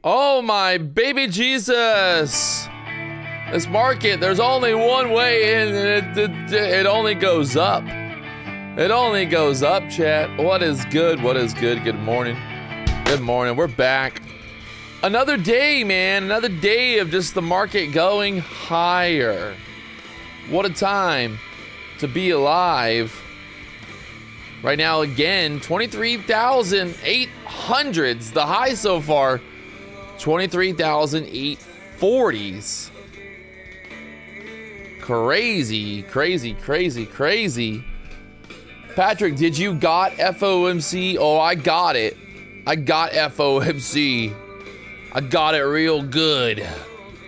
Oh my baby Jesus! This market, there's only one way in, and it only goes up. It only goes up, chat. What is good? What is good? Good morning. Good morning. We're back. Another day, man. Another day of just the market going higher. What a time to be alive. Right now, again, 23,800's the high so far. 23,840s. Crazy, crazy, crazy, crazy. Patrick, did you got FOMC? Oh, I got it. I got FOMC. I got it real good.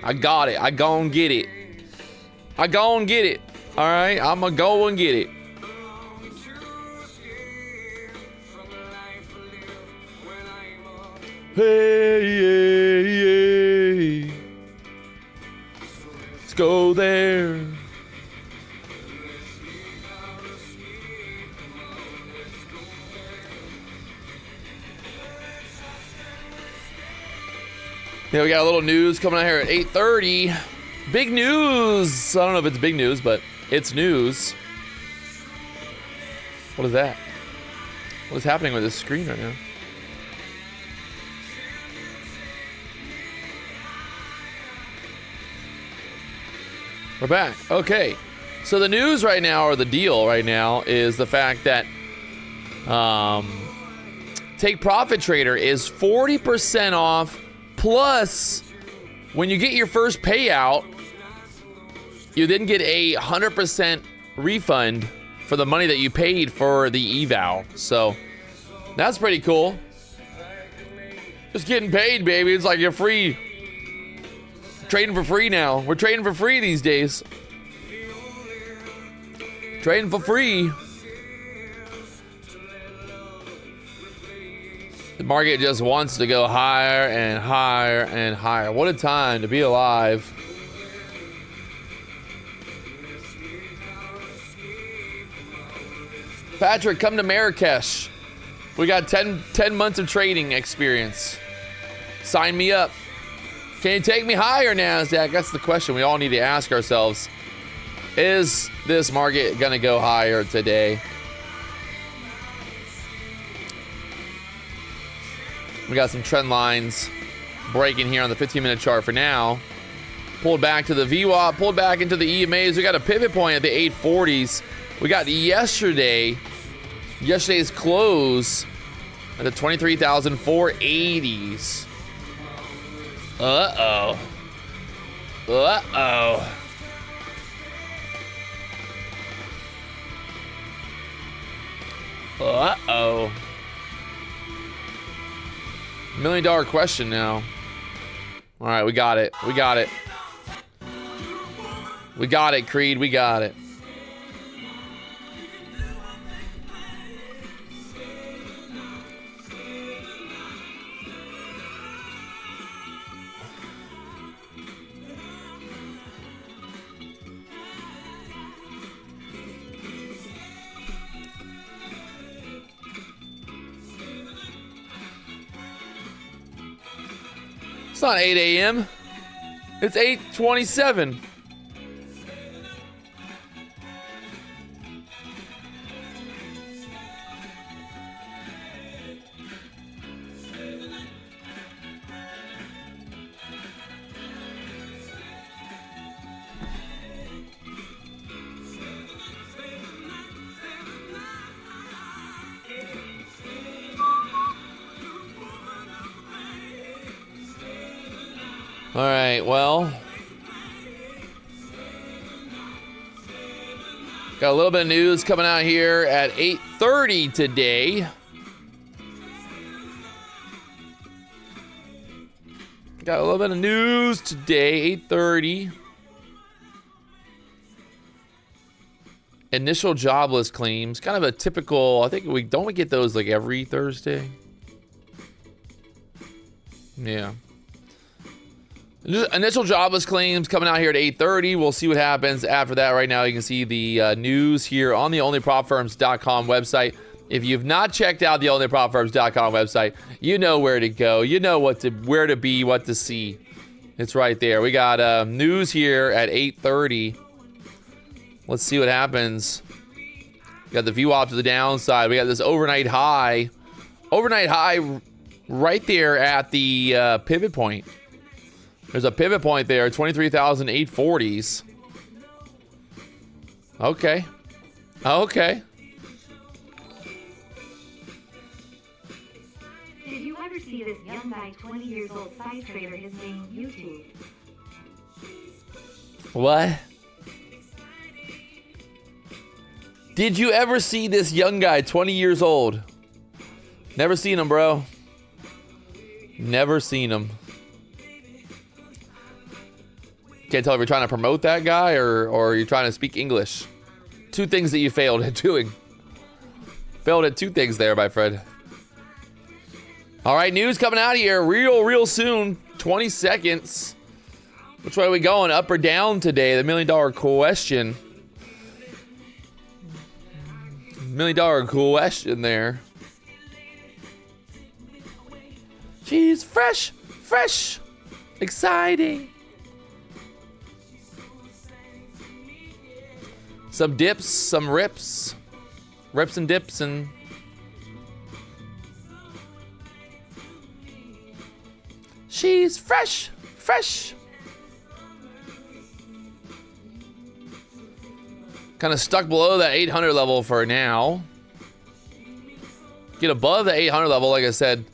I got it. I gon' get it. I gon' get it. All right, I'ma go and get it. Hey, let's go there. Yeah, we got a little news coming out here at 8:30. Big news. I don't know if it's big news, but it's news. What is that? What is happening with this screen right now? We're back. Okay. So the news right now, or the deal right now, is the fact that Take Profit Trader is 40% off, plus when you get your first payout, you then get a 100% refund for the money that you paid for the eval. So that's pretty cool. Just getting paid, baby. It's like you're free. Trading for free now. We're trading for free these days. Trading for free. The market just wants to go higher and higher and higher. What a time to be alive. Patrick, come to Marrakesh. We got 10 months of trading experience. Sign me up. Can you take me higher, Nasdaq? That's the question we all need to ask ourselves. Is this market gonna go higher today? We got some trend lines breaking here on the 15-minute chart for now. Pulled back to the VWAP, pulled back into the EMAs. We got a pivot point at the 840s. We got yesterday's close at the 23,480s. Uh-oh. Uh-oh. Uh-oh. $1 million question now. All right, we got it. We got it. We got it, Creed. We got it. It's not 8 a.m. It's 8:27. All right, well. Got a little bit of news coming out here at 8:30 today. Got a little bit of news today, 8:30. Initial jobless claims, kind of a typical, I think we get those like every Thursday. Yeah. Initial jobless claims coming out here at 8:30. We'll see what happens after that. Right now, you can see the news here on the onlypropfirms.com website. If you've not checked out the onlypropfirms.com website, you know where to go. You know where to be, what to see. It's right there. We got news here at 8:30. Let's see what happens. We got the VWAP to the downside. We got this overnight high. Overnight high right there at the pivot point. There's a pivot point there, 23,840s. Okay. Okay. Did you ever see this young guy, 20 years old, size trader, his name YouTube? What? Did you ever see this young guy, 20 years old? Never seen him, bro. Never seen him. Can't tell if you're trying to promote that guy or you're trying to speak English. Two things that you failed at doing. Failed at two things there, my friend. All right, news coming out here real soon. 20 seconds. Which way are we going? Up or down today? The $1 million question. $1 million question there. She's fresh, exciting. Some dips, some rips and dips, and she's fresh. Kind of stuck below that 800 level for now. Get above the 800 level, like I said,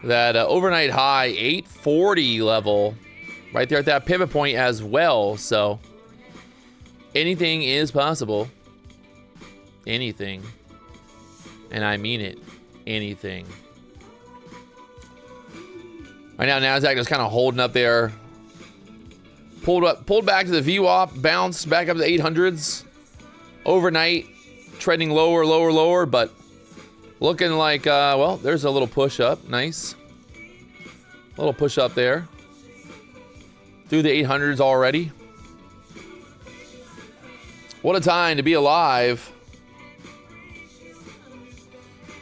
that overnight high 840 level right there at that pivot point as well. So anything is possible. Anything. And I mean it. Anything. Right now, Nasdaq is kind of holding up there. Pulled back to the VWAP, bounced back up to the 800s. Overnight, trending lower, but looking like, well, there's a little push up. Nice. A little push up there. Through the 800s already. What a time to be alive.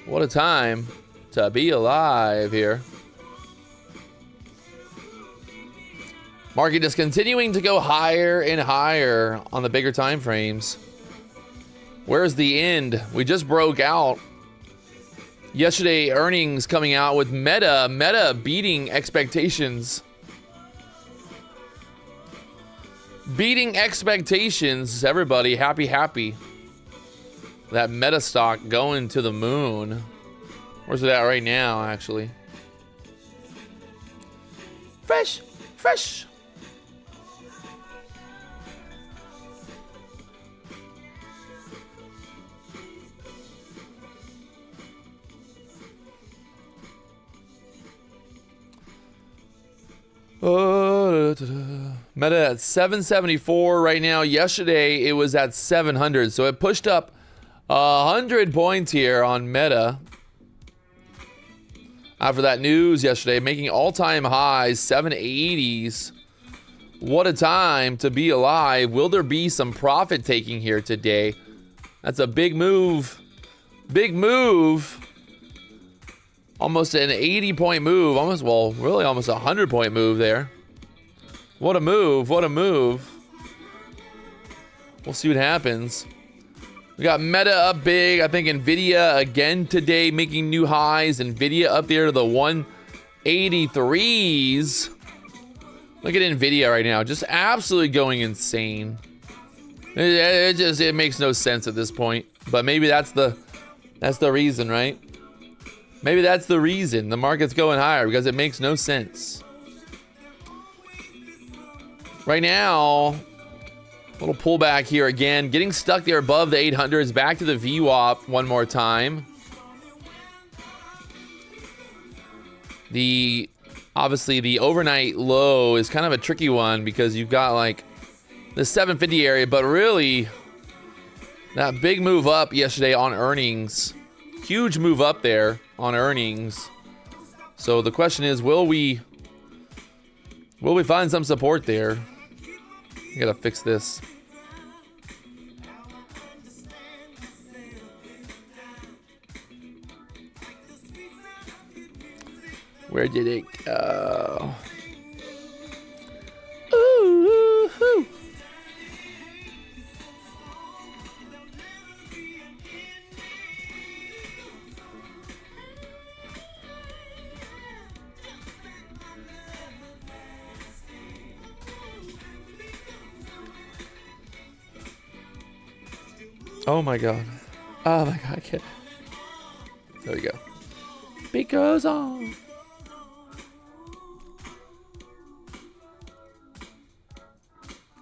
What a time to be alive here. Market just continuing to go higher and higher on the bigger time frames. Where's the end? We just broke out. Yesterday, earnings coming out with Meta beating expectations. Beating expectations. Everybody happy. That Meta stock going to the moon. Where's it at right now, actually? Fresh. Meta at 774 right now. Yesterday it was at 700, so it pushed up 100 points here on Meta after that news yesterday, making all-time highs, 780s. What a time to be alive. Will there be some profit taking here today? That's a big move. Almost an 80-point move. Almost a 100-point move there. What a move. We'll see what happens. We got Meta up big. I think Nvidia again today making new highs. Nvidia up there to the 183s. Look at Nvidia right now. Just absolutely going insane. It makes no sense at this point. But maybe that's the reason, right? Maybe that's the reason the market's going higher, because it makes no sense. Right now, Little pullback here again. Getting stuck there above the 800s. Back to the VWAP one more time. Obviously, the overnight low is kind of a tricky one because you've got like the 750 area, but really that big move up yesterday on earnings. Huge move up there on earnings. So the question is, will we find some support there? I gotta fix this. Where did it go? Ooh, ooh. Oh my god. Oh my god, I can't. There we go. Beat goes on.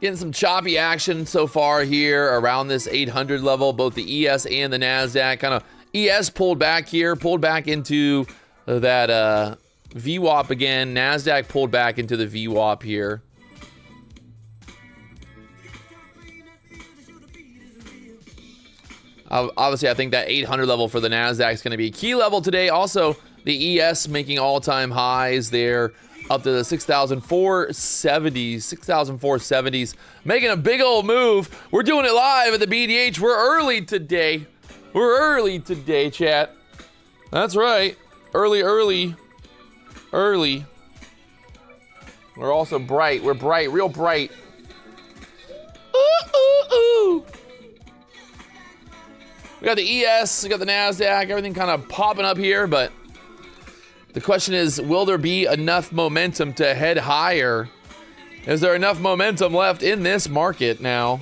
Getting some choppy action so far here around this 800 level, both the ES and the Nasdaq. Kind of ES pulled back here, pulled back into that VWAP again. Nasdaq pulled back into the VWAP here. Obviously, I think that 800 level for the Nasdaq is going to be a key level today. Also, the ES making all-time highs there, up to the 6,470s, making a big old move. We're doing it live at the BDH. We're early today. We're early today, chat. That's right. Early. We're also bright. We're bright, real bright. Ooh. We got the ES, we got the Nasdaq, everything kind of popping up here, but the question is, will there be enough momentum to head higher? Is there enough momentum left in this market now?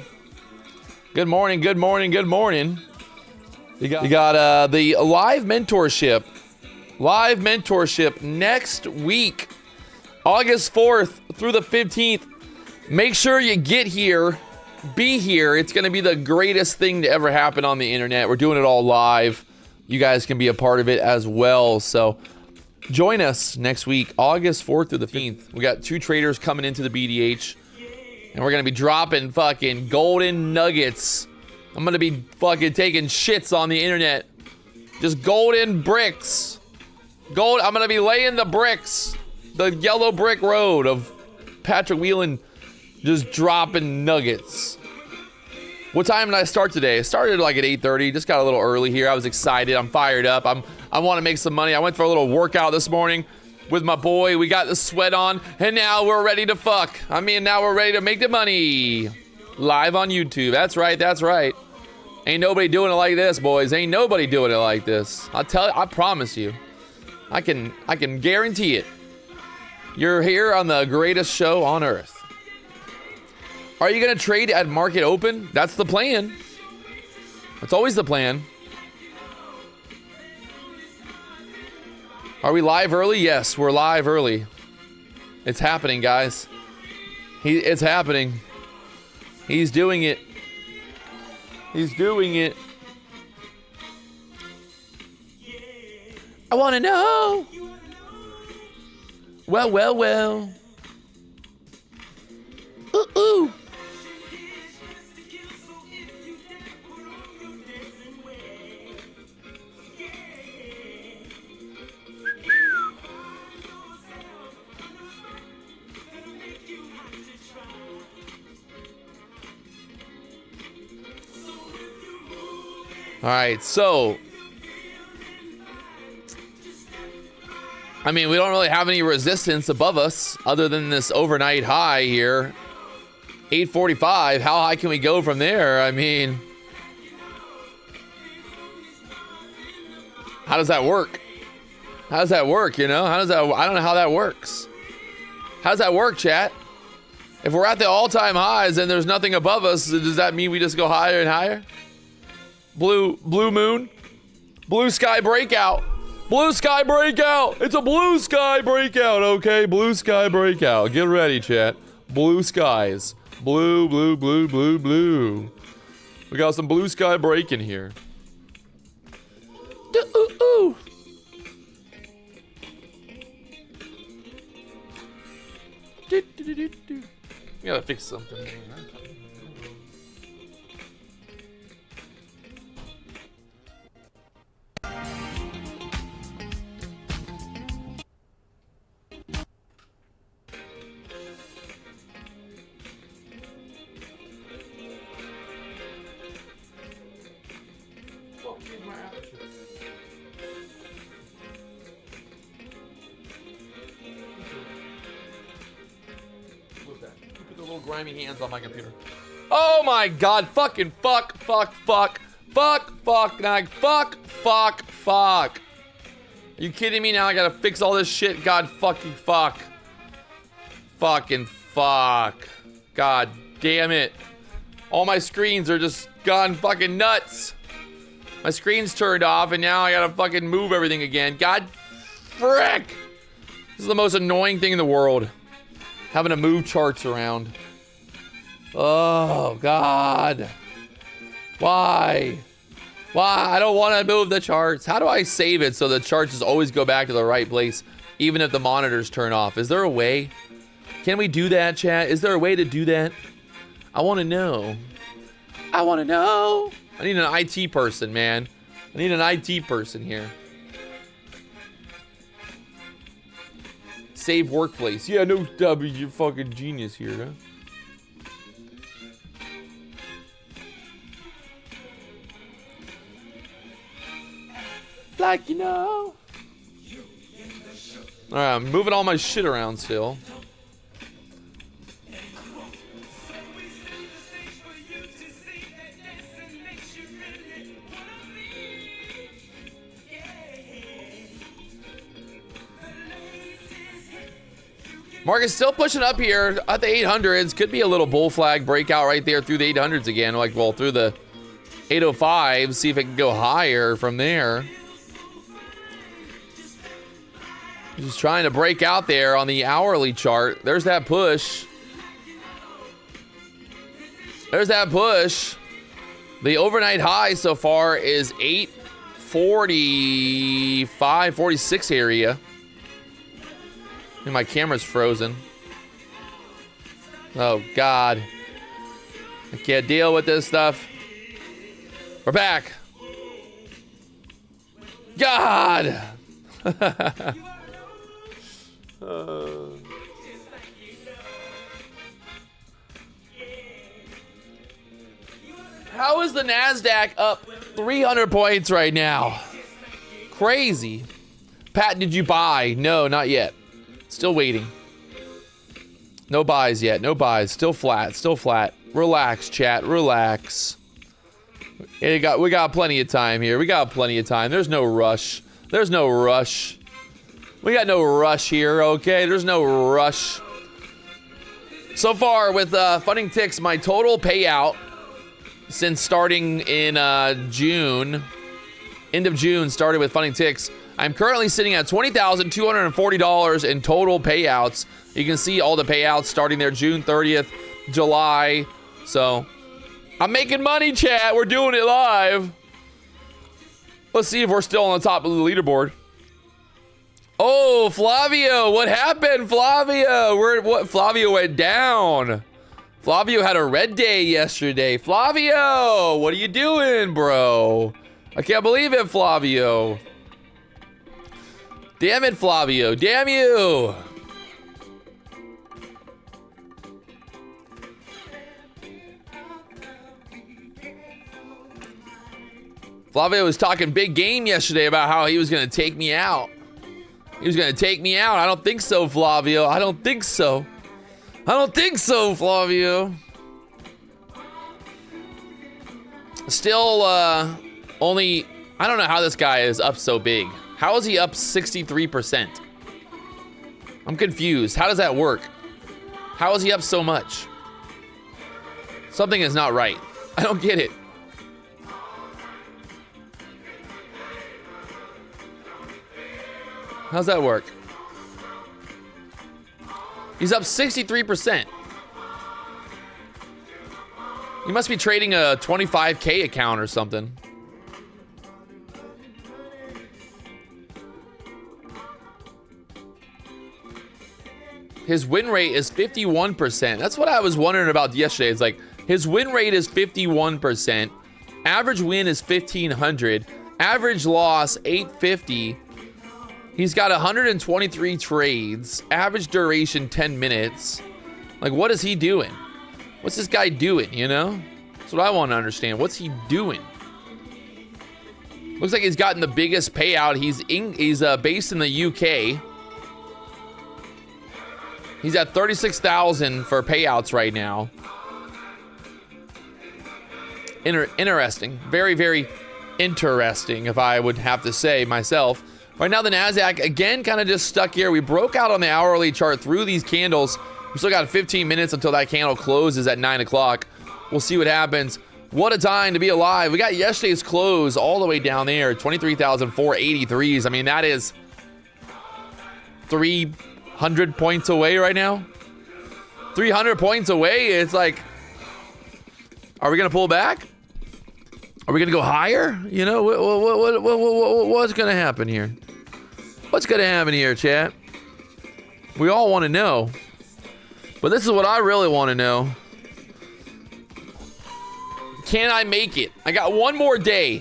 Good morning. You got the live mentorship next week, August 4th through the 15th. Make sure you get here. Be here. It's going to be the greatest thing to ever happen on the internet. We're doing it all live. You guys can be a part of it as well. So join us next week, August 4th through the 15th. We got 2 traders coming into the BDH, and we're going to be dropping fucking golden nuggets. I'm going to be fucking taking shits on the internet. Just golden bricks. I'm going to be laying the bricks. The yellow brick road of Patrick Wieland. Just dropping nuggets. What time did I start today? I started like at 8:30. Just got a little early here. I was excited. I'm fired up. I want to make some money. I went for a little workout this morning with my boy. We got the sweat on, and now we're ready to fuck. Now we're ready to make the money. Live on YouTube. That's right. Ain't nobody doing it like this, boys. Ain't nobody doing it like this. I promise you. I can guarantee it. You're here on the greatest show on earth. Are you going to trade at market open? That's the plan. That's always the plan. Are we live early? Yes, we're live early. It's happening, guys. It's happening. He's doing it. I want to know. Well. Ooh. All right, so we don't really have any resistance above us other than this overnight high here, 845. How high can we go from there? How does that work? I don't know how that works. How does that work, chat? If we're at the all-time highs and there's nothing above us, does that mean we just go higher and higher? Blue moon, blue sky breakout. It's a blue sky breakout, okay? Blue sky breakout. Get ready, chat. Blue skies. Blue, blue, blue, blue, blue. We got some blue sky breaking here. Ooh. We gotta fix something. Grimy hands on my computer. Oh my god, fucking fuck. Are you kidding me now? I gotta fix all this shit. God fucking fuck. Fucking fuck. God damn it. All my screens are just gone fucking nuts. My screen's turned off and now I gotta fucking move everything again. God frick. This is the most annoying thing in the world. Having to move charts around. Oh, God. Why? Why? I don't want to move the charts. How do I save it so the charts just always go back to the right place, even if the monitors turn off? Is there a way? Can we do that, chat? Is there a way to do that? I want to know. I want to know. I need an IT person, man. I need an IT person here. Save workplace. Yeah, no W, you're fucking genius here, huh? Like you know. Alright, I'm moving all my shit around still. Market's still pushing up here at the 800s. Could be a little bull flag breakout right there through the 800s again. Like, well, through the 805. See if it can go higher from there. Just trying to break out there on the hourly chart. There's that push. There's that push. The overnight high so far is 845, 46 area. And my camera's frozen. Oh, God. I can't deal with this stuff. We're back. God. How is the Nasdaq up 300 points right now? Crazy. Pat, did you buy? No, not yet. Still waiting. No buys yet. No buys. Still flat. Still flat. Relax, chat. Relax. We got plenty of time here. We got plenty of time. There's no rush. There's no rush. We got no rush here, okay? There's no rush. So far with funding ticks, my total payout since starting in June, end of June, started with funding ticks. I'm currently sitting at $20,240 in total payouts. You can see all the payouts starting there June 30th, July. So I'm making money, chat. We're doing it live. Let's see if we're still on the top of the leaderboard. Oh, Flavio, what happened, Flavio? What? Flavio went down. Flavio had a red day yesterday. Flavio, what are you doing, bro? I can't believe it, Flavio. Damn it, Flavio. Damn you. Flavio was talking big game yesterday about how he was going to take me out. He was going to take me out. I don't think so, Flavio. I don't think so. I don't think so, Flavio. Still, only... I don't know how this guy is up so big. How is he up 63%? I'm confused. How does that work? How is he up so much? Something is not right. I don't get it. How's that work? He's up 63%. You must be trading a 25K account or something. His win rate is 51%. That's what I was wondering about yesterday. It's like his win rate is 51%. Average win is 1,500. Average loss 850. He's got 123 trades. Average duration 10 minutes. Like, what is he doing? What's this guy doing, you know? That's what I want to understand. What's he doing? Looks like he's gotten the biggest payout. He's based in the UK. He's at 36,000 for payouts right now. Interesting. Very, very interesting, if I would have to say myself. Right now, the Nasdaq, again, kind of just stuck here. We broke out on the hourly chart through these candles. We still got 15 minutes until that candle closes at 9 o'clock. We'll see what happens. What a time to be alive. We got yesterday's close all the way down there, 23,483s. I mean, that is 300 points away right now. 300 points away. It's like, are we going to pull back? Are we going to go higher? You know, what's going to happen here? What's going to happen here, chat? We all want to know. But this is what I really want to know. Can I make it? I got one more day.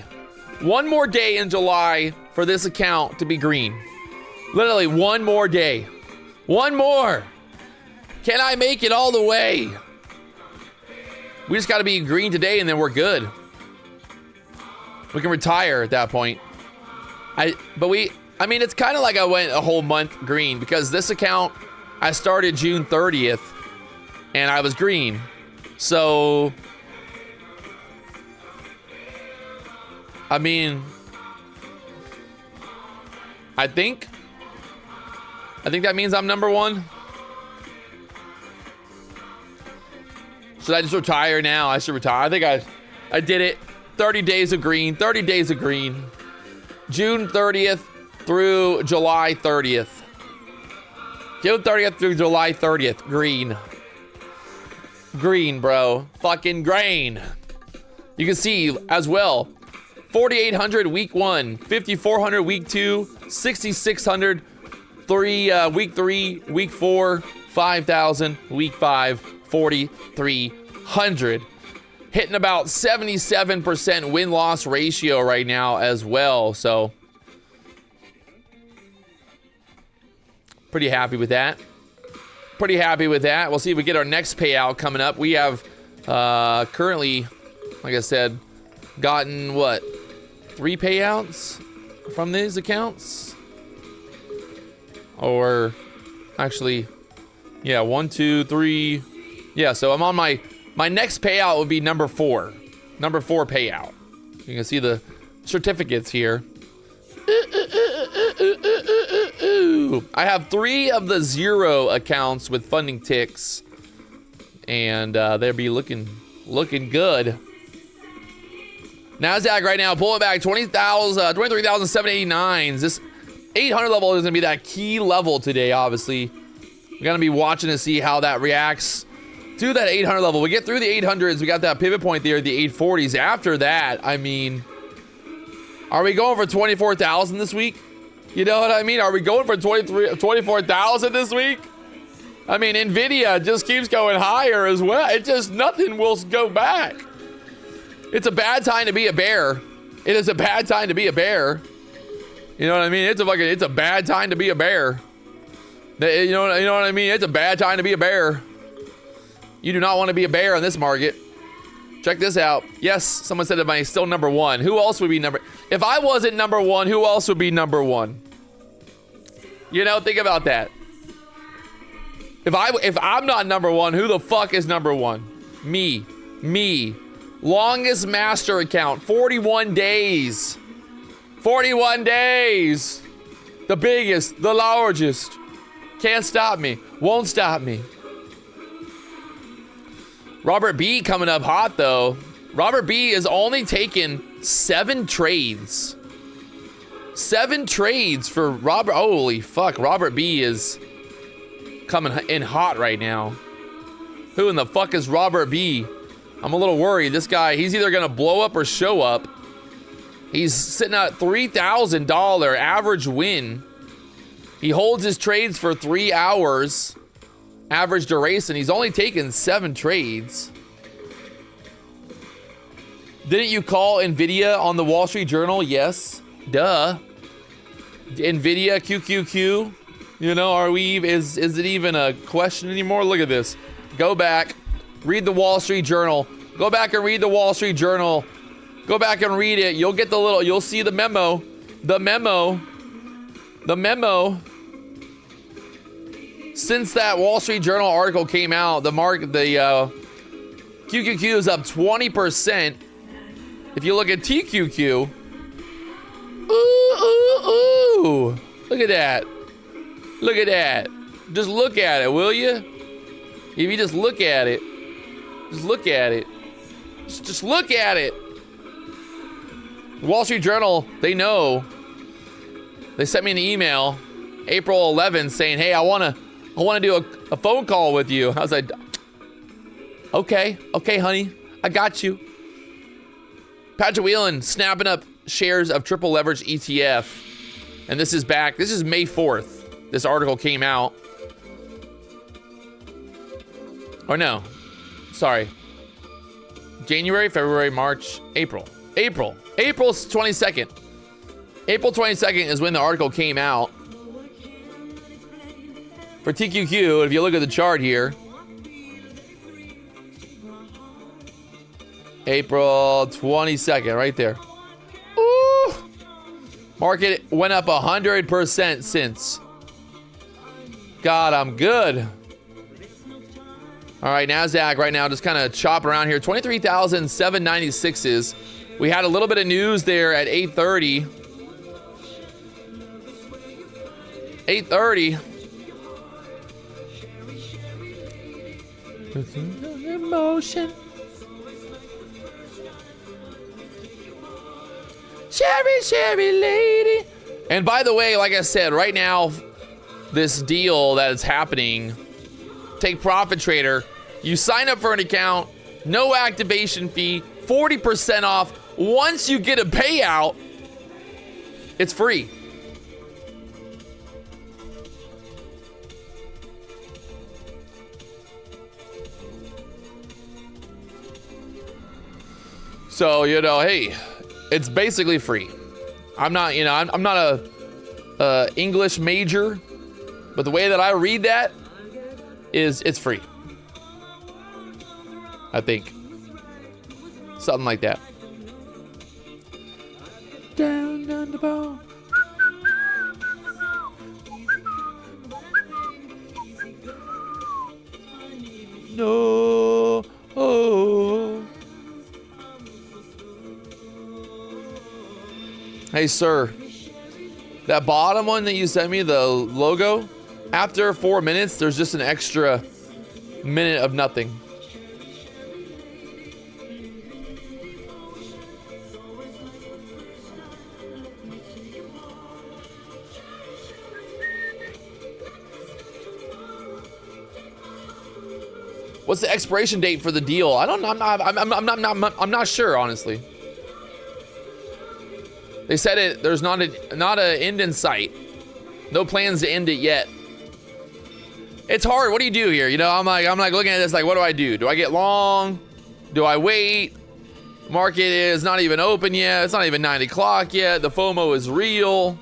One more day in July for this account to be green. Literally one more day. One more. Can I make it all the way? We just got to be green today and then we're good. We can retire at that point. I mean, it's kind of like I went a whole month green because this account, I started June 30th and I was green. So, I mean, I think that means I'm number one. Should I just retire now? I should retire. I think I did it. 30 days of green. 30 days of green. June 30th through July 30th. June 30th through July 30th. Green. Green, bro. Fucking green. You can see as well. 4,800 week 1. 5,400 week 2. 6,600 week 3. Week 4. 5,000 week 5. 4,300. Hitting about 77% win-loss ratio right now as well. So, pretty happy with that. Pretty happy with that. We'll see if we get our next payout coming up. We have currently, like I said, gotten, what, 3 payouts from these accounts? Or, actually, yeah, 1, 2, 3. Yeah, so I'm on my next payout would be number 4. Number 4 payout. You can see the certificates here. I have 3 of the 0 accounts with funding ticks. And they'll be looking good. Nasdaq right now pulling back 23,789. This 800 level is going to be that key level today, obviously. We're going to be watching to see how that reacts to that 800 level. We get through the 800s. We got that pivot point there, the 840s. After that, I mean, are we going for 24,000 this week? You know what I mean? Are we going for 24,000 this week? I mean, Nvidia just keeps going higher as well. It just, nothing will go back. It's a bad time to be a bear. It is a bad time to be a bear. You know what I mean? It's a bad time to be a bear. You know what I mean? It's a bad time to be a bear. You do not want to be a bear in this market. Check this out. Yes, someone said, am I still number 1? Who else would be number... If I wasn't number 1, who else would be number 1? You know, think about that. If I'm not number 1, who the fuck is number 1? Me. Longest master account, 41 days. 41 days. The biggest, the largest. Can't stop me. Won't stop me. Robert B coming up hot, though. Robert B is only taken 7 trades. 7 trades for Robert. Holy fuck. Robert B is coming in hot right now. Who in the fuck is Robert B? I'm a little worried. This guy, he's either gonna blow up or show up. He's sitting at $3,000 average win. He holds his trades for 3 hours. Average duration. He's only taken 7 trades. Didn't you call Nvidia on the Wall Street Journal? Yes. Duh. Nvidia, QQQ. You know, is it even a question anymore? Look at this. Go back. Read the Wall Street Journal. Go back and read the Wall Street Journal. Go back and read it. You'll get you'll see the memo. The memo. Since that Wall Street Journal article came out, the QQQ is up 20%. If you look at TQQ, ooh. Look at that. Look at that. Just look at it, will you? If you just look at it. Just look at it. Just look at it. Wall Street Journal, they know. They sent me an email April 11th saying, hey, I want to do a phone call with you. I was like, okay, honey, I got you. Patrick Wieland snapping up shares of triple leverage ETF. And this is back. This is May 4th. This article came out. Or no, sorry. January, February, March, April 22nd. April 22nd is when the article came out. For TQQ, if you look at the chart here, April 22nd, right there. Ooh. Market went up 100% since. God, I'm good. All right, Nasdaq right now just kind of chop around here. 23,796 is. We had a little bit of news there at 8:30. 8:30. Emotion. Sherry lady. And by the way, like I said, right now, this deal that is happening, take Profit Trader. You sign up for an account, no activation fee, 40% off. Once you get a payout, it's free. So, you know, hey, it's basically free. I'm not, you know, I'm not a English major, but the way that I read that is it's free. I think. Something like that. Down the bone. No. Oh. Hey, sir. That bottom one that you sent me, the logo, after 4 minutes, there's just an extra minute of nothing. What's the expiration date for the deal? I don't know. I'm not sure, honestly. They said it. There's not a end in sight. No plans to end it yet. It's hard. What do you do here? You know, I'm like looking at this like, what do I do? Do I get long? Do I wait? Market is not even open yet. It's not even 9 o'clock yet. The FOMO is real.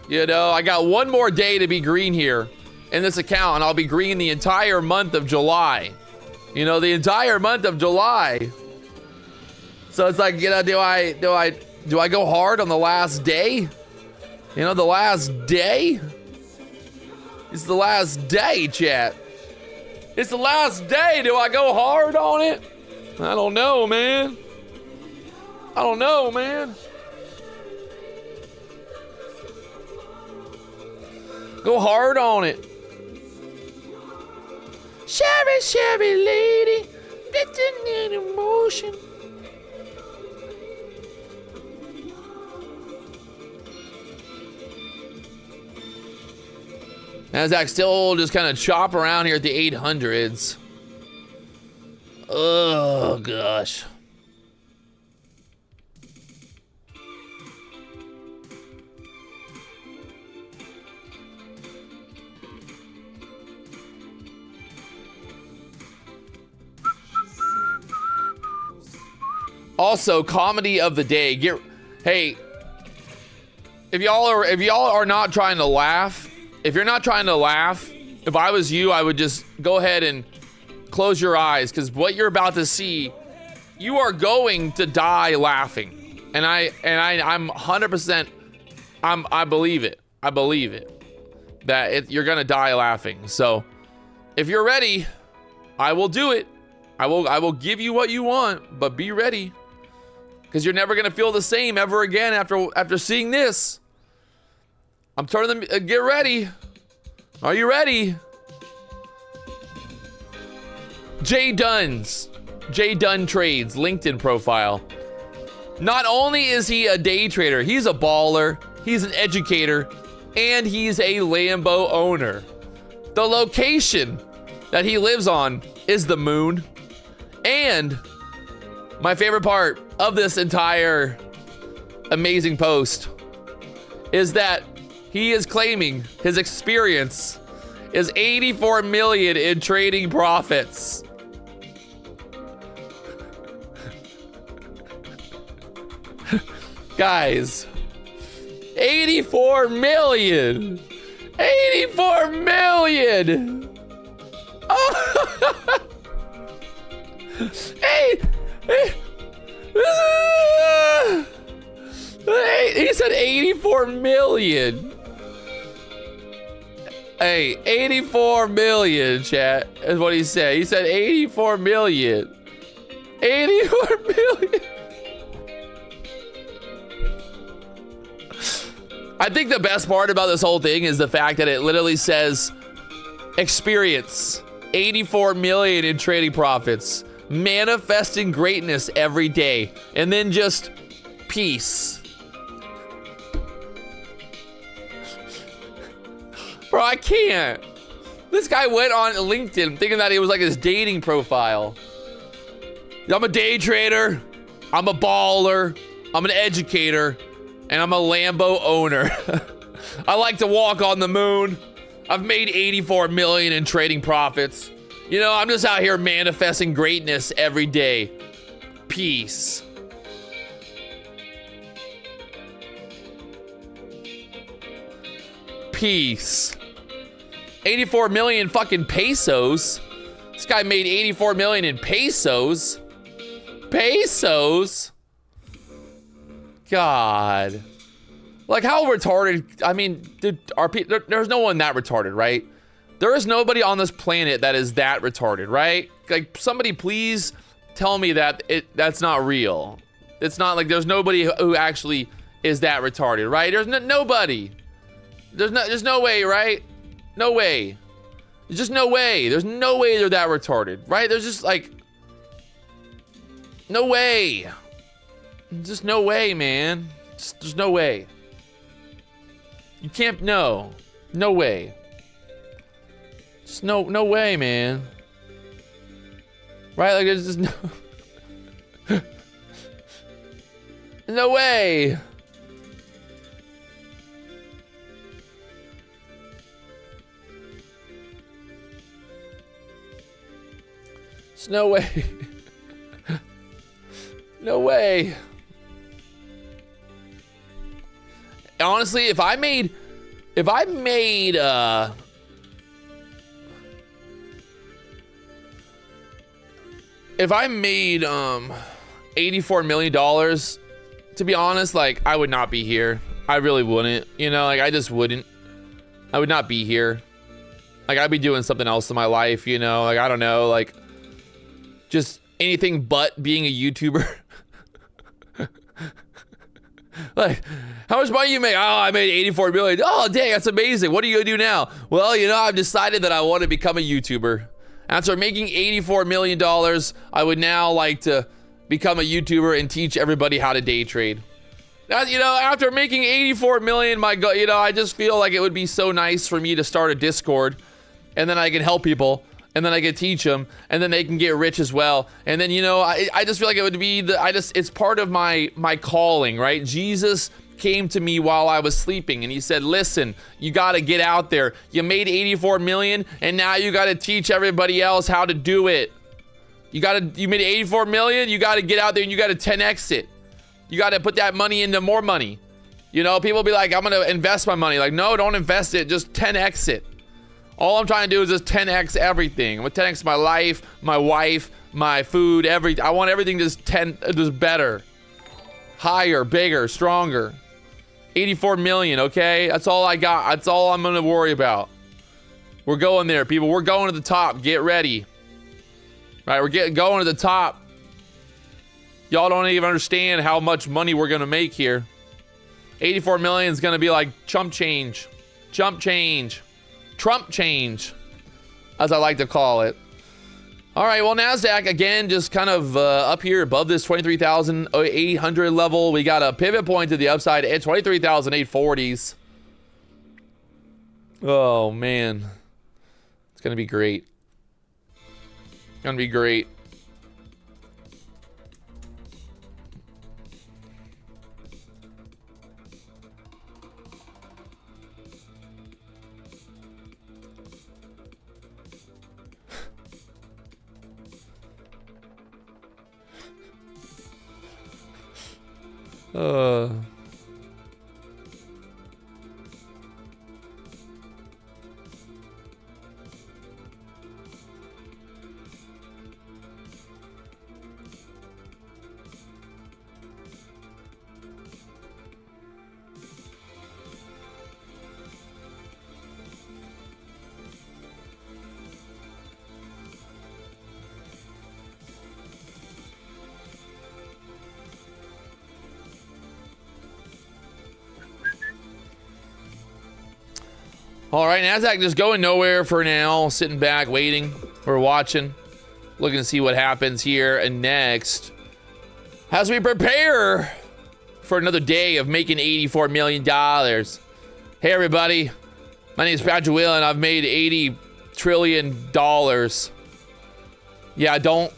You know, I got one more day to be green here in this account, and I'll be green the entire month of July. You know, the entire month of July. So it's like, you know, do I go hard on the last day? You know, the last day? It's the last day, chat. It's the last day. Do I go hard on it? I don't know, man. I don't know, man. Go hard on it. Sherry lady, written in emotion. Nasdaq still just kind of chop around here at the 800s. Oh, gosh. Also, comedy of the day. Hey, if y'all are not trying to laugh, if you're not trying to laugh, if I was you, I would just go ahead and close your eyes, because what you're about to see, you are going to die laughing. And I'm 100%. I believe it. I believe it. That you're gonna die laughing. So, if you're ready, I will do it. I will give you what you want, but be ready. Because you're never gonna feel the same ever again after seeing this. I'm turning them. Get ready. Are you ready? Jay Dunn Trades LinkedIn profile. Not only is he a day trader, he's a baller, he's an educator, and he's a Lambo owner. The location that he lives on is the moon. And my favorite part of this entire amazing post is that he is claiming his experience is 84 million in trading profits. Guys, 84 million. 84 million. Oh. Hey, he said 84 million. Hey, 84 million, chat, is what he said. He said 84 million. 84 million. I think the best part about this whole thing is the fact that it literally says experience 84 million in trading profits, manifesting greatness every day, and then just peace. Bro, I can't. This guy went on LinkedIn thinking that it was like his dating profile. I'm a day trader, I'm a baller, I'm an educator, and I'm a Lambo owner. I like to walk on the moon. I've made 84 million in trading profits. You know, I'm just out here manifesting greatness every day. Peace. Peace. 84 million fucking pesos. This guy made 84 million in pesos. Pesos? God. Like, how retarded? I mean, dude, there's no one that retarded, right? There is nobody on this planet that is that retarded, right? Like, somebody please tell me that that's not real. It's not like there's nobody who actually is that retarded, right? There's nobody. There's no way, right? No way. There's just no way. There's no way they're that retarded, right? There's just like no way. Just no way, man. There's no way. You can't. No way. Just no way, man. Right? Like there's just no way. There's no way. No way. Honestly, if I made 84 million dollars, to be honest, like, I would not be here. I really wouldn't, you know, like, I just wouldn't. I would not be here. Like, I'd be doing something else in my life, you know, like, I don't know, like, just anything but being a YouTuber. Like, how much money you make? Oh, I made 84 million. Oh, dang, that's amazing. What are you gonna do now? Well, you know, I've decided that I want to become a YouTuber. After making $84 million, I would now like to become a YouTuber and teach everybody how to day trade. Now, you know, after making 84 million, you know, I just feel like it would be so nice for me to start a Discord, and then I can help people and then I could teach them, and then they can get rich as well. And then, you know, I just feel like it would be it's part of my calling, right? Jesus came to me while I was sleeping, and he said, listen, you got to get out there. You made 84 million, and now you got to teach everybody else how to do it. You made 84 million, you got to get out there and you got to 10x it. You got to put that money into more money. You know, people be like, I'm going to invest my money. Like, no, don't invest it, just 10x it. All I'm trying to do is just 10x everything. I'm going to 10x my life, my wife, my food, everything. I want everything just better. Higher, bigger, stronger. 84 million, okay? That's all I got. That's all I'm going to worry about. We're going there, people. We're going to the top. Get ready. Right, we're going to the top. Y'all don't even understand how much money we're going to make here. 84 million is going to be like chump change. Chump change. Trump change, as I like to call it. All right, well, Nasdaq, again, just kind of up here above this 23,800 level. We got a pivot point to the upside at 23,840s. Oh, man. It's going to be great. Gonna be great. All right, Nasdaq just going nowhere for now. Sitting back, waiting. We're watching. Looking to see what happens here and next. As we prepare for another day of making $84 million. Hey, everybody. My name is Patrick Wieland. I've made $80 trillion. Yeah, don't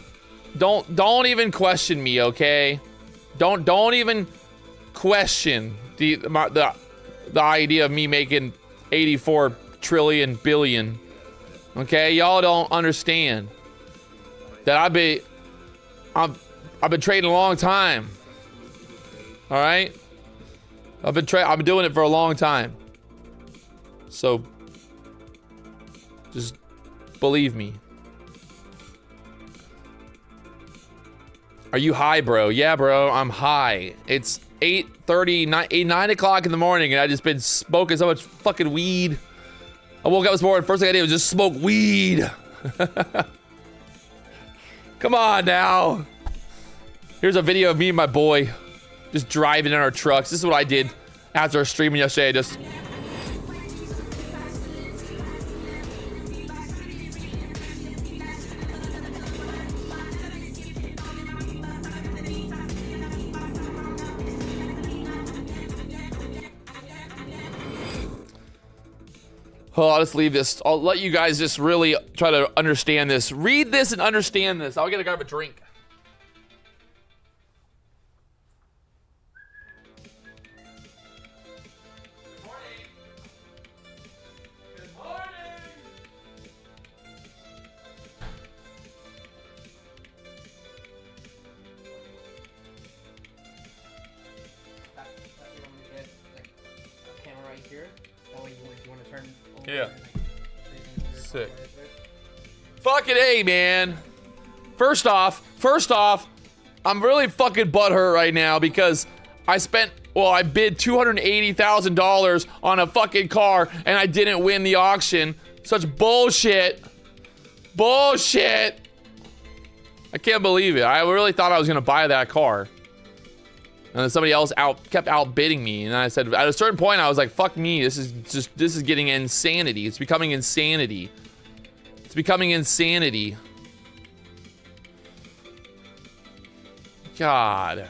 even question me, okay? Don't even question the idea of me making 84 trillion billion. Okay, y'all don't understand that I've been trading a long time. All right, I've been doing it for a long time. So just believe me. Are you high, bro? Yeah, bro, I'm high. It's 8:30, 9 o'clock in the morning, and I just been smoking so much fucking weed. I woke up this morning, first thing I did was just smoke weed. Come on now. Here's a video of me and my boy just driving in our trucks. This is what I did after streaming yesterday. I just... Oh, I'll just leave this. I'll let you guys just really try to understand this. Read this and understand this. I'll get a grab a drink. Good morning. Good morning. Camera right here. That way, if you want to turn. Yeah. Sick. Fucking A, man. First off, I'm really fucking butthurt right now because I bid $280,000 on a fucking car and I didn't win the auction. Such bullshit. Bullshit. I can't believe it. I really thought I was gonna buy that car. And then somebody else kept outbidding me, and I said at a certain point I was like, "Fuck me! This is getting insanity. It's becoming insanity. It's becoming insanity." God,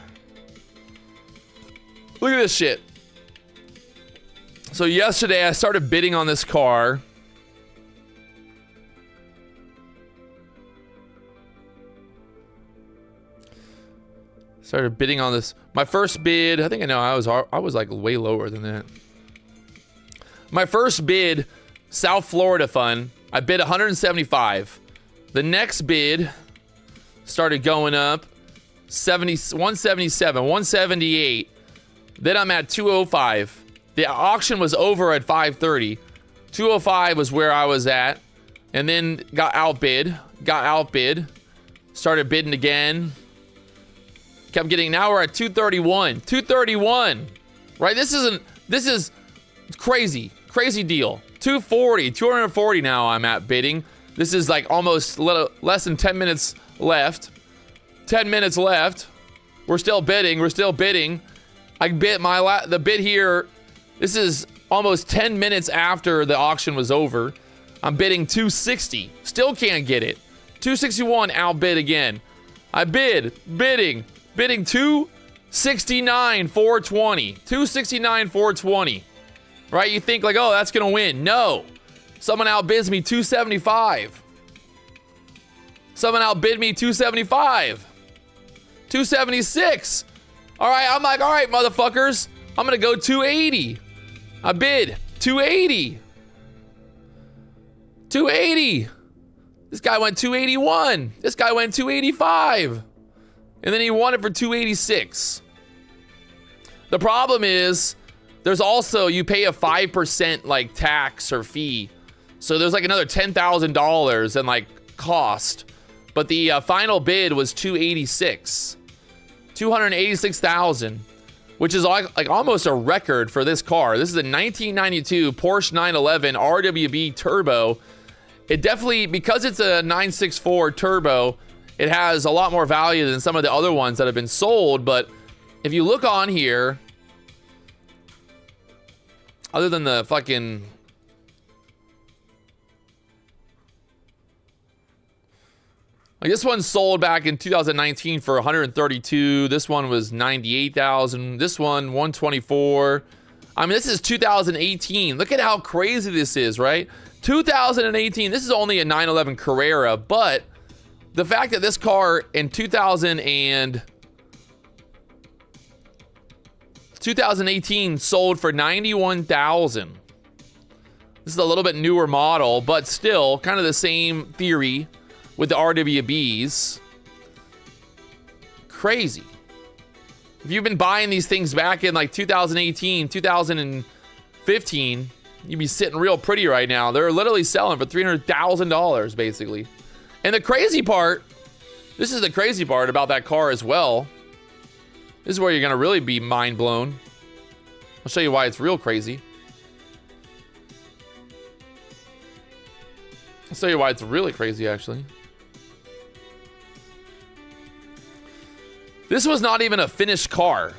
look at this shit. So yesterday I started bidding on this car. Started bidding on this. My first bid, I think I know I was like way lower than that. My first bid, South Florida fund, I bid 175. The next bid started going up 177, 178. Then I'm at 205. The auction was over at 530. 205 was where I was at. And then got outbid. Started bidding again. Kept getting, now we're at 231. 231. Right? This is crazy. Crazy deal. 240 now I'm at bidding. This is like almost less than 10 minutes left. 10 minutes left. We're still bidding. I bid the bid here. This is almost 10 minutes after the auction was over. I'm bidding 260. Still can't get it. 261 outbid again. I bidding 269 420. 269 420. Right? You think like, oh, that's gonna win. No. Someone outbids me 275. Someone outbid me 275. 276. All right, I'm like, all right, motherfuckers. I'm gonna go 280. I bid 280. 280. This guy went 281. This guy went 285. And then he won it for 286. The problem is, there's also, you pay a 5% like tax or fee. So there's like another $10,000 in like cost. But the final bid was 286. 286,000, which is like almost a record for this car. This is a 1992 Porsche 911 RWB Turbo. It definitely, because it's a 964 Turbo, it has a lot more value than some of the other ones that have been sold. But if you look on here, other than the fucking, like this one sold back in 2019 for 132. This one was 98,000. This one 124. I mean, this is 2018. Look at how crazy this is, right? 2018. This is only a 911 Carrera, but the fact that this car in 2018 sold for 91,000. This is a little bit newer model, but still kind of the same theory with the RWBs. Crazy. If you've been buying these things back in like 2018, 2015, you'd be sitting real pretty right now. They're literally selling for $300,000 basically. And the crazy part, this is the crazy part about that car as well. This is where you're gonna really be mind blown. I'll show you why it's real crazy. I'll show you why it's really crazy actually. This was not even a finished car,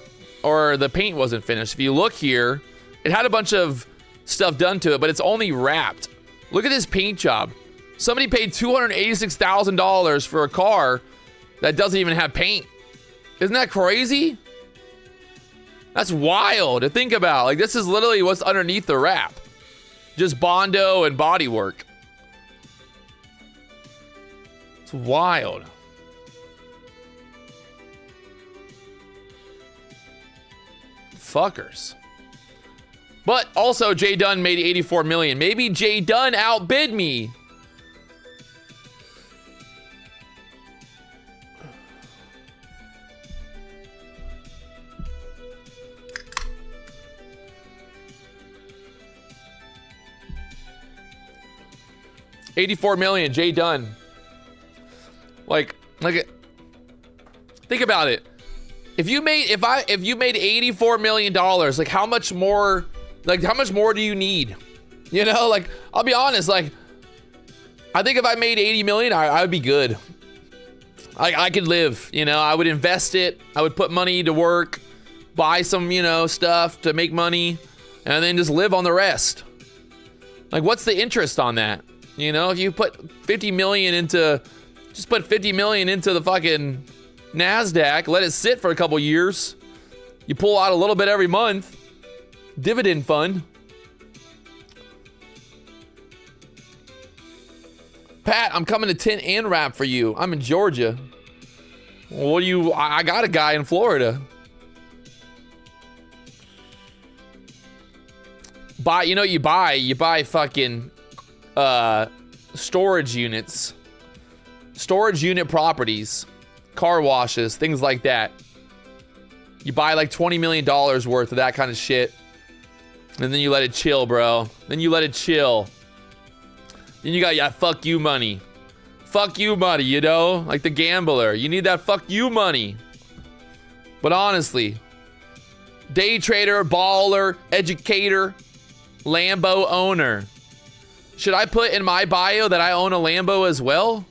or the paint wasn't finished. If you look here, it had a bunch of stuff done to it, but it's only wrapped. Look at this paint job. Somebody paid $286,000 for a car that doesn't even have paint. Isn't that crazy? That's wild to think about. Like, this is literally what's underneath the wrap. Just Bondo and bodywork. It's wild. Fuckers. But also, Jay Dunn made 84 million. Maybe Jay Dunn outbid me. $84 million, Jay Dunn. Like, think about it. If you made $84 million, like how much more do you need? You know, like, I'll be honest, like, I think if I made 80 million, I would be good. I could live, you know, I would invest it. I would put money to work, buy some, you know, stuff to make money, and then just live on the rest. Like, what's the interest on that? You know, if you put 50 million into, just put 50 million into the fucking Nasdaq, let it sit for a couple years. You pull out a little bit every month. Dividend fund. Pat, I'm coming to tint and wrap for you. I'm in Georgia. What do you... I got a guy in Florida. You know, you buy fucking storage units, storage unit properties, car washes, things like that. You buy like $20 million worth of that kind of shit, and then you let it chill, bro. Then you let it chill. Then you got fuck you money. Fuck you money, you know? Like the gambler. You need that fuck you money. But honestly, day trader, baller, educator, Lambo owner. Should I put in my bio that I own a Lambo as well?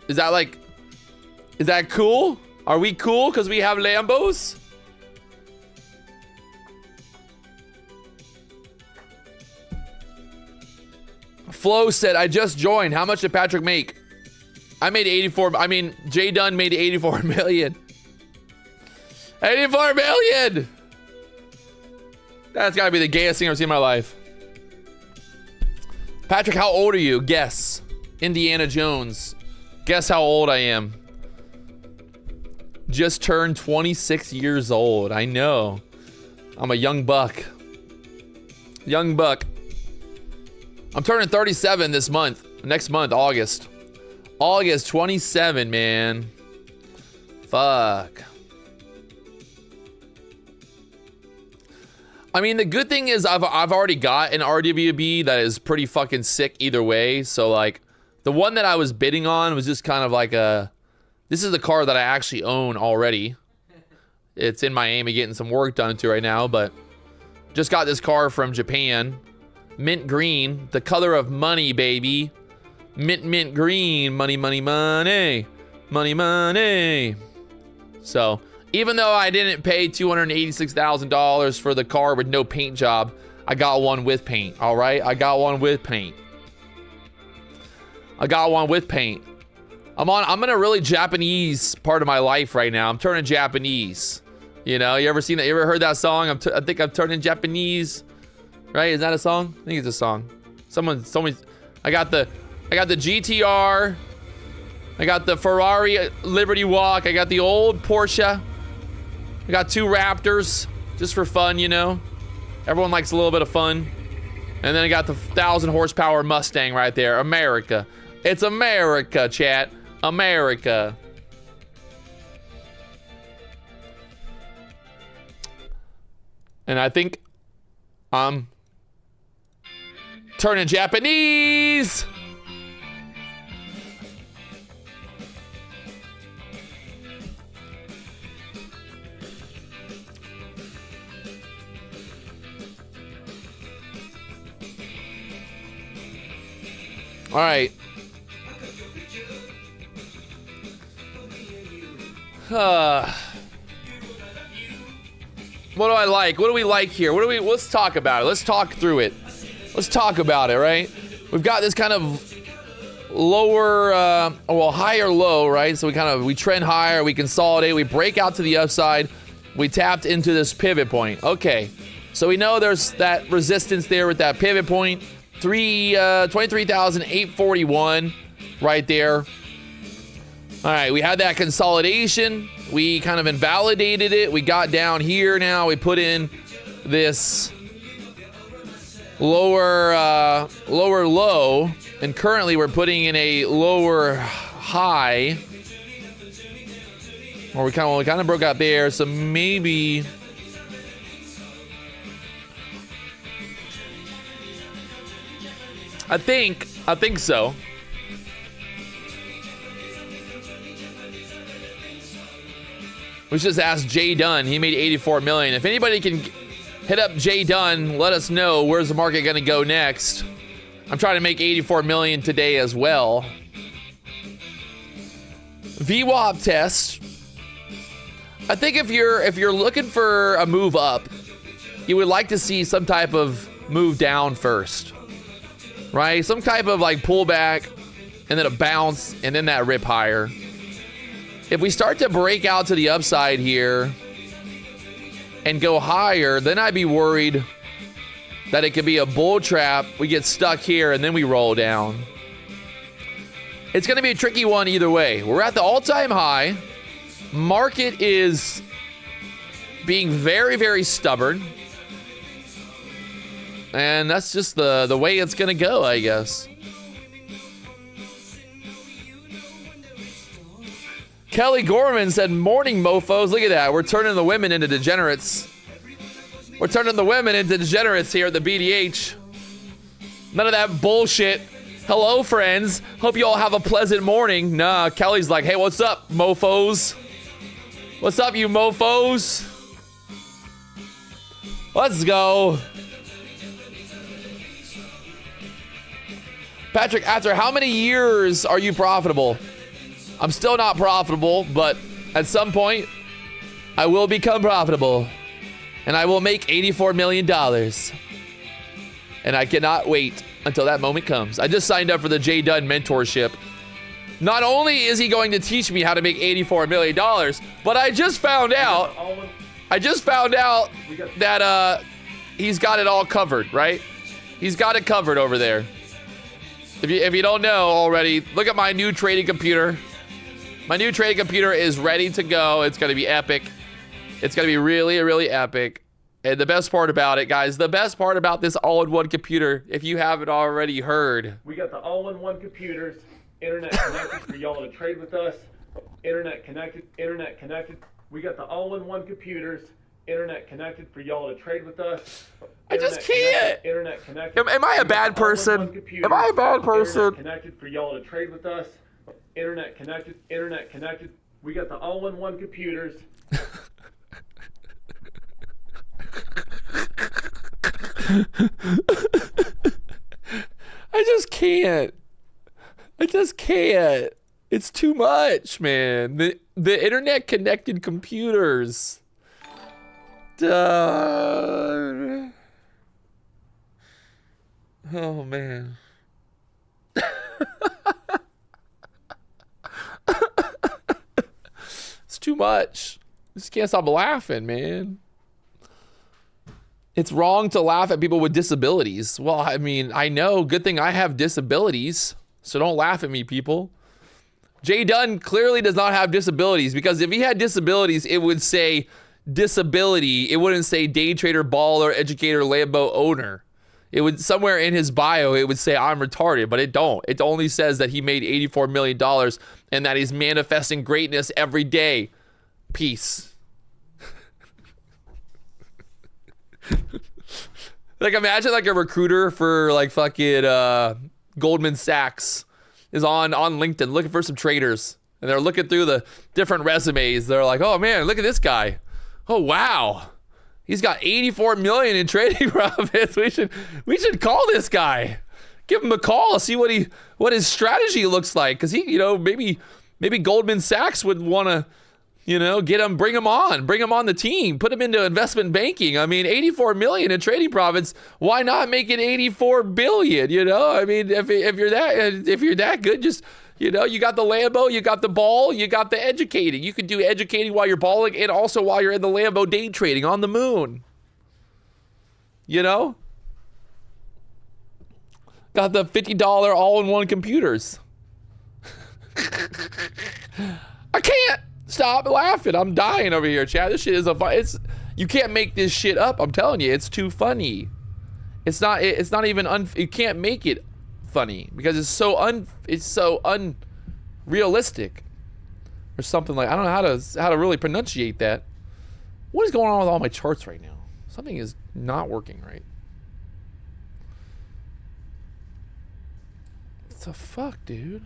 Is that cool? Are we cool because we have Lambos? Flo said, I just joined. How much did Patrick make? I made 84. I mean, Jay Dunn made 84 million. 84 million! That's gotta be the gayest thing I've seen in my life. Patrick, how old are you? Guess. Indiana Jones. Guess how old I am. Just turned 26 years old. I know. I'm a young buck. Young buck. I'm turning 37 this month. Next month, August. August 27, man. Fuck. I mean, the good thing is I've already got an RWB that is pretty fucking sick either way. So, like, the one that I was bidding on was just kind of like a... This is the car that I actually own already. It's in Miami getting some work done to right now, but just got this car from Japan. Mint green, the color of money, baby. Mint green, money, money, money. Money, money. So... Even though I didn't pay $286,000 for the car with no paint job, I got one with paint, all right? I got one with paint. I got one with paint. I'm in a really Japanese part of my life right now. I'm turning Japanese. You know, you ever seen that? You ever heard that song? I think I'm turning Japanese. Right? Is that a song? I think it's a song. Someone, I got the GTR. I got the Ferrari Liberty Walk. I got the old Porsche. I got two Raptors, just for fun, you know. Everyone likes a little bit of fun. And then I got the 1,000 horsepower Mustang right there. America. It's America, chat. America. And I think I'm turning Japanese. All right. What do I like? What do we like here? Let's talk about it. Let's talk through it. Let's talk about it, right? We've got this kind of lower, higher low, right? So we trend higher, we consolidate, we break out to the upside, we tapped into this pivot point. Okay, so we know there's that resistance there with that pivot point. 23,841 right there. All right, we had that consolidation. We kind of invalidated it. We got down here now. We put in this lower low, and currently we're putting in a lower high. Or we kind of broke out there, so maybe. I think so. We should just ask Jay Dunn. He made 84 million. If anybody can hit up Jay Dunn, let us know where's the market going to go next. I'm trying to make 84 million today as well. VWAP test. I think if you're looking for a move up, you would like to see some type of move down first. Right? Some type of like pullback and then a bounce and then that rip higher. If we start to break out to the upside here and go higher, then I'd be worried that it could be a bull trap. We get stuck here and then we roll down. It's going to be a tricky one either way. We're at the all-time high. Market is being very, very stubborn. And that's just the way it's going to go, I guess. Kelly Gorman said, morning, mofos. Look at that. We're turning the women into degenerates. We're turning the women into degenerates here at the BDH. None of that bullshit. Hello, friends. Hope you all have a pleasant morning. Nah, Kelly's like, hey, what's up, mofos? What's up, you mofos? Let's go. Patrick, after how many years are you profitable? I'm still not profitable, but at some point, I will become profitable. And I will make $84 million. And I cannot wait until that moment comes. I just signed up for the Jay Dunn mentorship. Not only is he going to teach me how to make $84 million, but I just found out that he's got it all covered, right? He's got it covered over there. If you don't know already, look at my new trading computer. My new trading computer is ready to go. It's going to be epic. It's going to be really, really epic. And the best part about it, guys, the best part about this all-in-one computer, if you haven't already heard. We got the all-in-one computers, internet connected for y'all to trade with us. Internet connected. We got the all-in-one computers, internet connected for y'all to trade with us. I just can't. Internet connected. Am I a bad person? Am I a bad person? Internet connected for y'all to trade with us. Internet connected. We got the all-in-one computers. I just can't. It's too much, man. The internet connected computers. Duh. Oh man. It's too much. I just can't stop laughing, man. It's wrong to laugh at people with disabilities. Well, I mean, I know. Good thing I have disabilities. So don't laugh at me, people. Jay Dunn clearly does not have disabilities, because if he had disabilities, it would say disability. It wouldn't say day trader, baller, educator, Lambo owner. It would, somewhere in his bio, it would say I'm retarded, but it don't. It only says that he made $84 million and that he's manifesting greatness every day. Peace. Like, imagine like a recruiter for like fucking Goldman Sachs is on LinkedIn looking for some traders, and they're looking through the different resumes. They're like, oh man, look at this guy. Oh wow, he's got 84 million in trading profits. We should call this guy, give him a call, see what his strategy looks like, because he, maybe Goldman Sachs would want to, get him, bring him on the team, put him into investment banking. I mean, 84 million in trading profits. Why not make it 84 billion? I mean, if you're that good, just, you got the Lambo, you got the ball, you got the educating. You could do educating while you're balling and also while you're in the Lambo day trading on the moon. Got the $50 all-in-one computers. I can't stop laughing. I'm dying over here, Chad. This shit is you can't make this shit up. I'm telling you, it's too funny. It's not even you can't make it funny because it's so unrealistic or something. Like, I don't know how to really pronunciate that. What is going on with all my charts right now? Something is not working right. What the fuck, dude?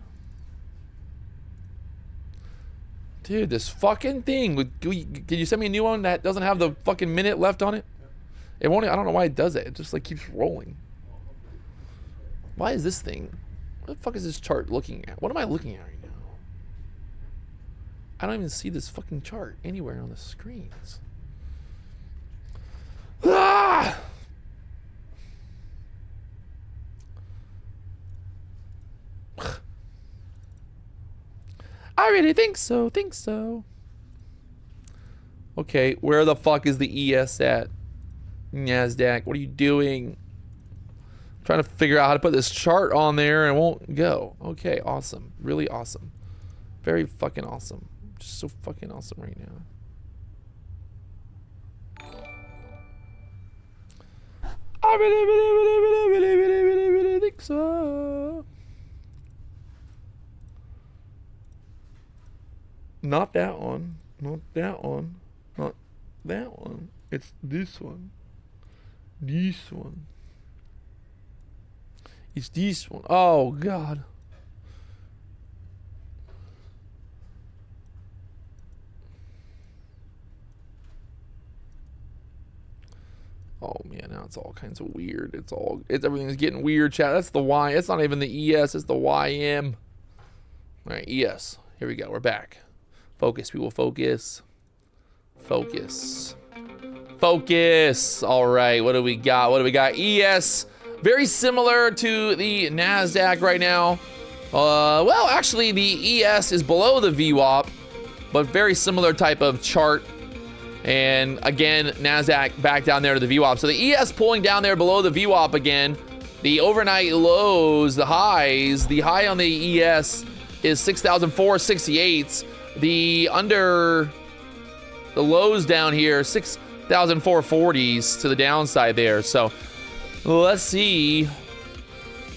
Dude, this fucking thing. Can you send me a new one that doesn't have the fucking minute left on it? It won't. I don't know why it does it. It just like keeps rolling. Why is this thing? What the fuck is this chart looking at? What am I looking at right now? I don't even see this fucking chart anywhere on the screens. Ah! I really think so. Okay, where the fuck is the ES at? Nasdaq, what are you doing? Trying to figure out how to put this chart on there and it won't go. Okay, awesome. Really awesome. Very fucking awesome. Just so fucking awesome right now. I really think so. Not that one. Not that one. Not that one. It's this one. This one. It's this one. Oh, God. Oh, man, now it's all kinds of weird. Everything's getting weird, chat. That's the Y. It's not even the ES. It's the YM. All right, ES. Here we go. We're back. Focus, people. Focus. Focus. Focus. All right, what do we got? What do we got? ES. Very similar to the Nasdaq right now. Well, actually, the ES is below the VWAP, but very similar type of chart. And again, Nasdaq back down there to the VWAP. So the ES pulling down there below the VWAP again. The overnight lows, the highs, the high on the ES is 6,468. The lows down here, 6,440s to the downside there. So let's see.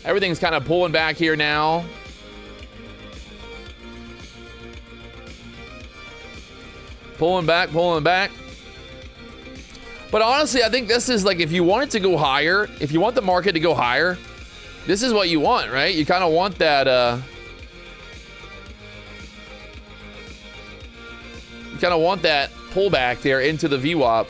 Everything's kind of pulling back here now. Pulling back, pulling back. But honestly, I think this is like, if you want it to go higher, if you want the market to go higher, this is what you want, right? You kind of want that, you kind of want that pullback there into the VWAP.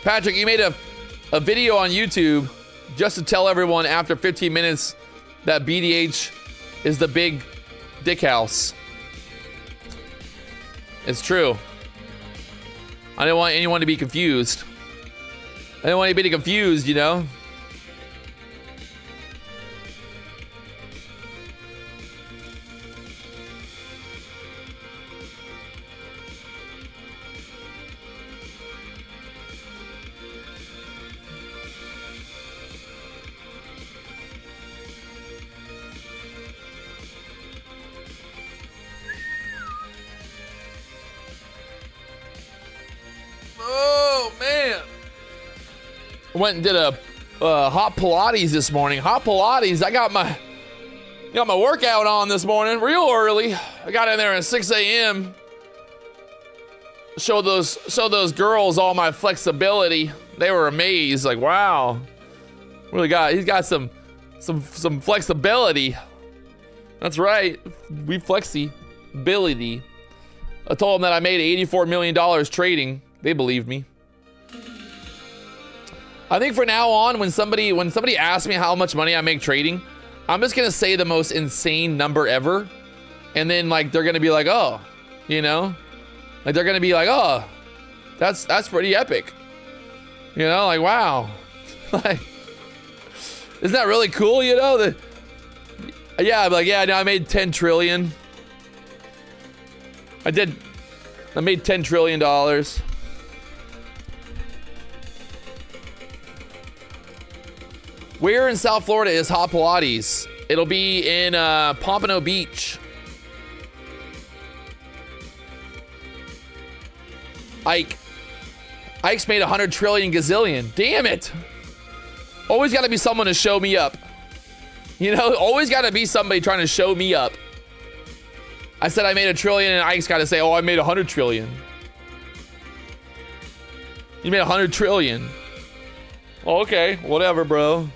Patrick, you made a video on YouTube just to tell everyone after 15 minutes that BDH is the big dick house. It's true. I didn't want anyone to be confused. I didn't want anybody confused, you know? Went and did a hot Pilates this morning. Hot Pilates. I got my workout on this morning real early. I got in there at 6 a.m. Show those girls all my flexibility. They were amazed. Like, wow, he's got some flexibility. That's right. We flexibility. I told them that I made $84 million trading. They believed me. I think for now on, when somebody asks me how much money I make trading, I'm just gonna say the most insane number ever, and then like they're gonna be like, oh, you know, like they're gonna be like, oh, that's pretty epic, you know, like wow, like isn't that really cool, you know? Yeah, I'm like, yeah, no, I made 10 trillion. I made $10 trillion. Where in South Florida is Hot Pilates? It'll be in Pompano Beach. Ike's made 100 trillion gazillion. Damn it. Always got to be someone to show me up. You know, always got to be somebody trying to show me up. I said I made 1 trillion and Ike's got to say, oh, I made 100 trillion. You made 100 trillion. Oh, okay, whatever, bro.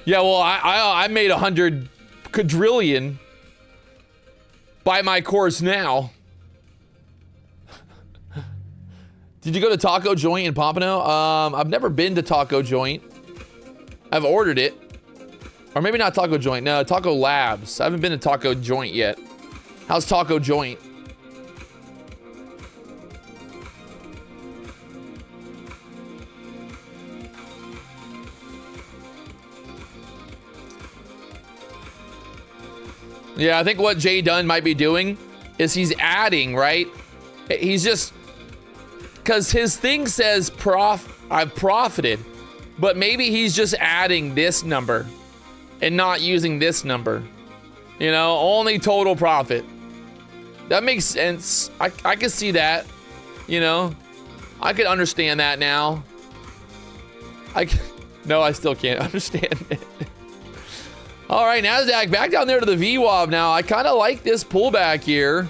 Yeah, well, I made 100 quadrillion. Buy my course now. Did you go to Taco Joint in Pompano? I've never been to Taco Joint. I've ordered it. Or maybe not Taco Joint. No, Taco Labs. I haven't been to Taco Joint yet. How's Taco Joint? Yeah, I think what Jay Dunn might be doing is he's adding, right? He's just, because his thing says I've profited, but maybe he's just adding this number and not using this number. You know, only total profit. That makes sense. I can see that. You know, I can understand that now. No, I still can't understand it. All right, Nasdaq back down there to the VWAP now. I kind of like this pullback here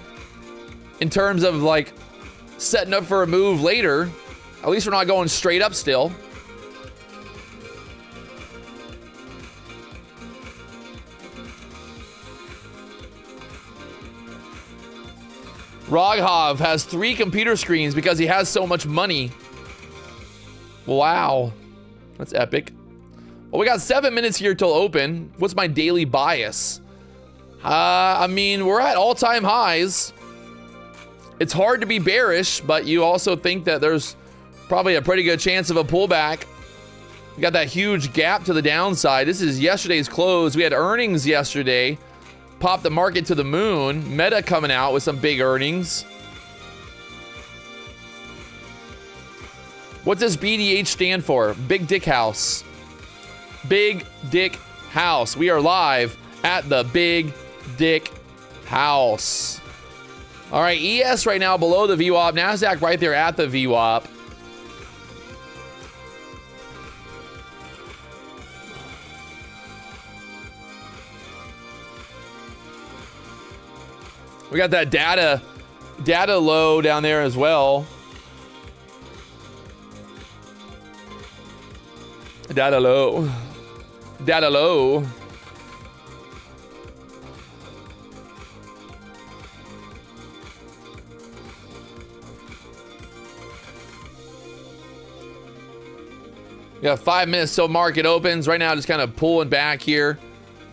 in terms of like setting up for a move later. At least we're not going straight up still. Roghov has 3 computer screens because he has so much money. Wow. That's epic. Well, we got 7 minutes here till open. What's my daily bias? I mean, we're at all-time highs. It's hard to be bearish, but you also think that there's probably a pretty good chance of a pullback. We got that huge gap to the downside. This is yesterday's close. We had earnings yesterday. Popped the market to the moon. Meta coming out with some big earnings. What does BDH stand for? Big Dick House. Big Dick House. We are live at the Big Dick House. All right, ES right now below the VWAP. Nasdaq right there at the VWAP. We got that data low down there as well. Data low. Data low. We got 5 minutes till market opens. Right now, just kind of pulling back here.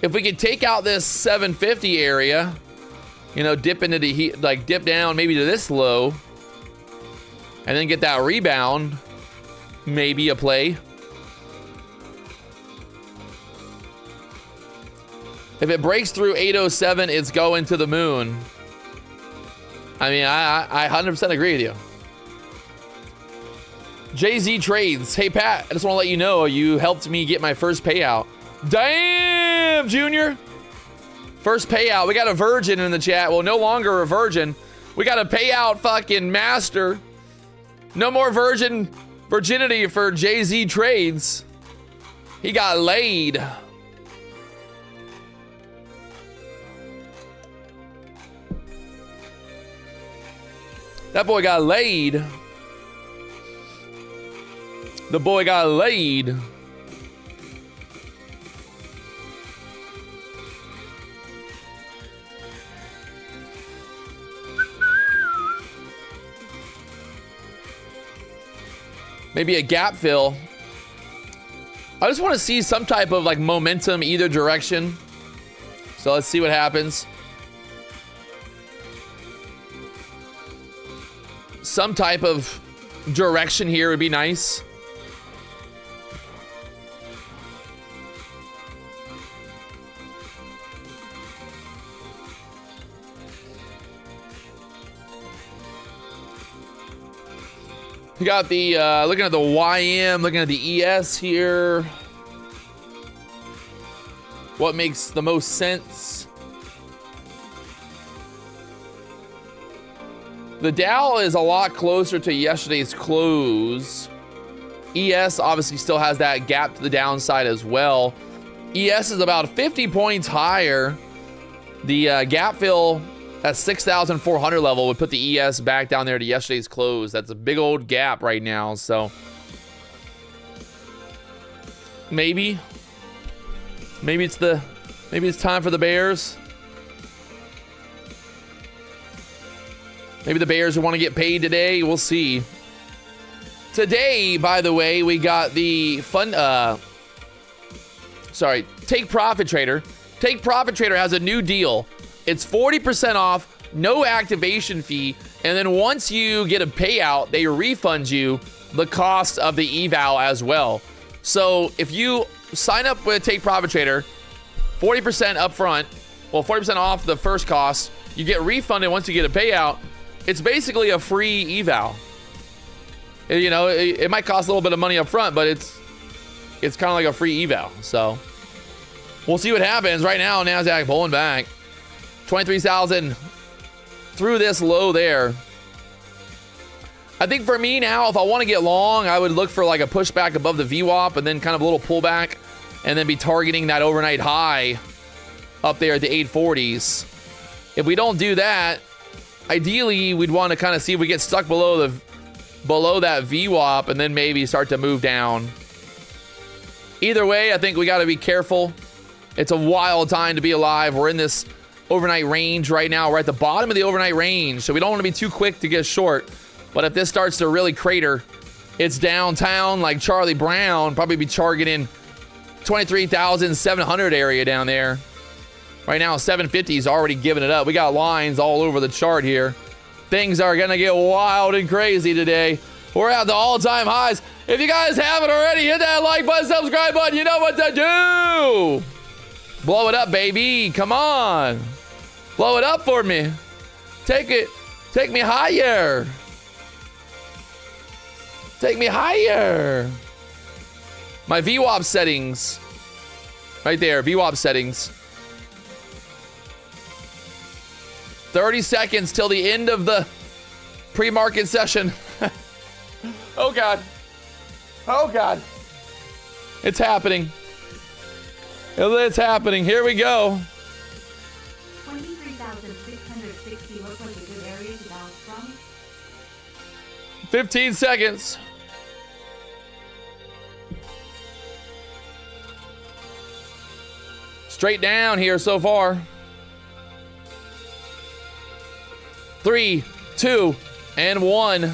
If we could take out this 750 area, you know, dip into the heat, like dip down maybe to this low, and then get that rebound, maybe a play. If it breaks through 807, it's going to the moon. I mean, I 100% agree with you. JZ Trades. Hey, Pat, I just want to let you know you helped me get my first payout. Damn, Junior. First payout. We got a virgin in the chat. Well, no longer a virgin. We got a payout fucking master. No more virginity for JZ Trades. He got laid. That boy got laid. The boy got laid. Maybe a gap fill. I just want to see some type of like momentum either direction. So let's see what happens. Some type of direction here would be nice. We got the, looking at the YM, looking at the ES here. What makes the most sense? The Dow is a lot closer to yesterday's close. ES obviously still has that gap to the downside as well. ES is about 50 points higher. The gap fill at 6,400 level would put the ES back down there to yesterday's close. That's a big old gap right now, so maybe it's time for the bears. Maybe the bears want to get paid today. We'll see. Today, by the way, we got the Take Profit Trader. Take Profit Trader has a new deal. It's 40% off, no activation fee, and then once you get a payout, they refund you the cost of the eval as well. So if you sign up with Take Profit Trader, 40% upfront, well, 40% off the first cost. You get refunded once you get a payout. It's basically a free eval. You know, it might cost a little bit of money up front, but it's kind of like a free eval. So we'll see what happens. Right now, Nasdaq pulling back 23,000 through this low there. I think for me now, if I want to get long, I would look for like a pushback above the VWAP and then kind of a little pullback and then be targeting that overnight high up there at the 840s. If we don't do that, ideally we'd want to kind of see if we get stuck below that VWAP and then maybe start to move down. Either way, I think we got to be careful. It's a wild time to be alive. We're in this overnight range right now. We're at the bottom of the overnight range, so we don't want to be too quick to get short. But if this starts to really crater, it's downtown like Charlie Brown, probably be targeting 23,700 area down there. Right now, 750 is already giving it up. We got lines all over the chart here. Things are going to get wild and crazy today. We're at the all-time highs. If you guys haven't already, hit that like button, subscribe button. You know what to do. Blow it up, baby. Come on. Blow it up for me. Take me higher. Take me higher. My VWAP settings. Right there, VWAP settings. 30 seconds till the end of the pre-market session. Oh, God. Oh, God. It's happening. It's happening. Here we go. 23,660 looks like a good area to bounce from. 15 seconds. Straight down here so far. 3, 2, and 1.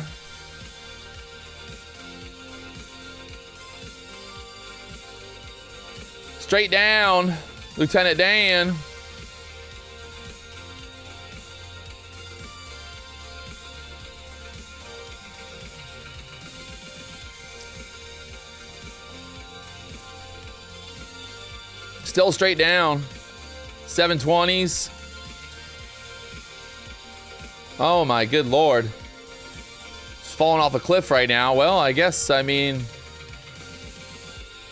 Straight down, Lieutenant Dan. Still straight down. 720s. Oh my good lord. It's falling off a cliff right now. Well, I guess, I mean,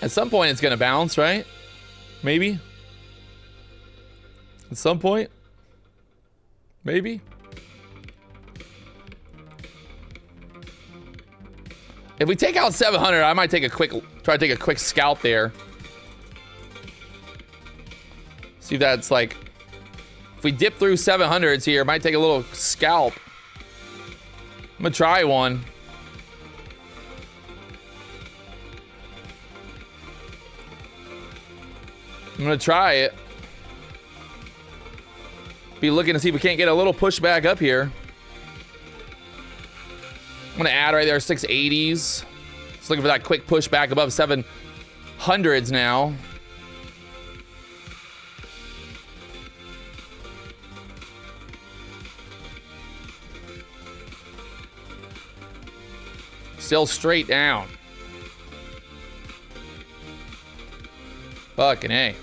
at some point it's gonna bounce, right? Maybe. At some point. Maybe. If we take out 700, I might try to take a quick scalp there. See if that's like, if we dip through 700s here, might take a little scalp. I'm gonna try one. I'm gonna try it. Be looking to see if we can't get a little pushback up here. I'm gonna add right there 680s. Just looking for that quick pushback above 700s now. Still straight down. Fucking A.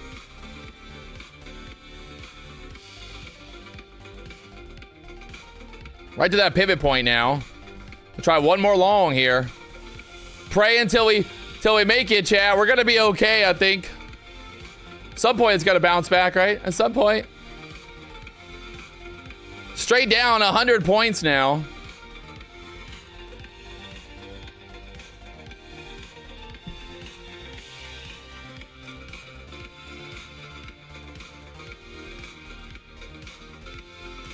Right to that pivot point now. We'll try one more long here. Pray until we make it, chat. We're gonna be okay, I think. At some point it's gonna bounce back, right? At some point. Straight down 100 points now.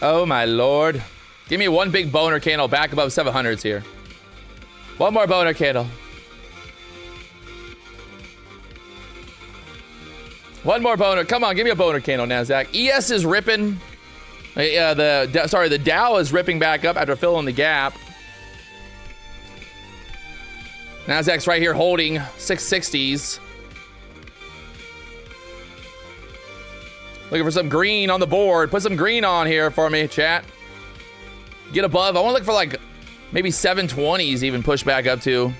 Oh my lord. Give me one big boner candle back above 700s here. One more boner candle. One more boner. Come on, give me a boner candle, Nasdaq. ES is ripping. The Dow is ripping back up after filling the gap. Nasdaq's right here holding 660s. Looking for some green on the board. Put some green on here for me, chat. Get above. I want to look for like maybe 720s even push back up to.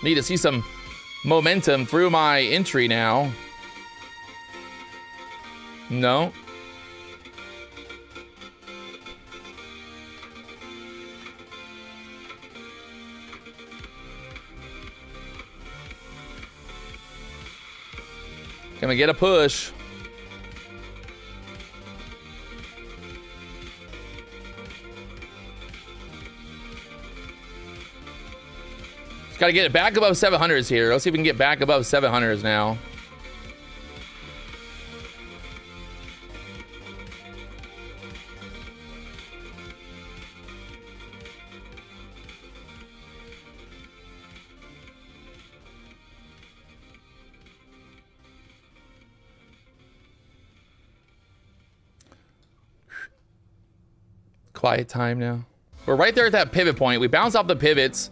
Need to see some momentum through my entry now. No. Can we get a push? Just got to get it back above 700s here. Let's see if we can get back above 700s now. Quiet time now. We're right there at that pivot point. We bounce off the pivots.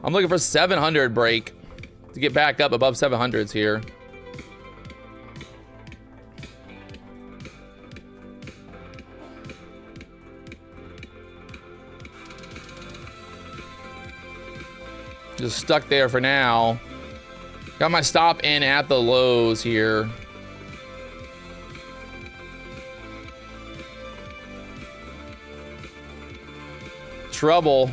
I'm looking for 700 break to get back up above 700s here. Just stuck there for now. Got my stop in at the lows here. Trouble.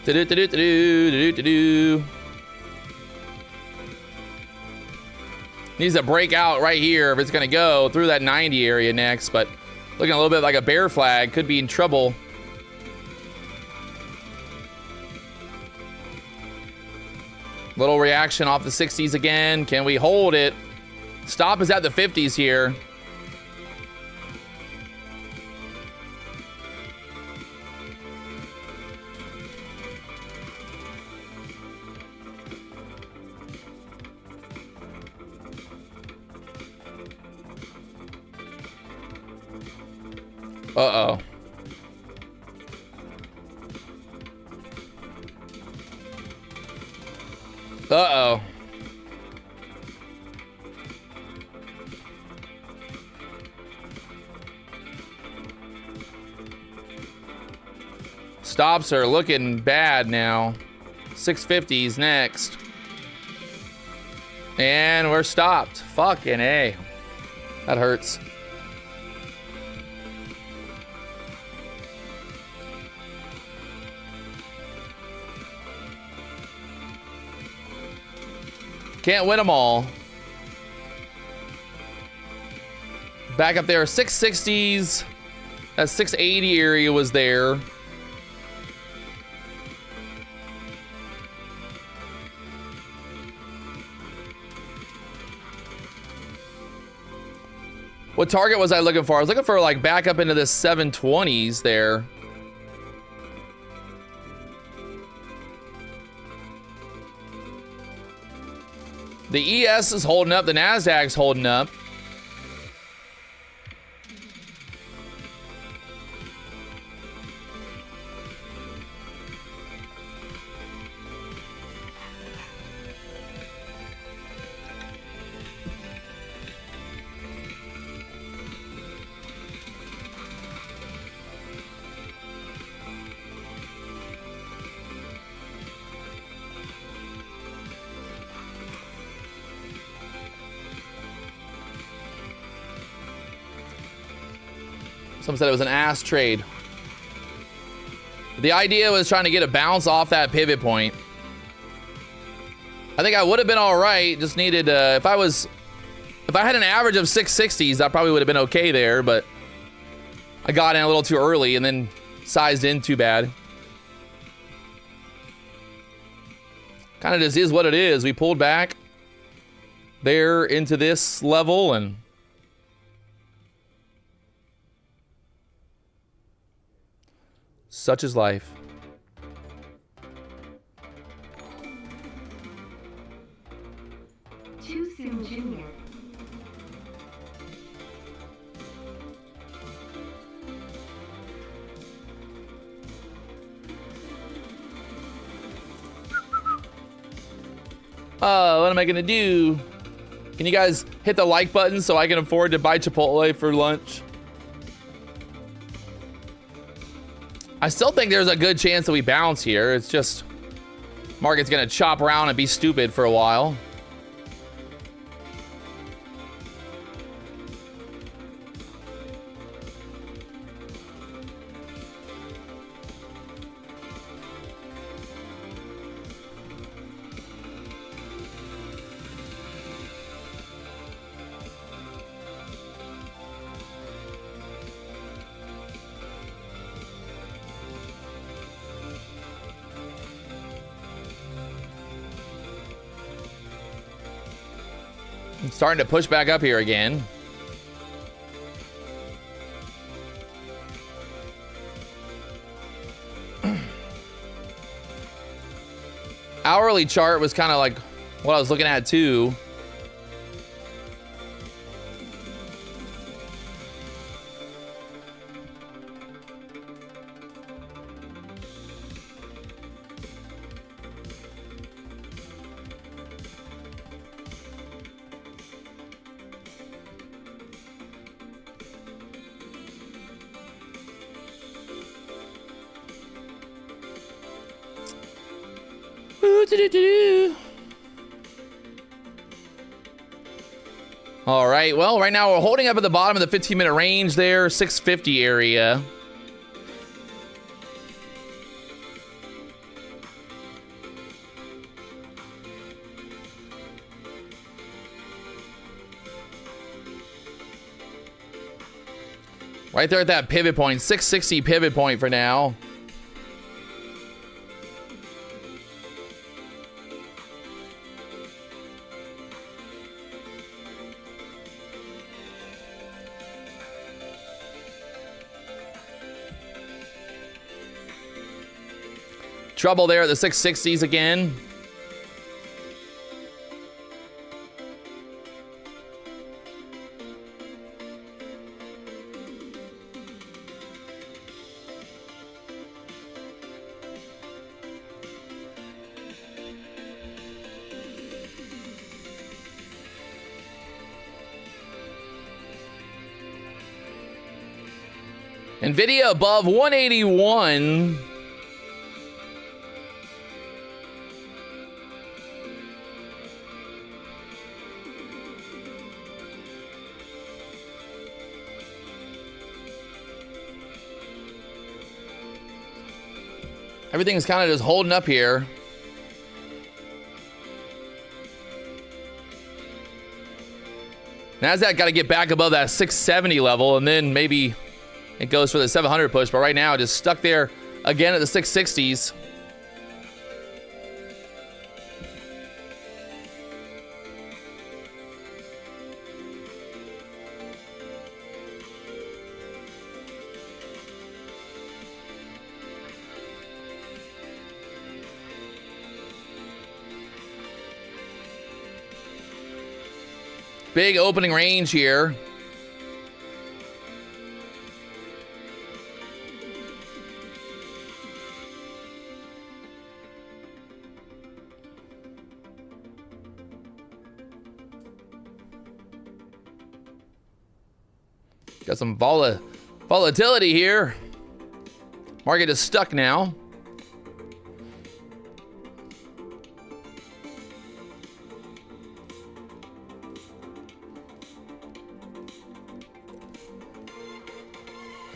Needs to break out right here if it's going to go through that 90 area next, but looking a little bit like a bear flag. Could be in trouble. Little reaction off the 60s again. Can we hold it? Stop is at the 50s here. Uh-oh. Uh-oh. Stops are looking bad now. 650s next. And we're stopped. Fucking A. That hurts. Can't win them all. Back up there, 660s. That 680 area was there. What target was I looking for? I was looking for like back up into the 720s there. The ES is holding up. The Nasdaq's holding up. Someone said it was an ass trade. The idea was trying to get a bounce off that pivot point. I think I would have been all right. Just needed, if I had an average of 660s, I probably would have been okay there, but I got in a little too early and then sized in too bad. Kind of just is what it is. We pulled back there into this level and Such is life. Too soon, Junior. What am I gonna do? Can you guys hit the like button so I can afford to buy Chipotle for lunch? I still think there's a good chance that we bounce here. It's just market's gonna chop around and be stupid for a while. Starting to push back up here again. Hourly chart was kind of like what I was looking at too. All right, well, right now we're holding up at the bottom of the 15-minute range there, 650 area. Right there at that pivot point, 660 pivot point for now. Trouble there at the 660s again. Nvidia above 181. Everything's kind of just holding up here. Nasdaq got to get back above that 670 level, and then maybe it goes for the 700 push. But right now, just stuck there again at the 660s. Big opening range here. Got some volatility here. Market is stuck now.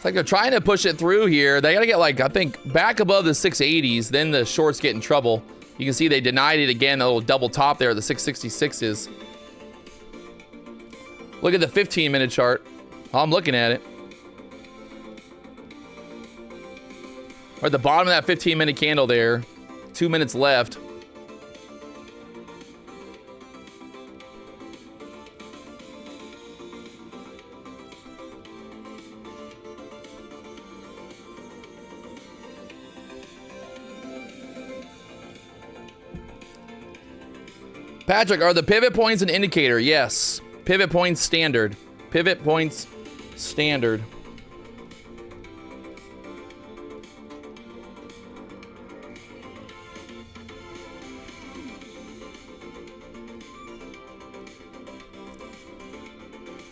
Like they're trying to push it through here. They got to get, like, I think, back above the 680s. Then the shorts get in trouble. You can see they denied it again. A little double top there at the 666s. Look at the 15-minute chart. I'm looking at it. We're at the bottom of that 15-minute candle there. 2 minutes left. Patrick, are the pivot points an indicator? Yes. Pivot points standard. Pivot points standard.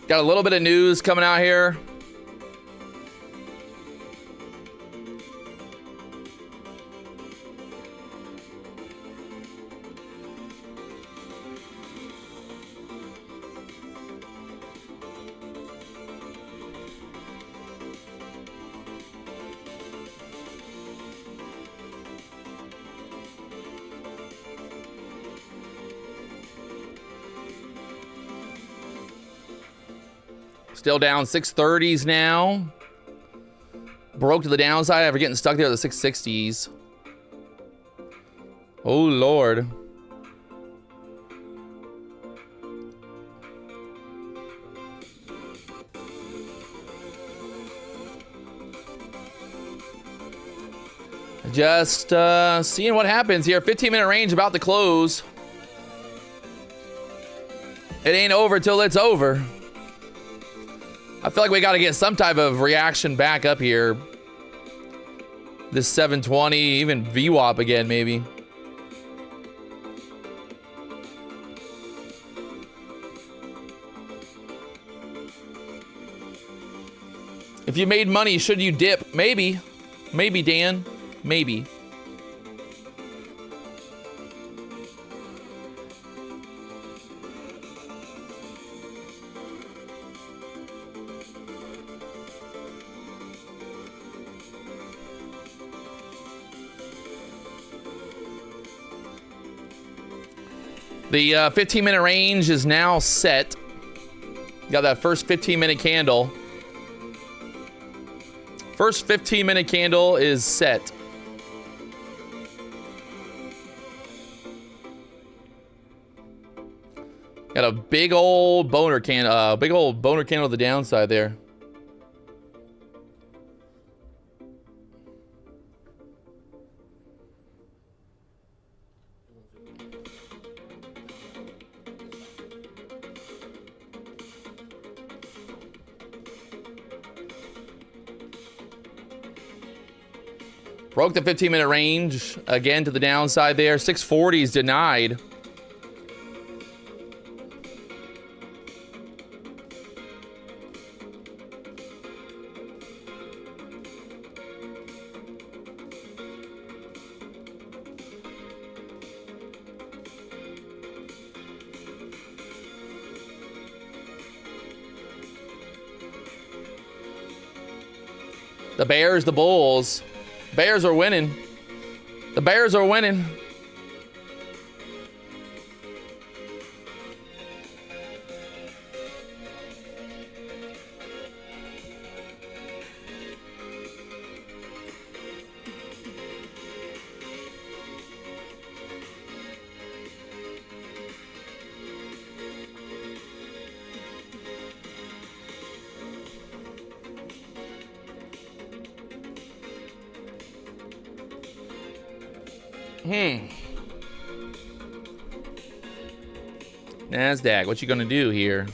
Got a little bit of news coming out here. Still down 630s now. Broke to the downside after getting stuck there at the 660s. Oh, Lord. Just seeing what happens here. 15-minute range about to close. It ain't over till it's over. I feel like we got to get some type of reaction back up here. This 720, even VWAP again, maybe. If you made money, should you dip? Maybe. Maybe, Dan. Maybe. The 15-minute range is now set. Got that first 15-minute candle. First 15-minute candle is set. Got a big old boner candle to the downside there. Broke the 15-minute range again to the downside there. 640s denied. The Bears, the Bulls. Bears are winning. The Bears are winning. Nasdaq, what you gonna do here?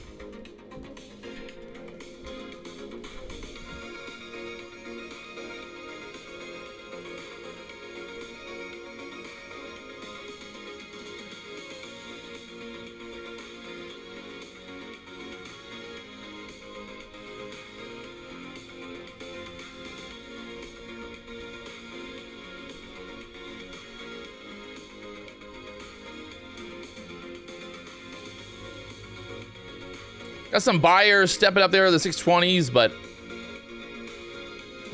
Got some buyers stepping up there at the 620s, but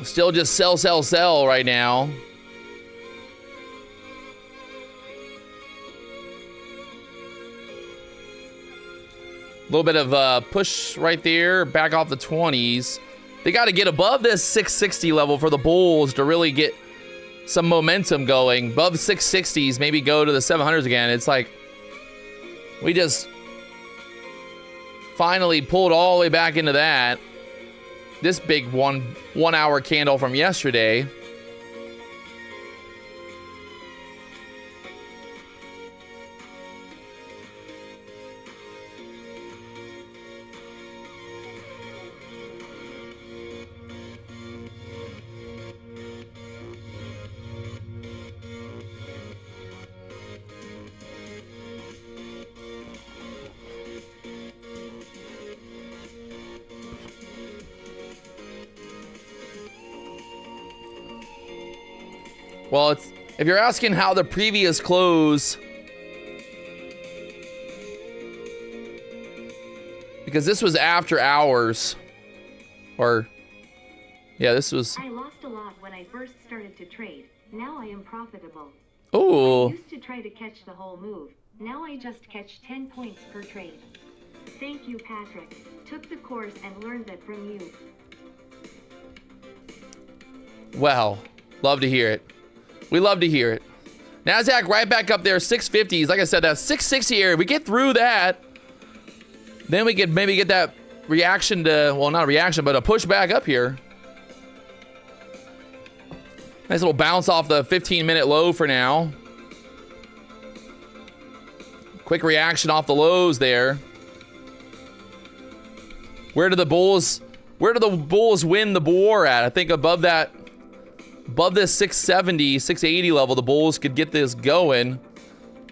still just sell, sell, sell right now. A little bit of push right there, back off the 20s. They got to get above this 660 level for the Bulls to really get some momentum going. Above 660s, maybe go to the 700s again. It's like we just finally pulled all the way back into that. This big one hour candle from yesterday. Well, it's if you're asking how the previous close, because this was after hours, or yeah, this was. I lost a lot when I first started to trade. Now I am profitable. Ooh. I used to try to catch the whole move. Now I just catch 10 points per trade. Thank you, Patrick. Took the course and learned that from you. Wow. Love to hear it. We love to hear it. Nasdaq right back up there, 650s. Like I said, that 660 area. We get through that, then we could maybe get that reaction to, well, not a reaction, but a push back up here. Nice little bounce off the 15-minute low for now. Quick reaction off the lows there. Where do the bulls win the war at? I think above that, above this 670, 680 level, the bulls could get this going.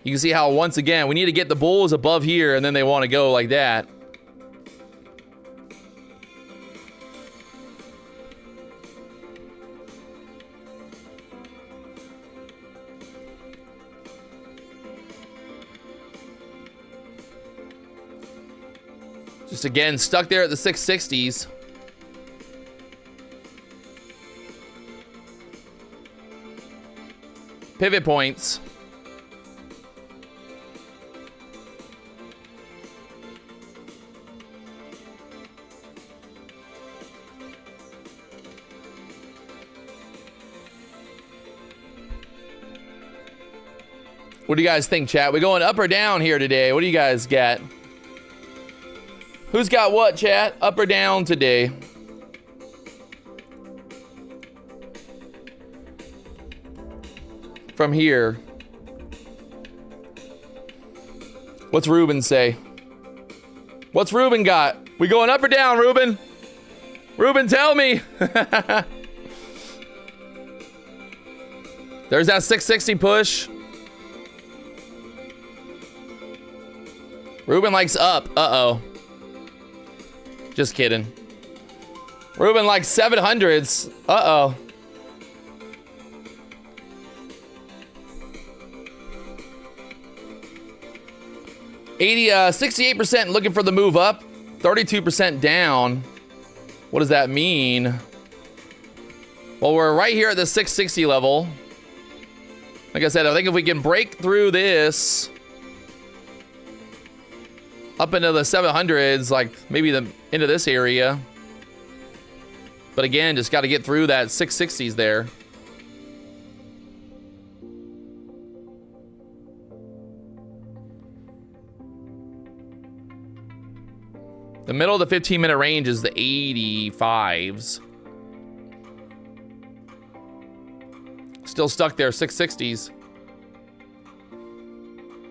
You can see how, once again, we need to get the bulls above here, and then they want to go like that. Just again, stuck there at the 660s. Pivot points. What do you guys think, chat? We going up or down here today? What do you guys got? Who's got what, chat? Up or down today? From here. What's Ruben say? What's Ruben got? We going up or down, Ruben? Ruben, tell me. There's that 660 push. Ruben likes up. Uh-oh. Just kidding. Ruben likes 700s. Uh-oh. – 68% looking for the move up, 32% down. What does that mean? Well, we're right here at the 660 level. Like I said, I think if we can break through this up into the 700s, like maybe into this area. But again, just got to get through that 660s there. The middle of the 15-minute range is the 85s. Still stuck there, 660s.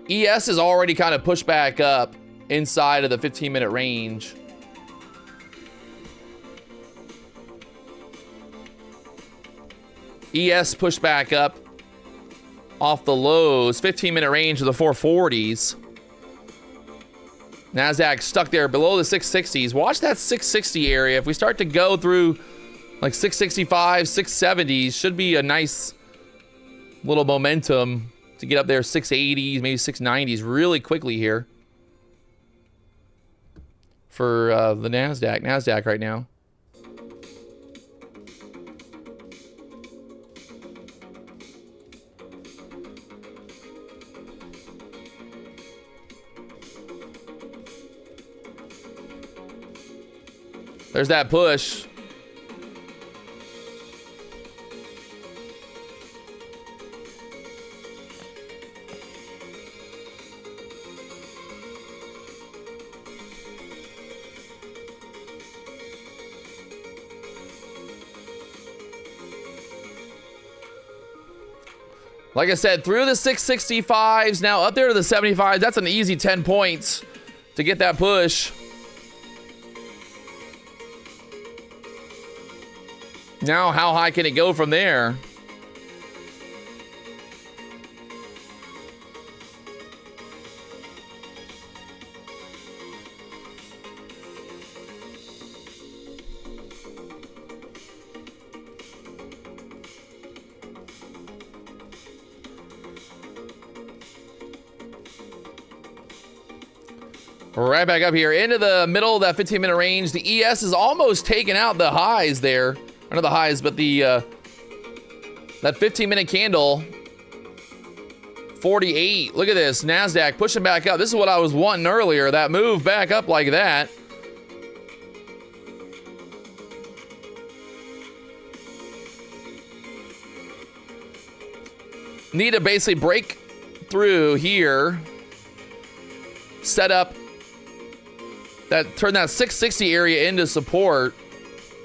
ES is already kind of pushed back up inside of the 15-minute range. ES pushed back up off the lows, 15-minute range of the 440s. Nasdaq stuck there below the 660s. Watch that 660 area. If we start to go through like 665, 670s, should be a nice little momentum to get up there, 680s, maybe 690s really quickly here for the Nasdaq right now. There's that push. Like I said, through the 665s, now up there to the 75s. That's an easy 10 points to get that push. Now, how high can it go from there? Right back up here into the middle of that 15-minute range. The ES is almost taking out the highs there. Or not the highs, but the that 15-minute candle. 48. Look at this. Nasdaq pushing back up. This is what I was wanting earlier. That move back up like that. Need to basically break through here. Set up that, turn that 660 area into support,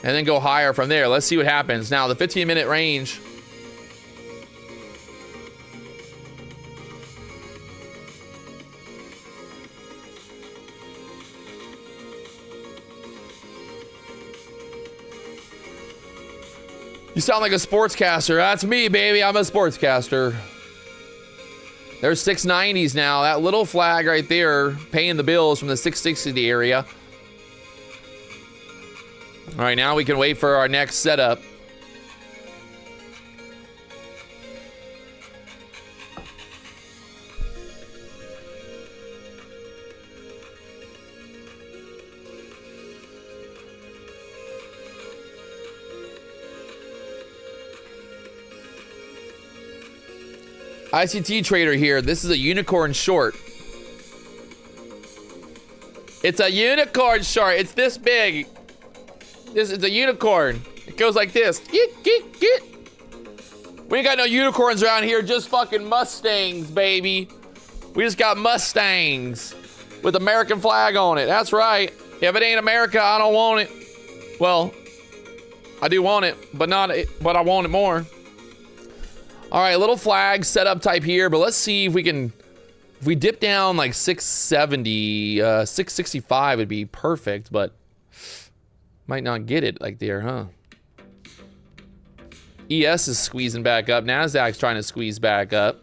and then go higher from there. Let's see what happens. Now, the 15-minute range. You sound like a sportscaster. That's me, baby. I'm a sportscaster. There's 690s now. That little flag right there paying the bills from the 660 area. All right, now we can wait for our next setup. ICT trader here. This is a unicorn short. It's a unicorn short. It's this big. This is a unicorn. It goes like this. Get, get, get. We ain't got no unicorns around here, just fucking Mustangs, baby. We just got Mustangs with American flag on it. That's right. If it ain't America, I don't want it. Well, I do want it, but I want it more. All right, little flag setup type here, but let's see if we can, if we dip down like 670, 665 would be perfect, but might not get it like there, huh? ES is squeezing back up. Nasdaq's trying to squeeze back up.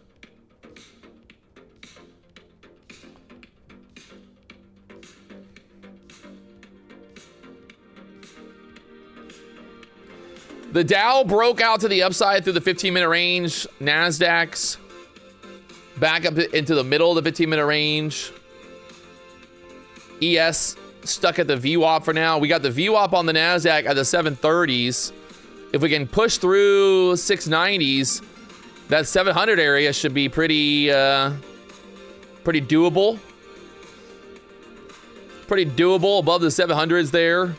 The Dow broke out to the upside through the 15-minute range. Nasdaq's back up into the middle of the 15-minute range. ES stuck at the VWAP for now. We got the VWAP on the Nasdaq at the 730s. If we can push through 690s, that 700 area should be pretty doable. Pretty doable above the 700s there.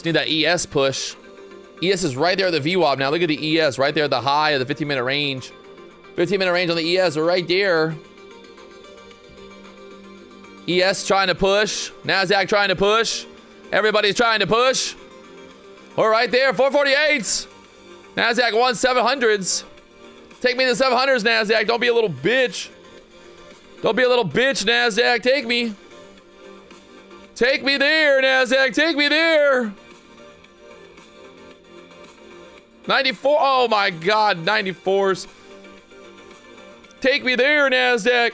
Need that ES push. ES is right there at the VWAP now. Look at the ES right there at the high of the 15-minute range. 15-minute range on the ES are right there. ES trying to push. Nasdaq trying to push. Everybody's trying to push. We're right there. 448s. Nasdaq 1700s. Take me to the 700s, Nasdaq. Don't be a little bitch. Don't be a little bitch, Nasdaq. Take me. Take me there, Nasdaq. Take me there. 94. Oh my God, 94s. Take me there, Nasdaq.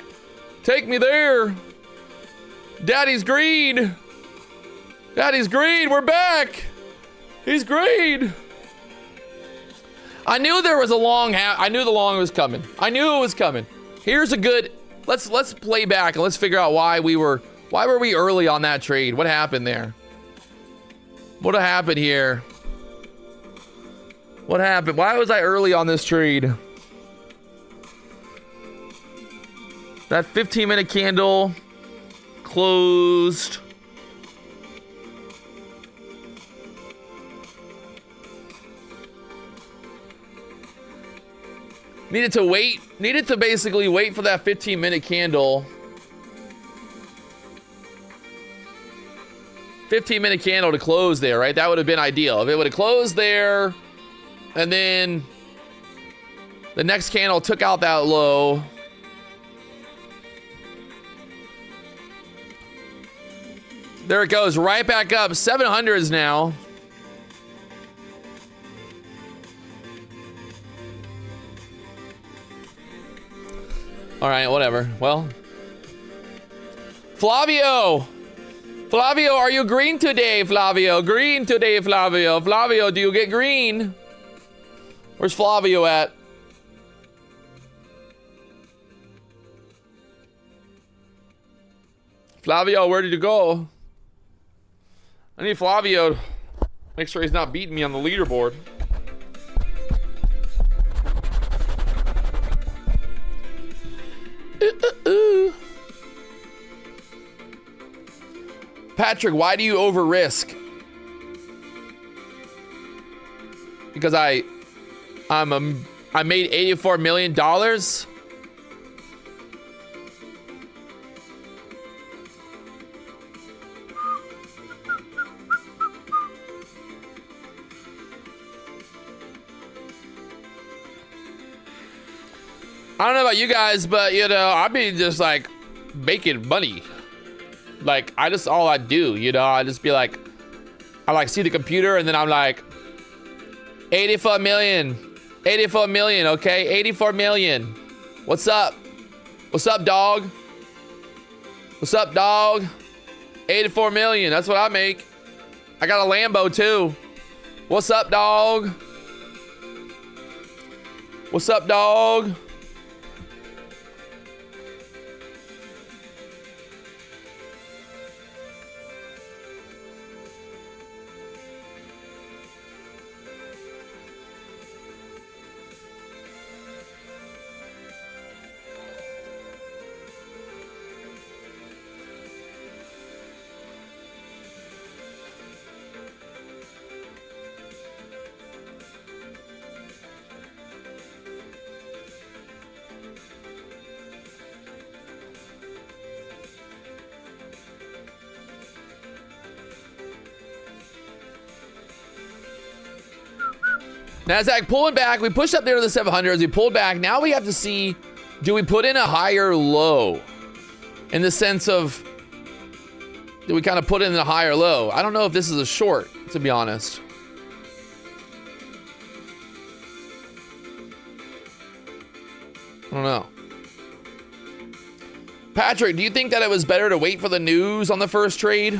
Take me there. Daddy's green. Daddy's green. We're back. He's green. I knew there was a long I knew the long was coming. I knew it was coming. Here's a good. Let's play back and let's figure out why were we early on that trade? What happened there? What happened here? What happened? Why was I early on this trade? That 15-minute candle closed. Needed to basically wait for that 15-minute candle. 15-minute candle to close there, right? That would have been ideal. If it would have closed there, and then the next candle took out that low. There it goes, right back up. 700s now. All right, whatever. Well, Flavio, are you green today, Flavio? Green today, Flavio. Flavio, do you get green? Where's Flavio at? Flavio, where did you go? I need Flavio. Make sure he's not beating me on the leaderboard. Patrick, why do you over risk? Because I made $84 million. I don't know about you guys, but you know, I be just like making money. Like all I do, you know, I just be like, I like see the computer and then I'm like, 84 million, okay, 84 million. What's up? What's up, dog? What's up, dog? 84 million, that's what I make. I got a Lambo too. What's up, dog? What's up, dog? Nasdaq pulling back. We pushed up there to the 700s. We pulled back. Now we have to see, do we put in a higher low? In the sense of, do we kind of put in a higher low? I don't know if this is a short, to be honest. I don't know. Patrick, do you think that it was better to wait for the news on the first trade?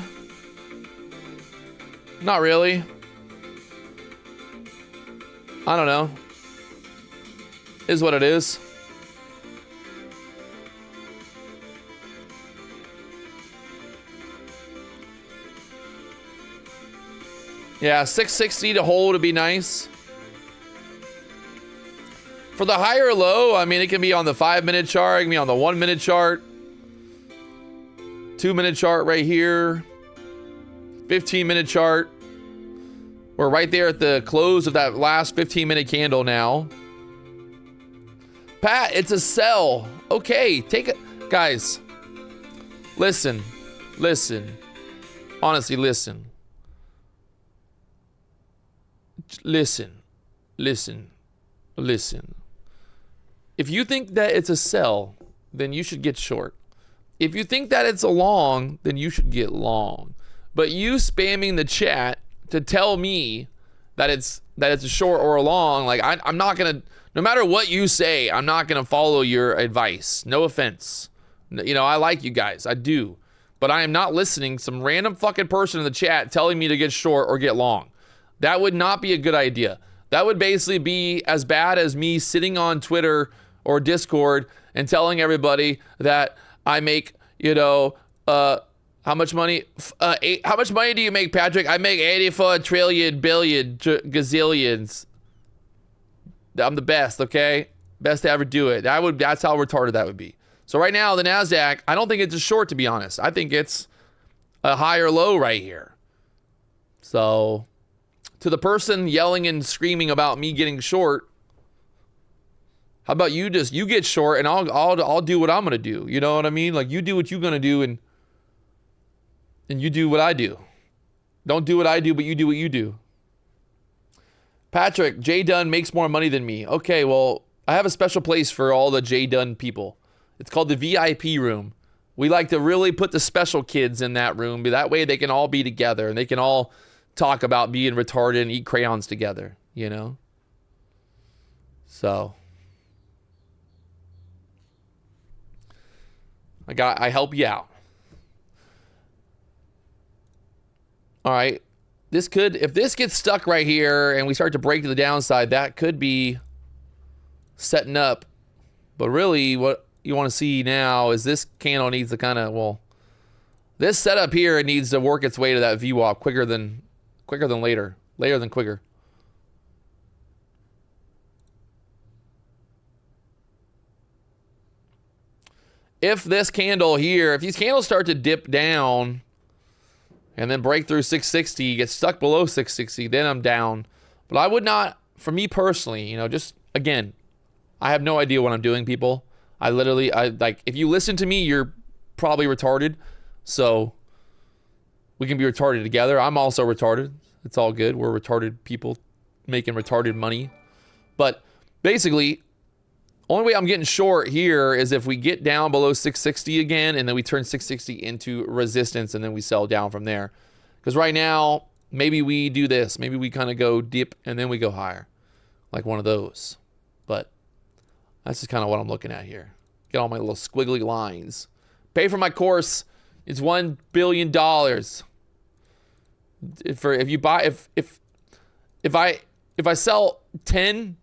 Not really. I don't know. Is what it is. Yeah, 660 to hold would be nice. For the higher low, I mean, it can be on the 5-minute chart, it can be on the 1-minute chart, 2-minute chart right here, 15-minute chart. We're right there at the close of that last 15-minute candle now. Pat, it's a sell. Okay, take it. Guys, listen. Honestly, listen. If you think that it's a sell, then you should get short. If you think that it's a long, then you should get long. But you spamming the chat to tell me that it's a short or a long, like I'm not gonna, no matter what you say, I'm not gonna follow your advice. No offense. You know, I like you guys, I do. But I am not listening to some random fucking person in the chat telling me to get short or get long. That would not be a good idea. That would basically be as bad as me sitting on Twitter or Discord and telling everybody that I make, you know, how much money? How much money do you make, Patrick? I make 84 trillion billion gazillions. I'm the best, okay? Best to ever do it. That's how retarded that would be. So right now, the Nasdaq, I don't think it's a short, to be honest. I think it's a higher low right here. So to the person yelling and screaming about me getting short, how about you get short and I'll do what I'm gonna do. You know what I mean? Like, you do what you're gonna do and you do what I do. Don't do what I do, but you do what you do. Patrick, J Dunn makes more money than me. Okay, well, I have a special place for all the J Dunn people. It's called the VIP room. We like to really put the special kids in that room. That way they can all be together and they can all talk about being retarded and eat crayons together, you know? So I help you out. All right. this could, if this gets stuck right here and we start to break to the downside, that could be setting up. But really what you want to see now is this candle needs to kind of, well, this setup here, it needs to work its way to that VWAP quicker than later than quicker. If this candle here, if these candles start to dip down and then break through 660, get stuck below 660, then I'm down. But I would not, for me personally, you know, just again, I have no idea what I'm doing, people. I like, if you listen to me, you're probably retarded. So we can be retarded together. I'm also retarded. It's all good. We're retarded people making retarded money. But basically, only way I'm getting short here is if we get down below 660 again, and then we turn 660 into resistance, and then we sell down from there. Because right now, maybe we do this. Maybe we kind of go dip, and then we go higher. Like one of those. But that's just kind of what I'm looking at here. Get all my little squiggly lines. Pay for my course. It's $1 billion. If I sell $10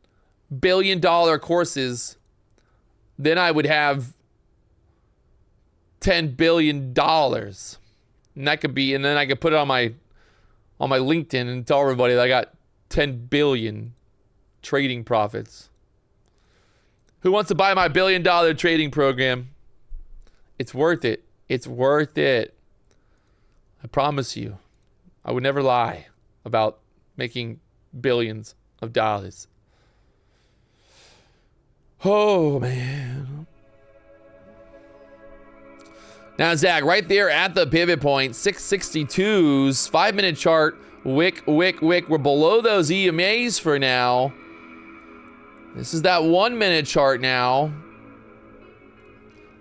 billion courses, then I would have $10 billion. And that could be, and then I could put it on my LinkedIn and tell everybody that I got 10 billion trading profits. Who wants to buy my $1 billion trading program? It's worth it. It's worth it. I promise you. I would never lie about making billions of dollars. Oh, man. Nasdaq right there at the pivot point. 662s. 5-minute chart. Wick. We're below those EMAs for now. This is that 1-minute chart now.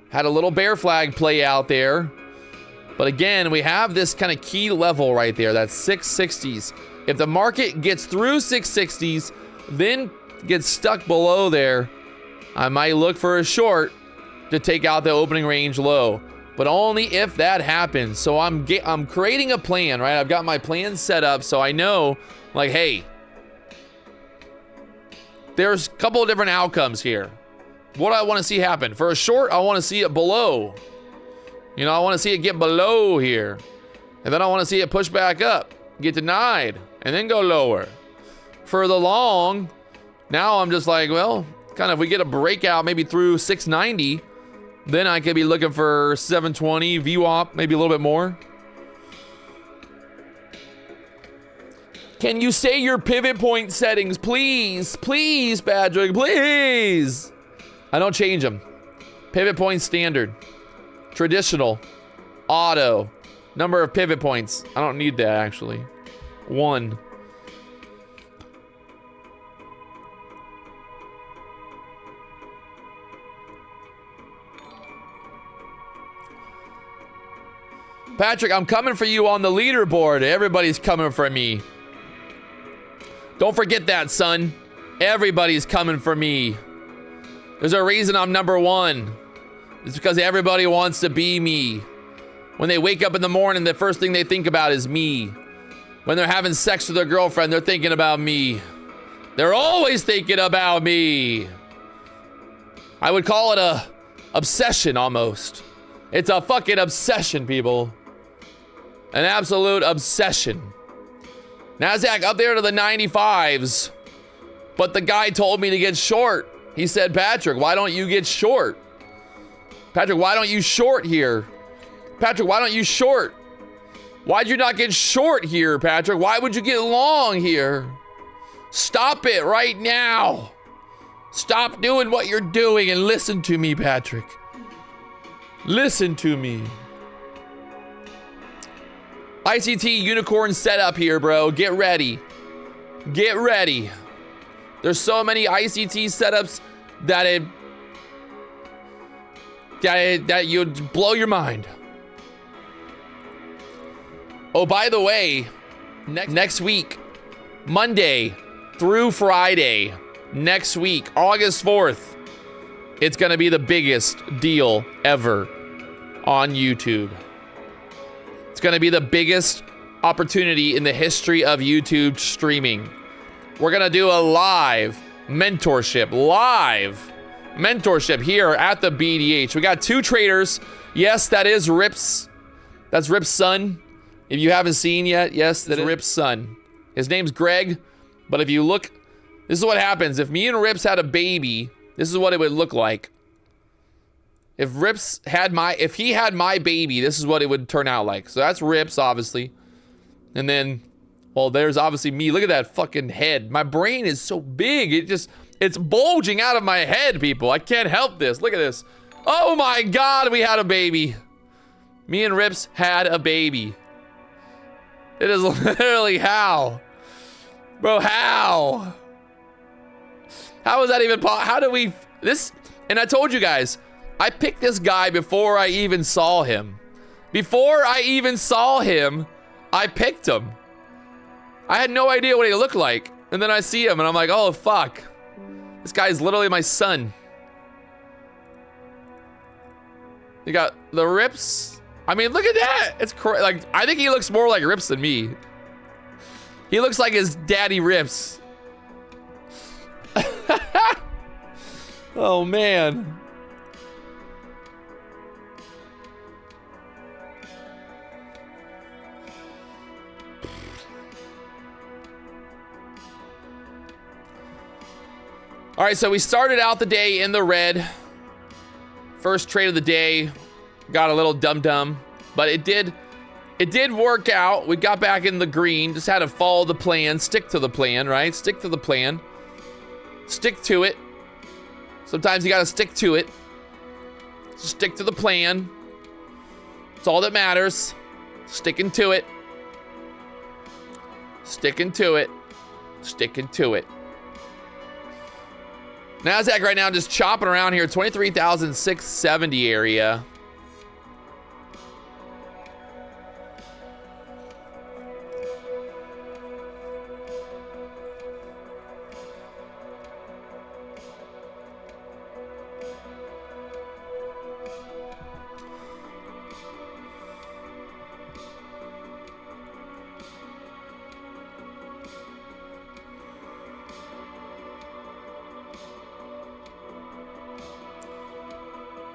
Had a little bear flag play out there. But again, we have this kind of key level right there. That's 660s. If the market gets through 660s, then gets stuck below there, I might look for a short to take out the opening range low. But only if that happens. So I'm creating a plan, right? I've got my plan set up so I know, like, hey, there's a couple of different outcomes here. What do I want to see happen? For a short, I want to see it below. You know, I want to see it get below here. And then I want to see it push back up, get denied, and then go lower. For the long, now I'm just like, well, kind of if we get a breakout maybe through 690, then I could be looking for 720, VWAP, maybe a little bit more. Can you say your pivot point settings, please? Please, Patrick, please. I don't change them. Pivot point standard. Traditional. Auto. Number of pivot points. I don't need that, actually. 1. Patrick, I'm coming for you on the leaderboard. Everybody's coming for me. Don't forget that, son. Everybody's coming for me. There's a reason I'm number 1. It's because everybody wants to be me. When they wake up in the morning, the first thing they think about is me. When they're having sex with their girlfriend, they're thinking about me. They're always thinking about me. I would call it a obsession almost. It's a fucking obsession, people. An absolute obsession. Nasdaq up there to the 95s. But the guy told me to get short. He said, Patrick, why don't you get short? Patrick, why don't you short here? Patrick, why don't you short? Why'd you not get short here, Patrick? Why would you get long here? Stop it right now. Stop doing what you're doing and listen to me, Patrick. Listen to me. ICT unicorn setup here, bro. Get ready. Get ready. There's so many ICT setups that that you'd blow your mind. Oh, by the way, next week, Monday through Friday, next week, August 4th, it's gonna be the biggest deal ever on YouTube. It's gonna be the biggest opportunity in the history of YouTube streaming. We're gonna do a live mentorship here at the BDH. We got 2 traders. Yes, that is Rip's. That's Rip's son. If you haven't seen yet, yes, that's Rip's son. His name's Greg, but if you look, this is what happens. If me and Rips had a baby, this is what it would look like. If he had my baby, this is what it would turn out like. So that's Rips, obviously. And then, well, there's obviously me. Look at that fucking head. My brain is so big. It's bulging out of my head, people. I can't help this. Look at this. Oh my God, we had a baby. Me and Rips had a baby. It is literally how? Bro, how? How is that even possible? How do we, and I told you guys, I picked this guy before I even saw him. Before I even saw him, I picked him. I had no idea what he looked like. And then I see him and I'm like, oh, fuck. This guy's literally my son. You got the Rips. I mean, look at that. It's crazy. Like, I think he looks more like Rips than me. He looks like his daddy Rips. Oh, man. All right, so we started out the day in the red. First trade of the day. Got a little dum-dum, but it did work out. We got back in the green. Just had to follow the plan, stick to the plan, right? Stick to the plan. Stick to it. Sometimes you gotta stick to it. Just stick to the plan. It's all that matters. Sticking to it. Sticking to it. Sticking to it. Nasdaq right now just chopping around here, 23,670 area.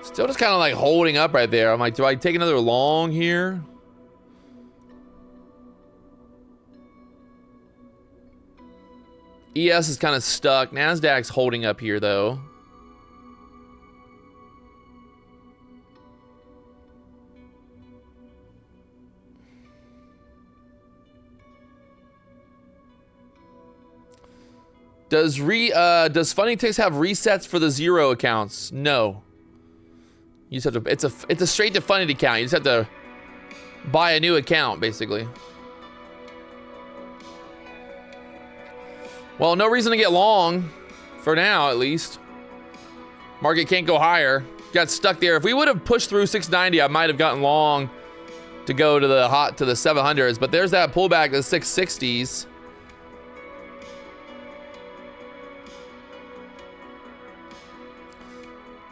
Still just kind of like holding up right there. I'm like, do I take another long here? ES is kind of stuck. Nasdaq's holding up here though. Does Funny Ticks have resets for the 0 accounts? No. You just have to, it's a straight to funded account. You just have to buy a new account, basically. Well, no reason to get long, for now at least. Market can't go higher. Got stuck there. If we would have pushed through 690, I might have gotten long to go to the 700s. But there's that pullback to the 660s.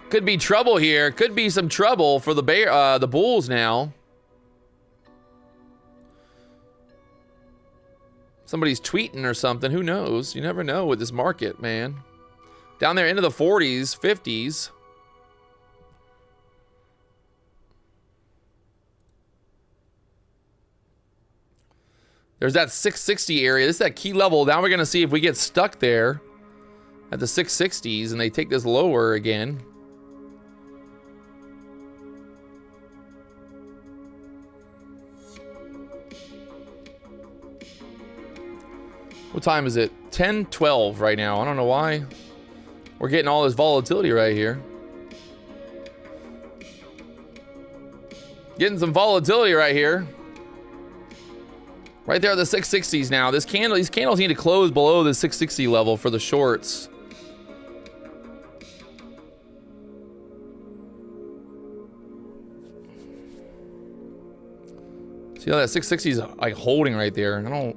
Could be trouble here. Could be some trouble for the Bulls now. Somebody's tweeting or something. Who knows? You never know with this market, man. Down there into the 40s, 50s. There's that 660 area. This is that key level. Now we're going to see if we get stuck there at the 660s and they take this lower again. What time is it? 10:12 right now. I don't know why. We're getting all this volatility right here. Getting some volatility right here. Right there at the 660s now. These candles need to close below the 660 level for the shorts. See how that 660 is like holding right there, and I don't.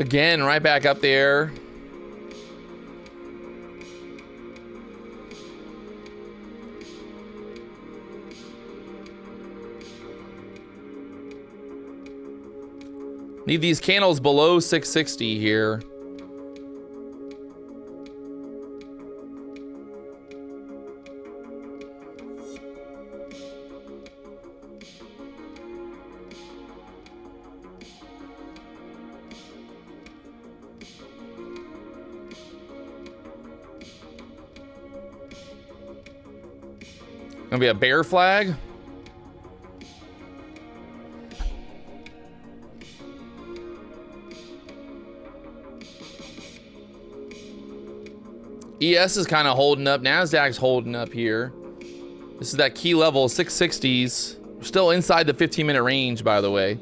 Again, right back up there. Need these candles below 660 here. Gonna be a bear flag. ES is kind of holding up. Nasdaq's holding up here. This is that key level, 660s. We're still inside the 15-minute range, by the way.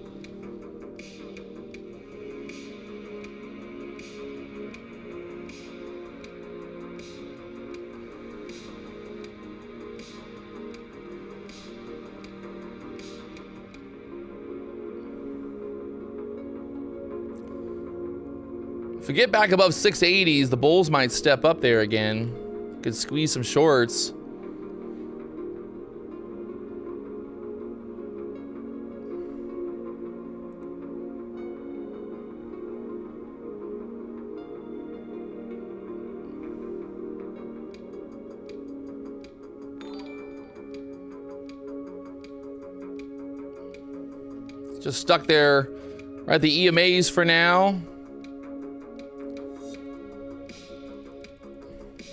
If we get back above 680s, the bulls might step up there again. Could squeeze some shorts. Just stuck there right at the EMAs for now.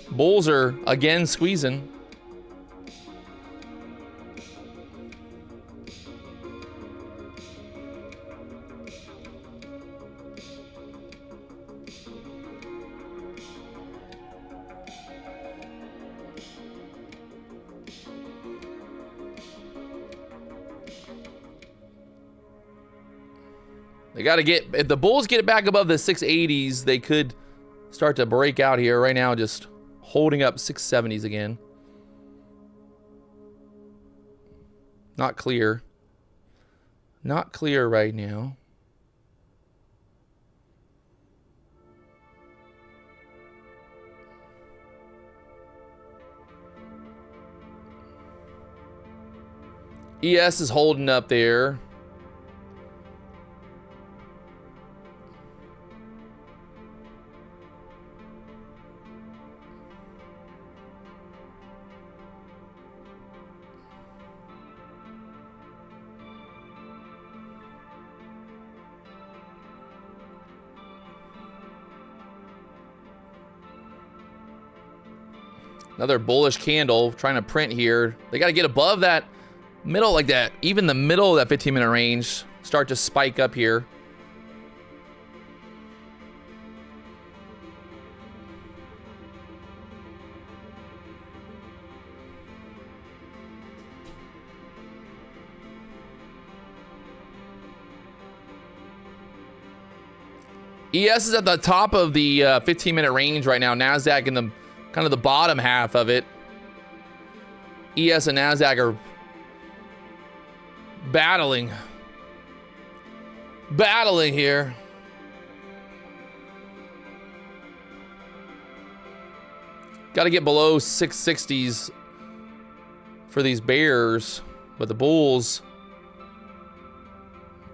Bulls are again squeezing. They got to get, if the bulls get it back above the 680s, they could start to break out here. Right now, just holding up 670s again. Not clear. Not clear right now. ES is holding up there. Another bullish candle trying to print here. They got to get above that middle like that. Even the middle of that 15-minute range start to spike up here. ES is at the top of the 15-minute range right now. Nasdaq in the kind of the bottom half of it. ES and Nasdaq are battling here. Got to get below 660s for these bears, but the bulls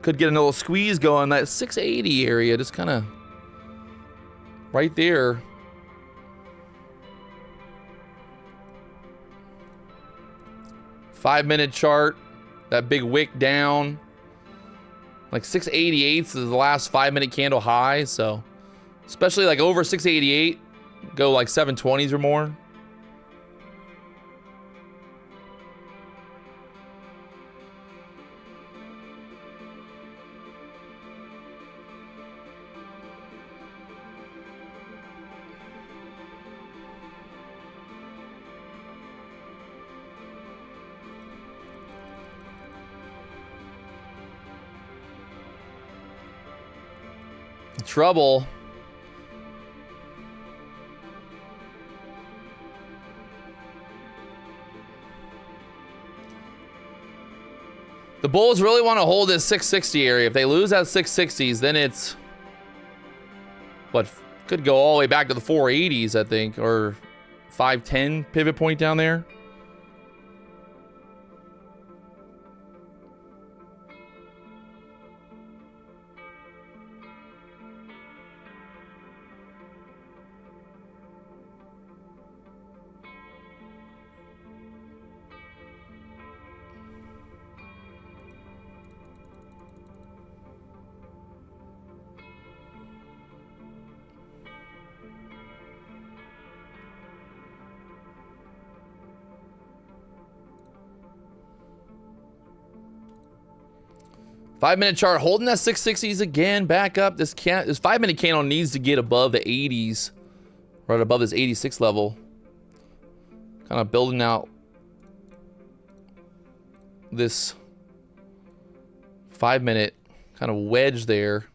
could get a little squeeze going. That 680 area, just kind of right there. Five-minute chart, that big wick down. Like 688 is the last 5-minute candle high, so especially like over 688, go like 720s or more. Trouble. The bulls really want to hold this 660 area. If they lose that 660s, then it's What, could go all the way back to the 480s, I think, or 510 pivot point down there. Five-minute chart holding that 660s again, back up. This 5-minute candle needs to get above the 80s, right above this 86 level. Kind of building out this 5-minute kind of wedge there.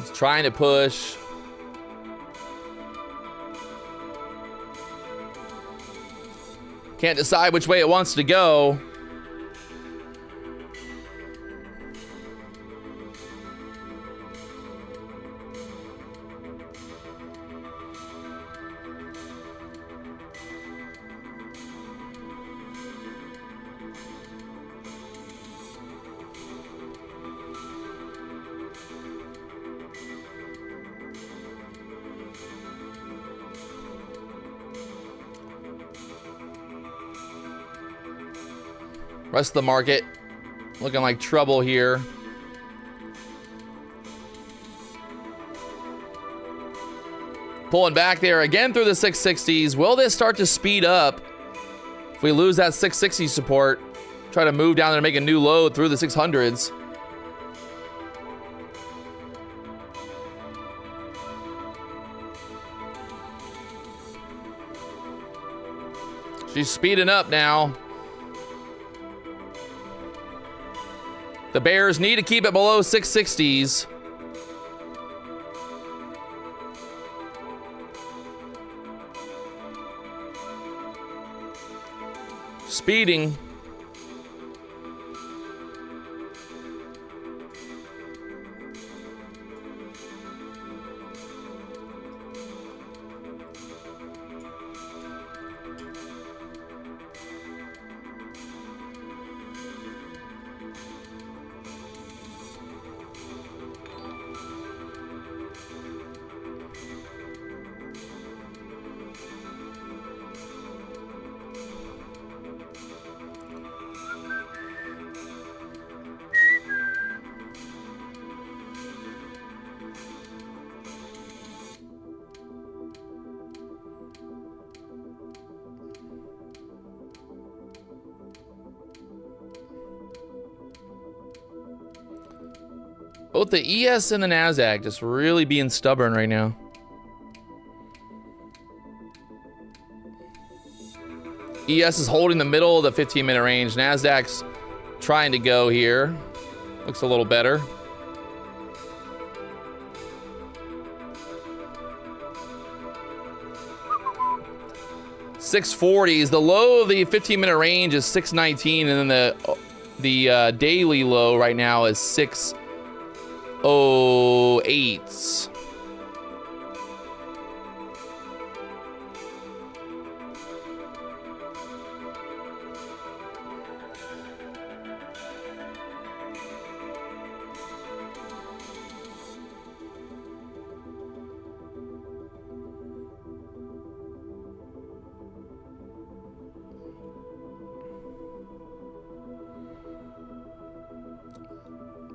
It's trying to push. Can't decide which way it wants to go. Rest of the market looking like trouble here. Pulling back there again through the 660s. Will this start to speed up? If we lose that 660 support, try to move down there and make a new low through the 600s. She's speeding up now. The bears need to keep it below 660s. Speeding. Both the ES and the Nasdaq just really being stubborn right now. ES is holding the middle of the 15-minute range. Nasdaq's trying to go here. Looks a little better. $640s. The low of the 15-minute range is 619, and then the daily low right now is 608s.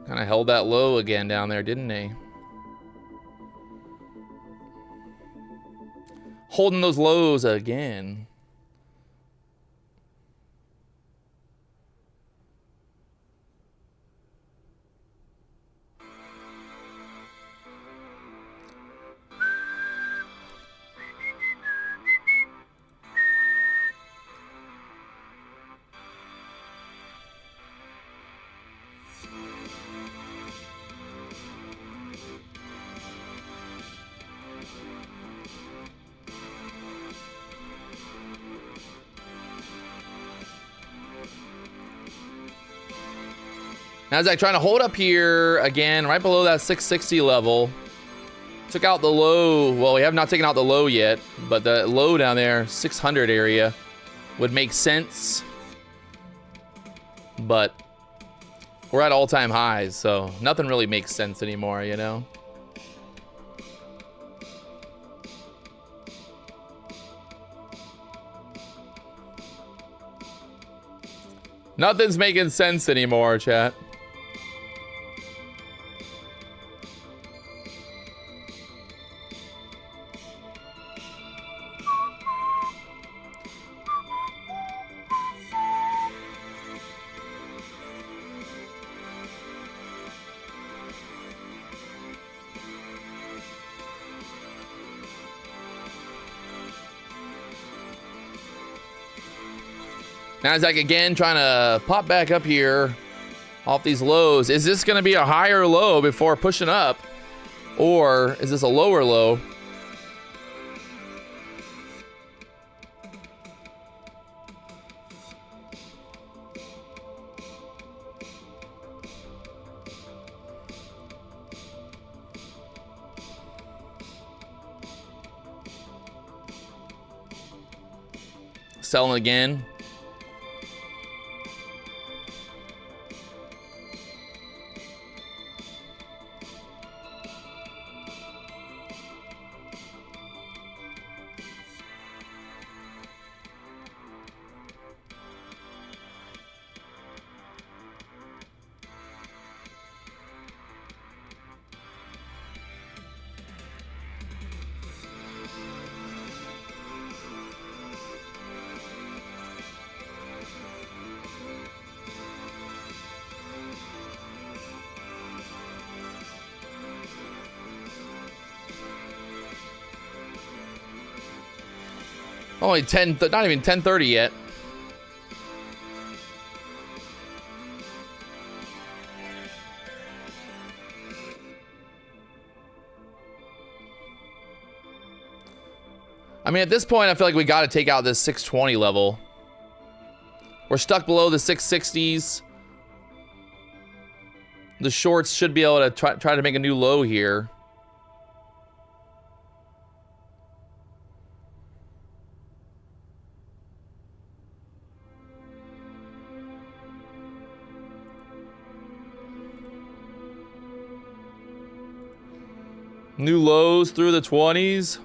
Kind of held that low again down there, didn't they? Holding those lows again. Nasdaq trying to hold up here again, right below that 660 level. Took out the low. Well, we have not taken out the low yet, but the low down there, 600 area, would make sense. But we're at all-time highs, so nothing really makes sense anymore, you know? Nothing's making sense anymore, chat. Nasdaq again trying to pop back up here off these lows. Is this going to be a higher low before pushing up? Or is this a lower low? Selling again. Only 10, not even 10:30 yet. I mean, at this point, I feel like we got to take out this 620 level. We're stuck below the 660s. The shorts should be able to try to make a new low here. New lows through the 20s.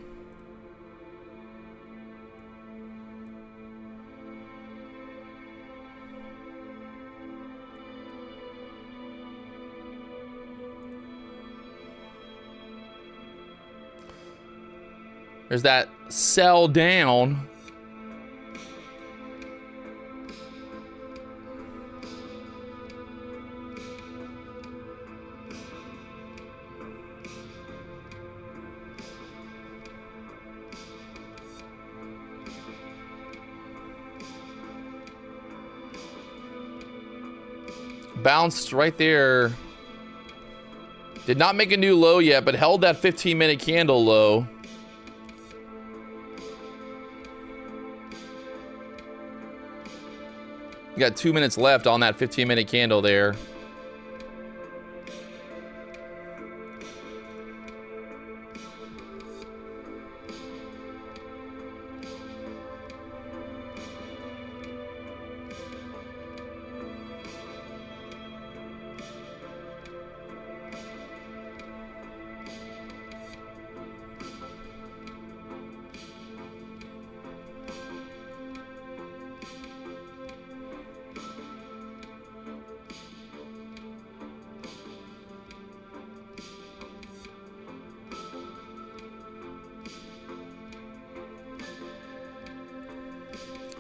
There's that sell down. Bounced right there. Did not make a new low yet, but held that 15-minute candle low. You got 2 minutes left on that 15-minute candle there.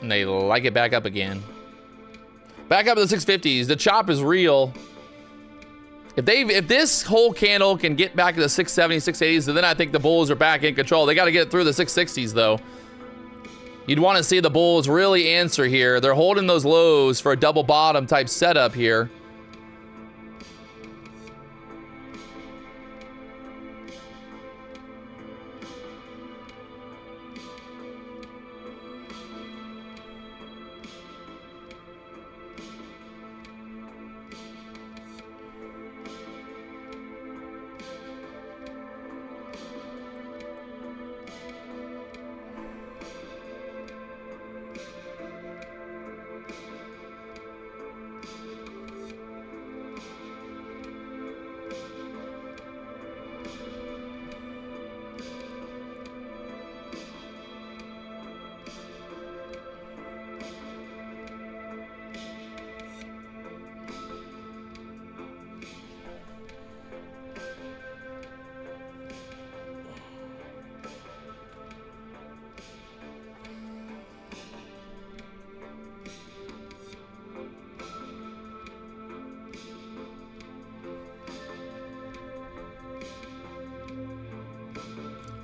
And they like it back up again. Back up to the 650s. The chop is real. If this whole candle can get back to the 670s, 680s, then I think the bulls are back in control. They got to get through the 660s though. You'd want to see the bulls really answer here. They're holding those lows for a double bottom type setup here.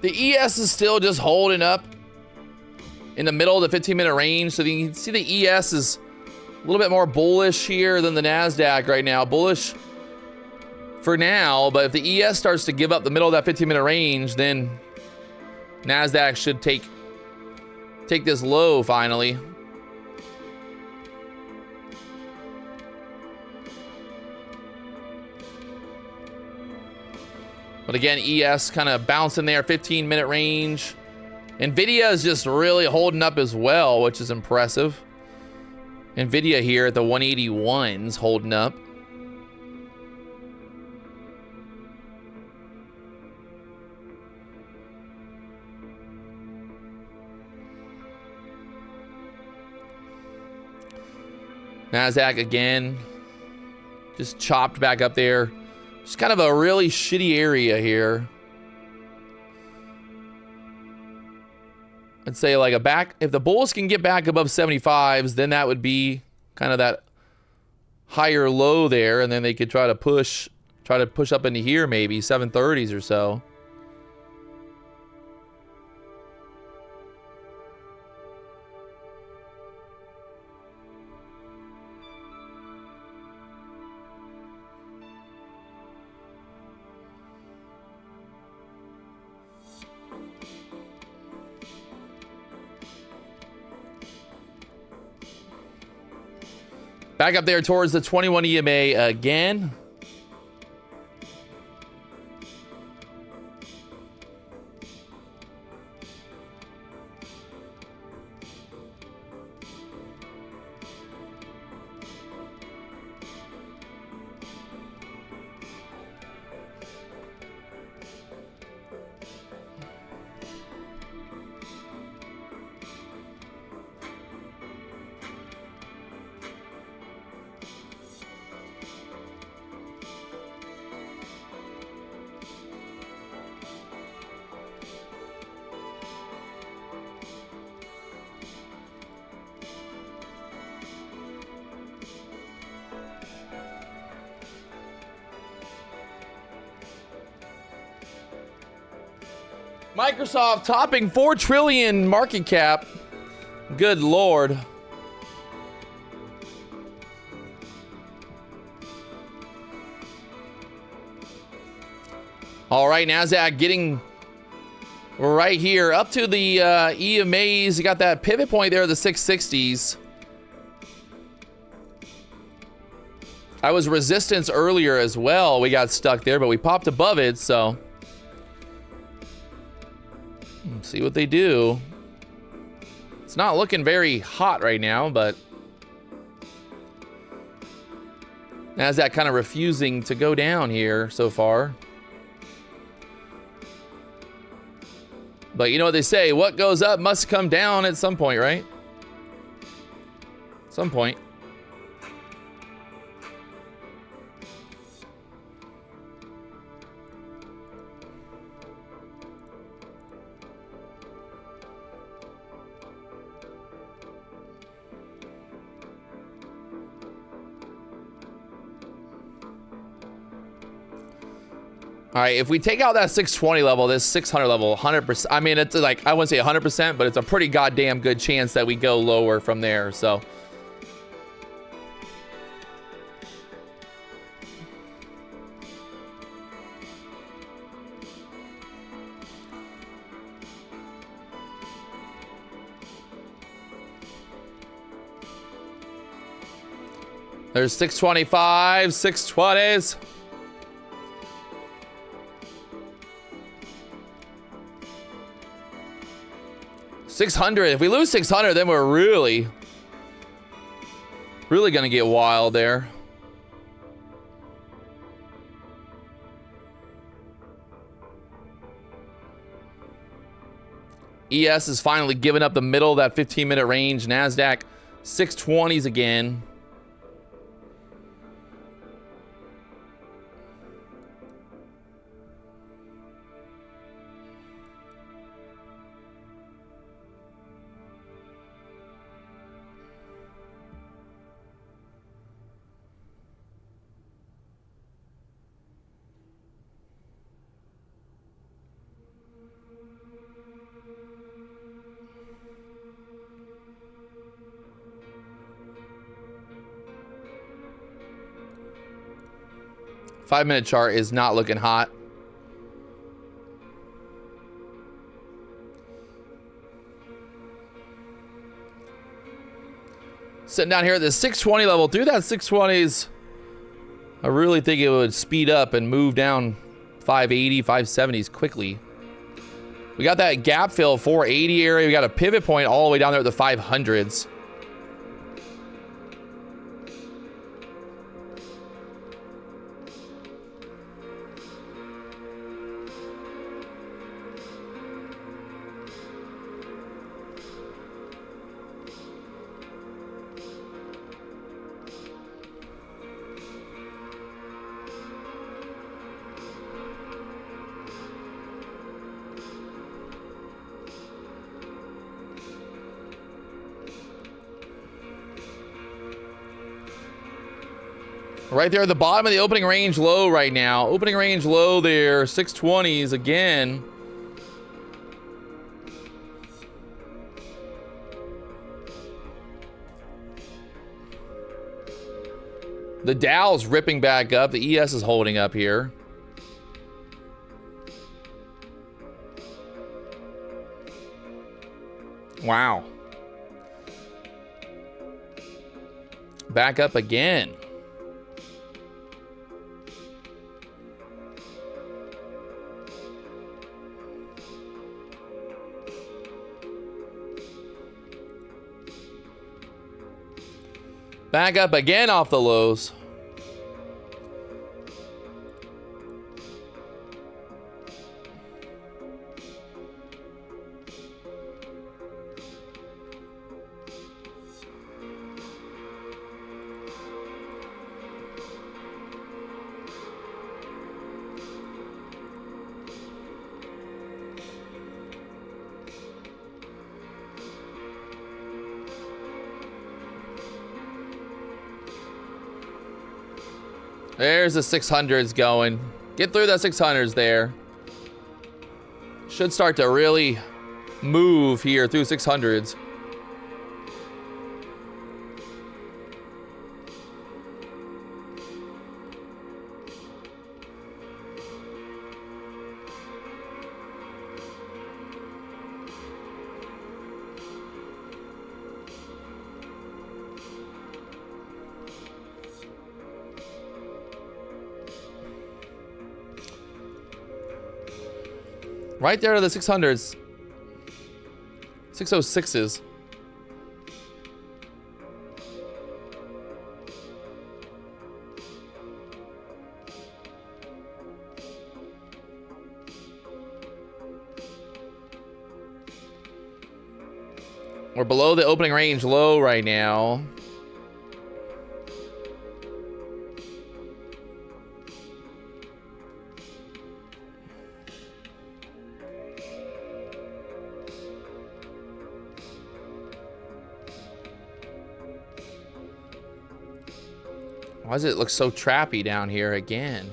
The ES is still just holding up in the middle of the 15-minute range. So you can see the ES is a little bit more bullish here than the Nasdaq right now. Bullish for now, but if the ES starts to give up the middle of that 15-minute range, then Nasdaq should take this low finally. But again, ES kind of bouncing there, 15-minute range. Nvidia is just really holding up as well, which is impressive. Nvidia here at the 181s holding up. Nasdaq again, just chopped back up there. Just kind of a really shitty area here. I'd say like if the bulls can get back above 75s, then that would be kind of that higher low there, and then they could try to push up into here, maybe 730s or so. Back up there towards the 21 EMA again. Microsoft topping 4 trillion market cap. Good Lord. All right, Nasdaq getting right here up to the EMAs. You got that pivot point there, the 660s. I was resistance earlier as well. We got stuck there, but we popped above it, so let's see what they do. It's not looking very hot right now, but Nasdaq kind of refusing to go down here so far. But you know what they say, what goes up must come down at some point, right? Some point. All right, if we take out that 620 level, this 600 level, 100%. I mean, it's like, I wouldn't say 100%, but it's a pretty goddamn good chance that we go lower from there, so. There's 625, 620s. $600. If we lose 600, then we're really gonna get wild there. ES is finally giving up the middle of that 15-minute range. Nasdaq 620s again. 5-minute chart is not looking hot. Sitting down here at the 620 level. Through that 620s, I really think it would speed up and move down 580, 570s quickly. We got that gap fill 480 area. We got a pivot point all the way down there at the 500s. Right there at the bottom of the opening range low right now. Opening range low there, 620s again. The Dow's ripping back up. The ES is holding up here. Wow. Back up again. Back up again off the lows. There's the 600s going. Get through that 600s there. Should start to really move here through 600s. Right there to the 600s. 606s. We're below the opening range low right now. Why does it look so trappy down here again?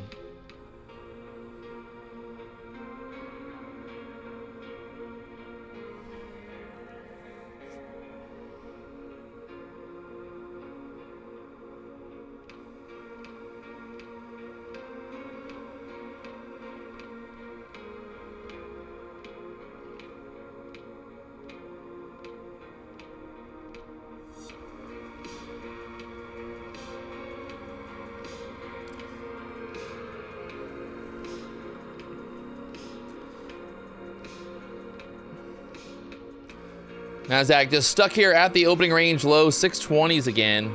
Nasdaq just stuck here at the opening range low, 620s again.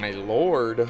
My lord.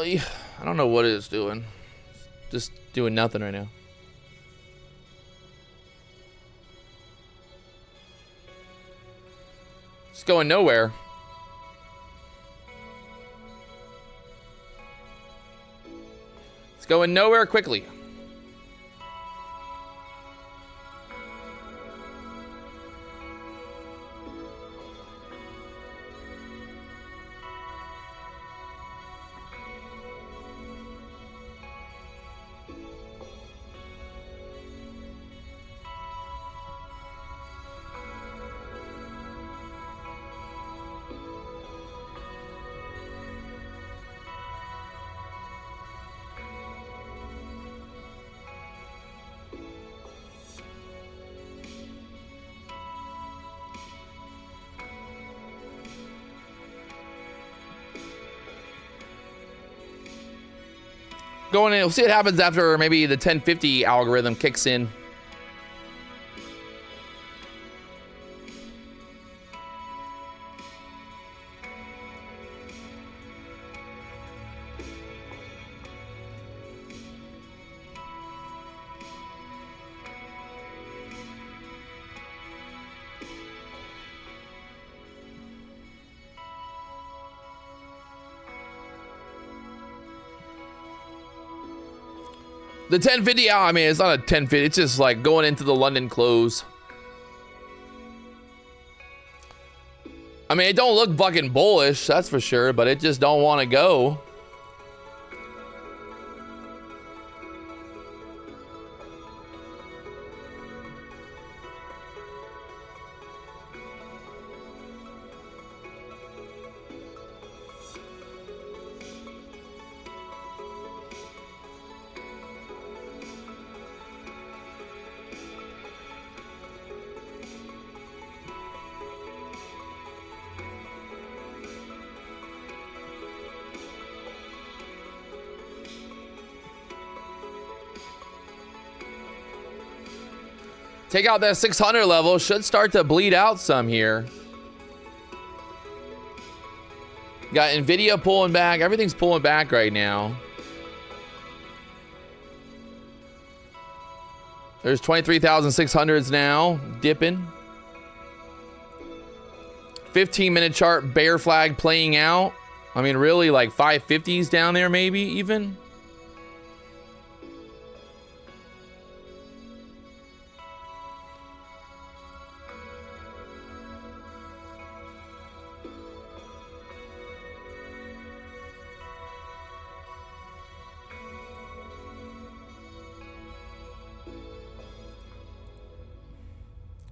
yeah, I don't know what it's doing. Just doing nothing right now. It's going nowhere. It's going nowhere quickly. Going in, we'll see what happens after maybe the 1050 algorithm kicks in. The 1050, I mean, it's not a 1050. It's just like going into the London close. I mean, it don't look fucking bullish, that's for sure, but it just don't want to go. Take out that 600 level. Should start to bleed out some here. Got Nvidia pulling back. Everything's pulling back right now. There's 23,600s now. Dipping. 15-minute chart bear flag playing out. I mean, really, like 550s down there maybe even.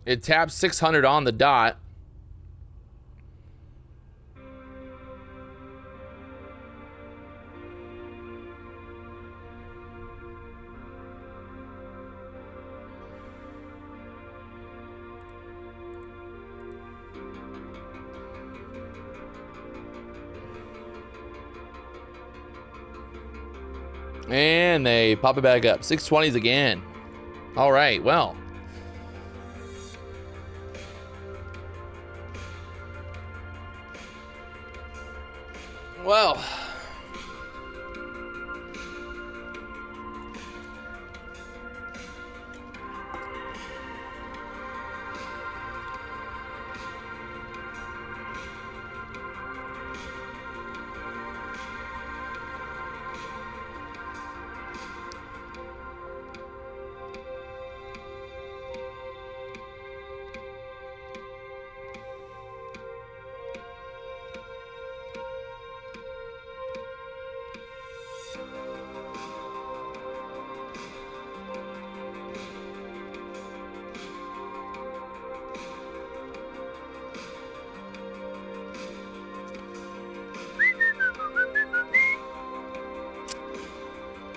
It taps 600 on the dot. And they pop it back up. 620s again. All right, well. Well.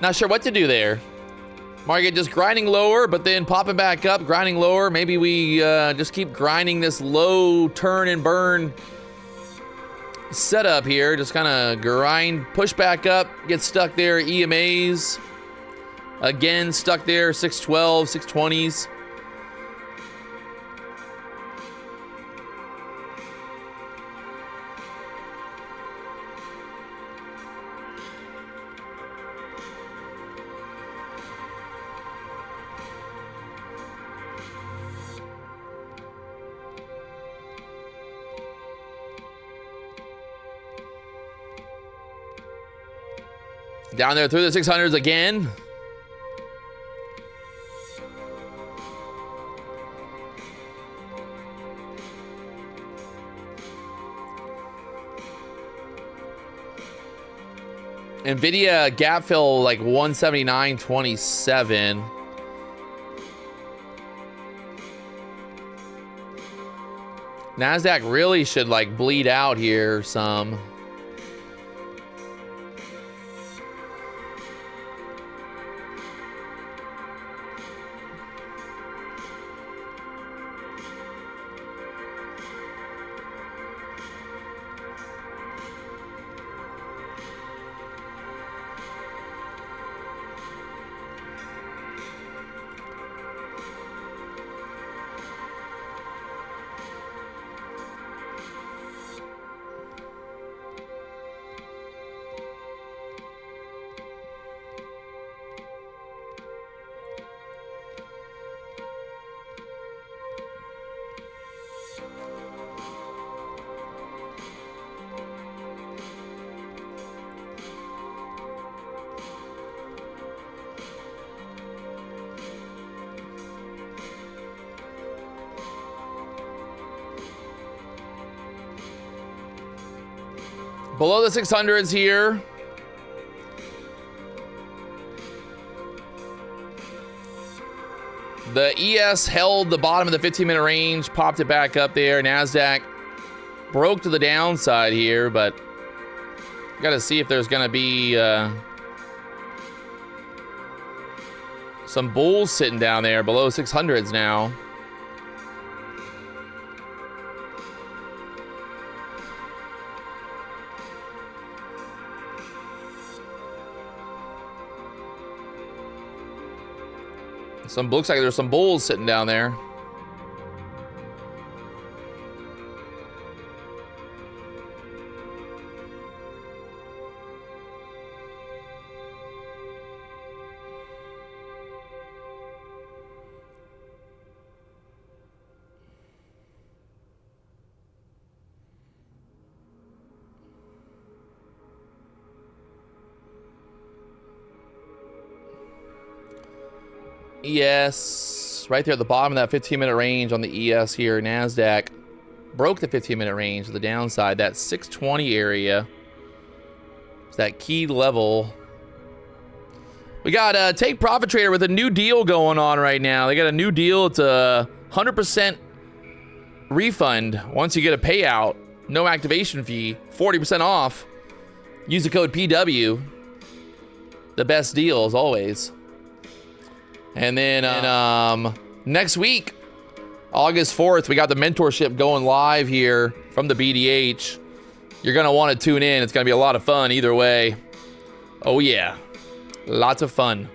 Not sure what to do there. Market just grinding lower, but then popping back up, grinding lower. Maybe we just keep grinding this low turn and burn setup here. Just kind of grind, push back up, get stuck there. EMAs. Again, stuck there. 612, 620s. Down there through the 600s again. Nvidia gap fill like 179.27. Nasdaq really should like bleed out here some. Below the 600s here. The ES held the bottom of the 15-minute range, popped it back up there. Nasdaq broke to the downside here, but got to see if there's going to be some bulls sitting down there below 600s now. Looks like there's some bulls sitting down there. ES, right there at the bottom of that 15-minute range on the ES here. Nasdaq broke the 15-minute range to the downside. That 620 area is that key level. We got Take Profit Trader with a new deal going on right now. They got a new deal. It's a 100% refund once you get a payout. No activation fee, 40% off. Use the code PW. The best deal as always. And then next week, August 4th, we got the mentorship going live here from the BDH. You're going to want to tune in. It's going to be a lot of fun either way. Oh, yeah. Lots of fun.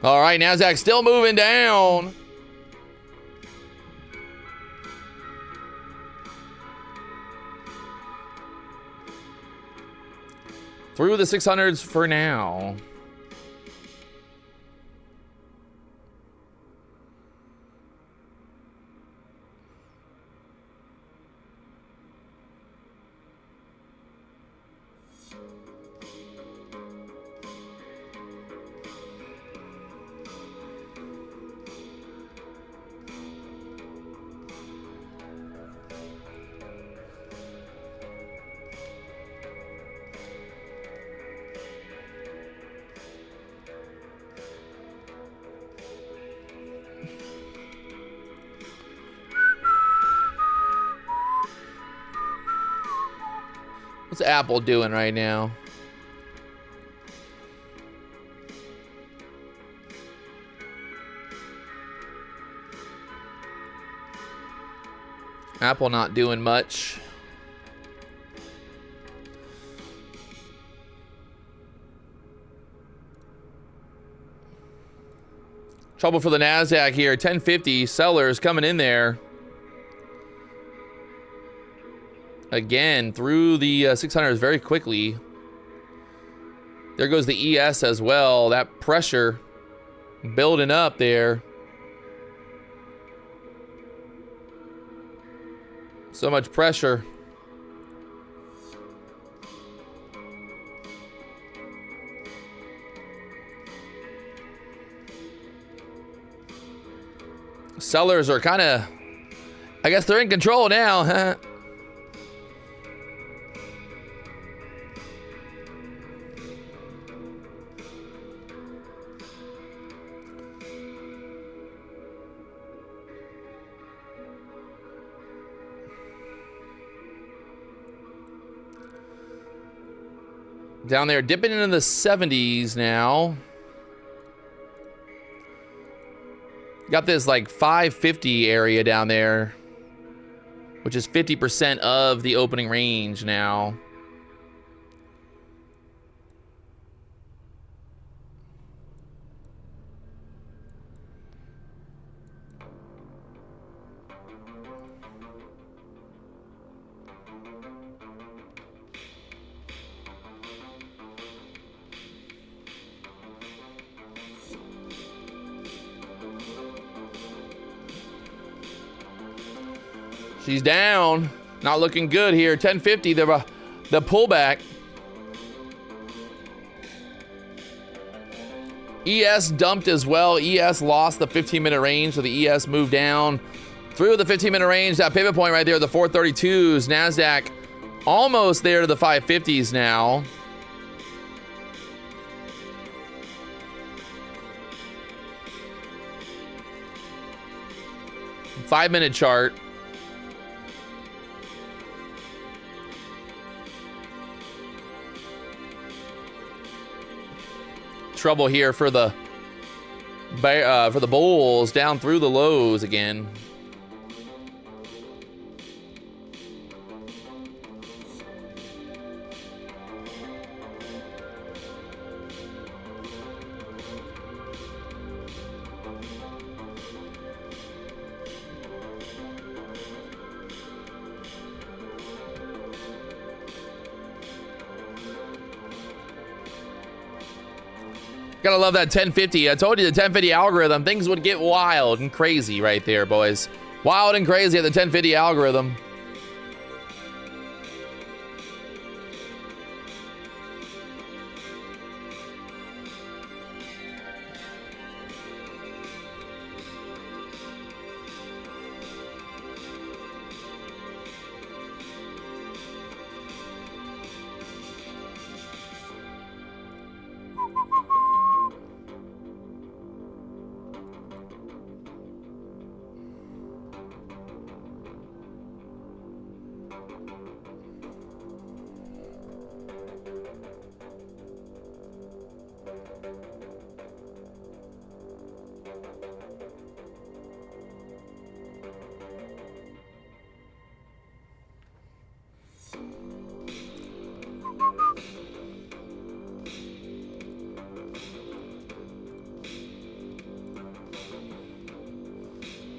All right, Nasdaq still moving down. Through the 600s for now. What's Apple doing right now? Apple not doing much. Trouble for the Nasdaq here. 1050 sellers coming in there. Again, through the 600s very quickly. There goes the ES as well. That pressure building up there. So much pressure. Sellers are kind of, I guess they're in control now, huh? Down there, dipping into the 70s now. Got this like 550 area down there, which is 50% of the opening range now. She's down. Not looking good here. 1050, the pullback. ES dumped as well. ES lost the 15-minute range, so the ES moved down through the 15-minute range. That pivot point right there, the 432s. Nasdaq almost there to the 550s now. Five-minute chart. Trouble here for the bulls down through the lows again. Gotta love that 1050. I told you the 1050 algorithm, things would get wild and crazy right there, boys. Wild and crazy at the 1050 algorithm.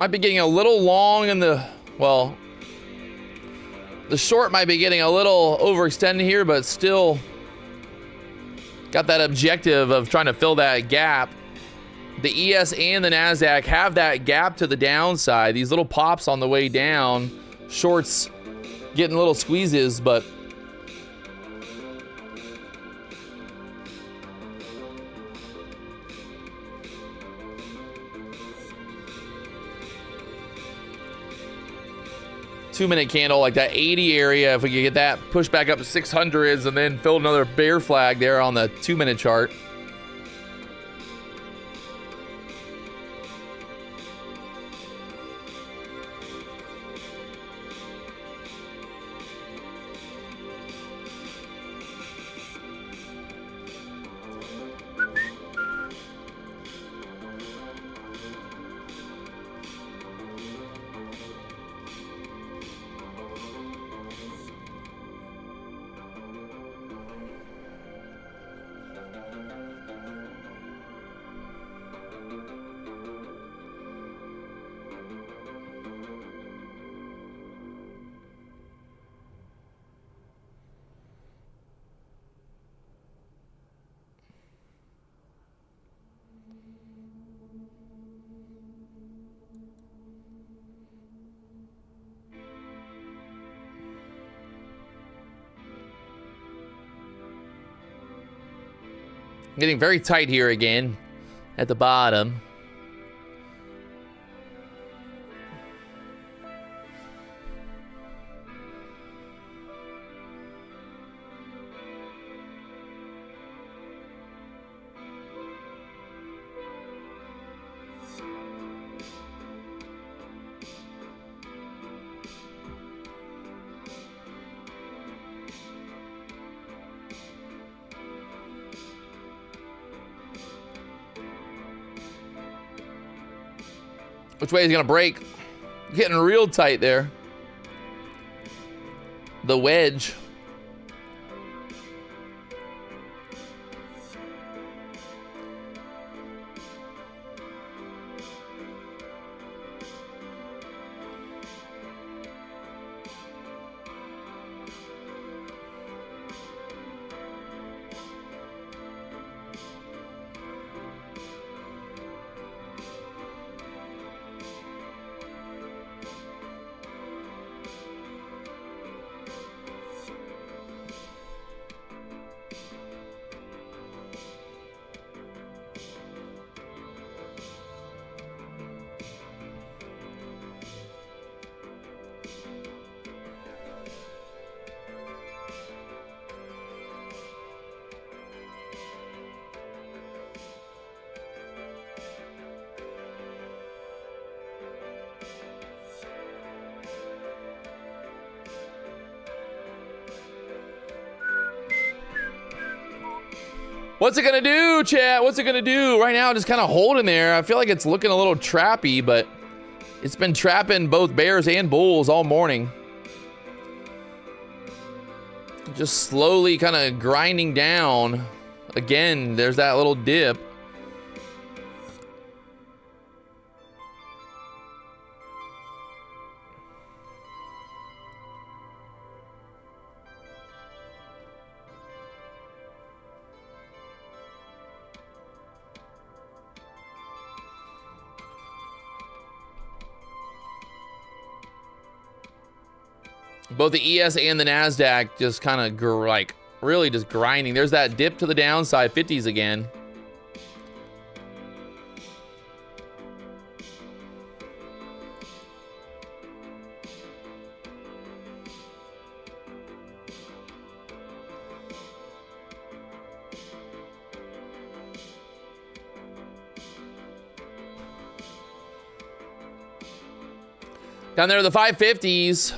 Might be getting a little long in the, well, the short might be getting a little overextended here, but still got that objective of trying to fill that gap. The ES and the Nasdaq have that gap to the downside. These little pops on the way down, shorts getting little squeezes, but two-minute candle, like that 80 area, if we could get that push back up to 600s and then fill another bear flag there on the 2-minute chart. Getting very tight here again at the bottom. Which way is he gonna break? Getting real tight there. The wedge. What's it gonna do, chat? What's it gonna do? Right now, just kind of holding there. I feel like it's looking a little trappy, but it's been trapping both bears and bulls all morning. Just slowly kind of grinding down. Again, there's that little dip. Both the ES and the Nasdaq just kind of like really just grinding. There's that dip to the downside, 50s again. Down there, the 550s.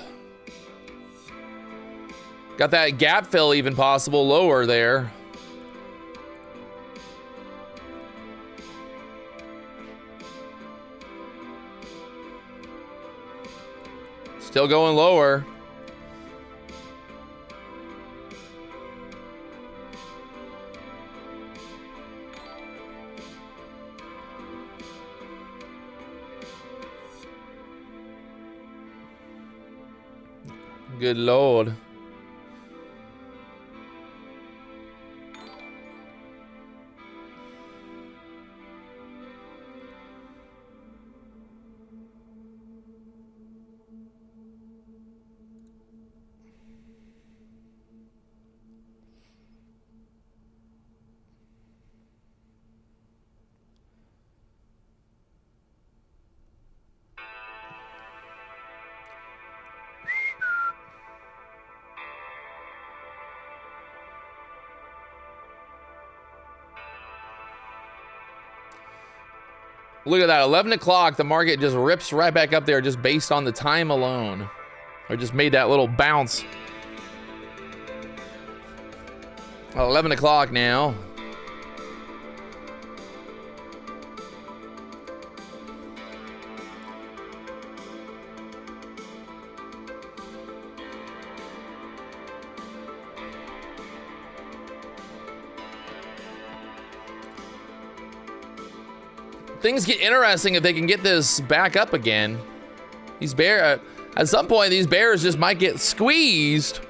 Got that gap fill even possible lower there. Still going lower. Good Lord. Look at that, 11 o'clock, the market just rips right back up there just based on the time alone. Or just made that little bounce. 11 o'clock now. Things get interesting if they can get this back up again. These bears, at some point, these bears just might get squeezed.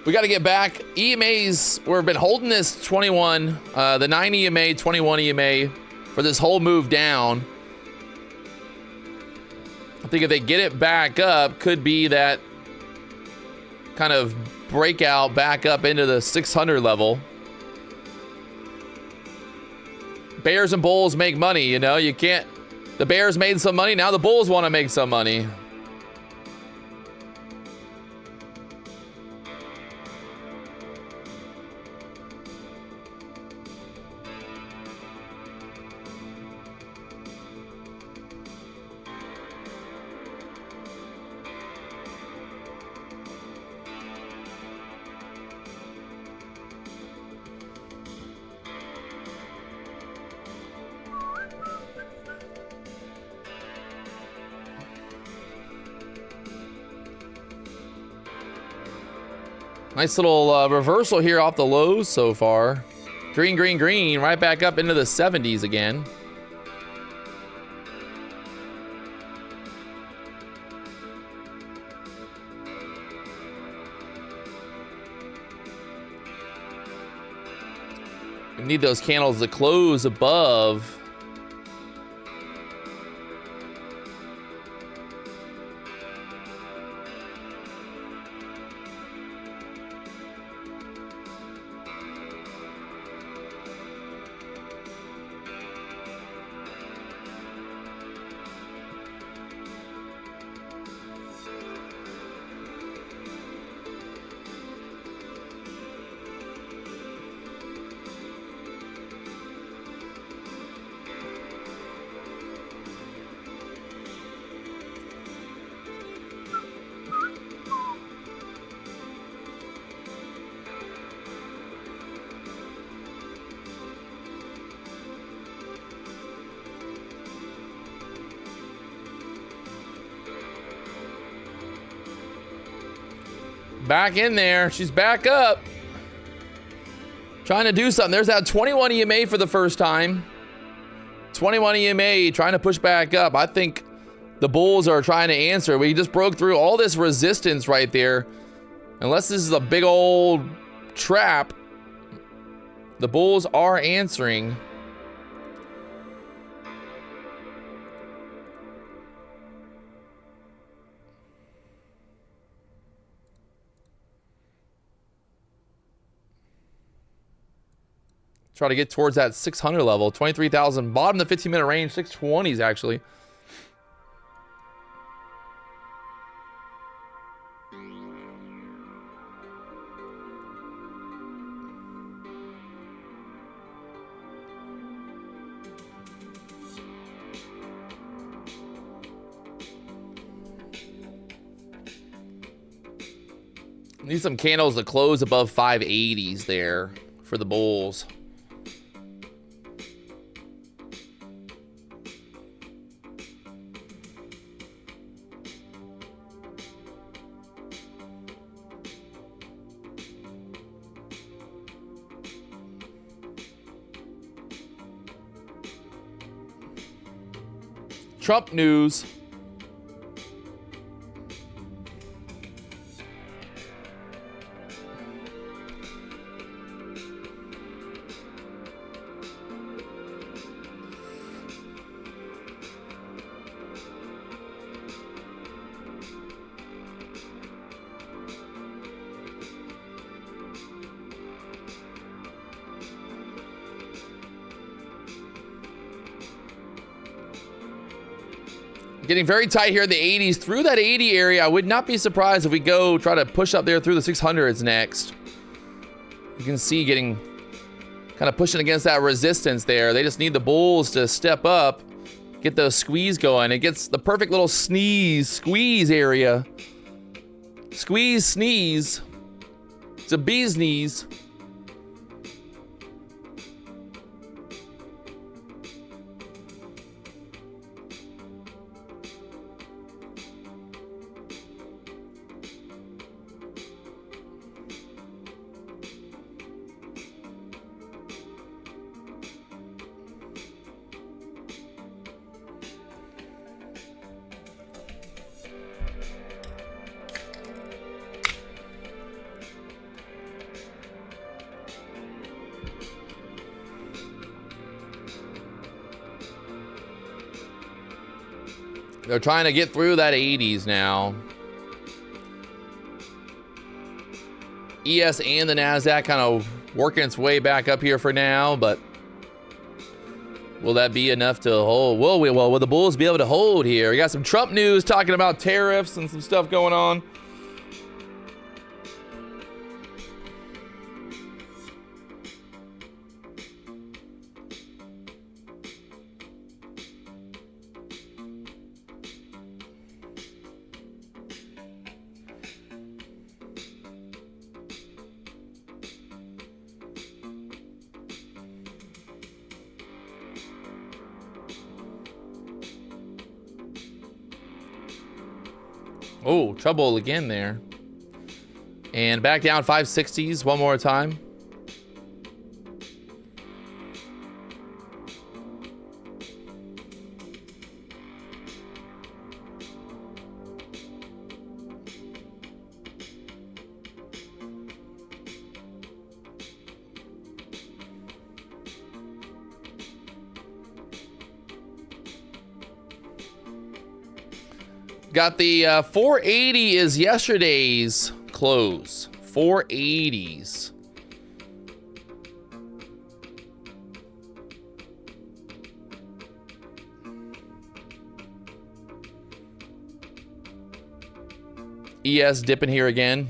We got to get back. EMAs, we've been holding this 21, the 9 EMA, 21 EMA for this whole move down. I think if they get it back up, could be that kind of breakout back up into the 600 level. Bears and bulls make money, you know, you can't, the bears made some money, now the bulls want to make some money. Nice little reversal here off the lows so far. Green, green, green, right back up into the 70s again. We need those candles to close above. Back in there. She's back up. Trying to do something. There's that 21 EMA for the first time. 21 EMA trying to push back up. I think the bulls are trying to answer. We just broke through all this resistance right there. Unless this is a big old trap, the bulls are answering. Try to get towards that 600 level. 23,000, bottom of the 15-minute range. 620s actually. Need some candles to close above 580s there for the bulls. Trump news. Getting very tight here in the 80s. Through that 80 area, I would not be surprised if we go try to push up there through the 600s next. You can see getting kind of pushing against that resistance there. They just need the bulls to step up, get those squeeze going. It gets the perfect little squeeze area. Squeeze, sneeze. It's a bee's knees. They're trying to get through that 80s now. ES and the Nasdaq kind of working its way back up here for now, but will that be enough to hold? Will the bulls be able to hold here? We got some Trump news talking about tariffs and some stuff going on. Oh, trouble again there. And back down 560s one more time. Got the 480 is yesterday's close. 480s. ES dipping here again.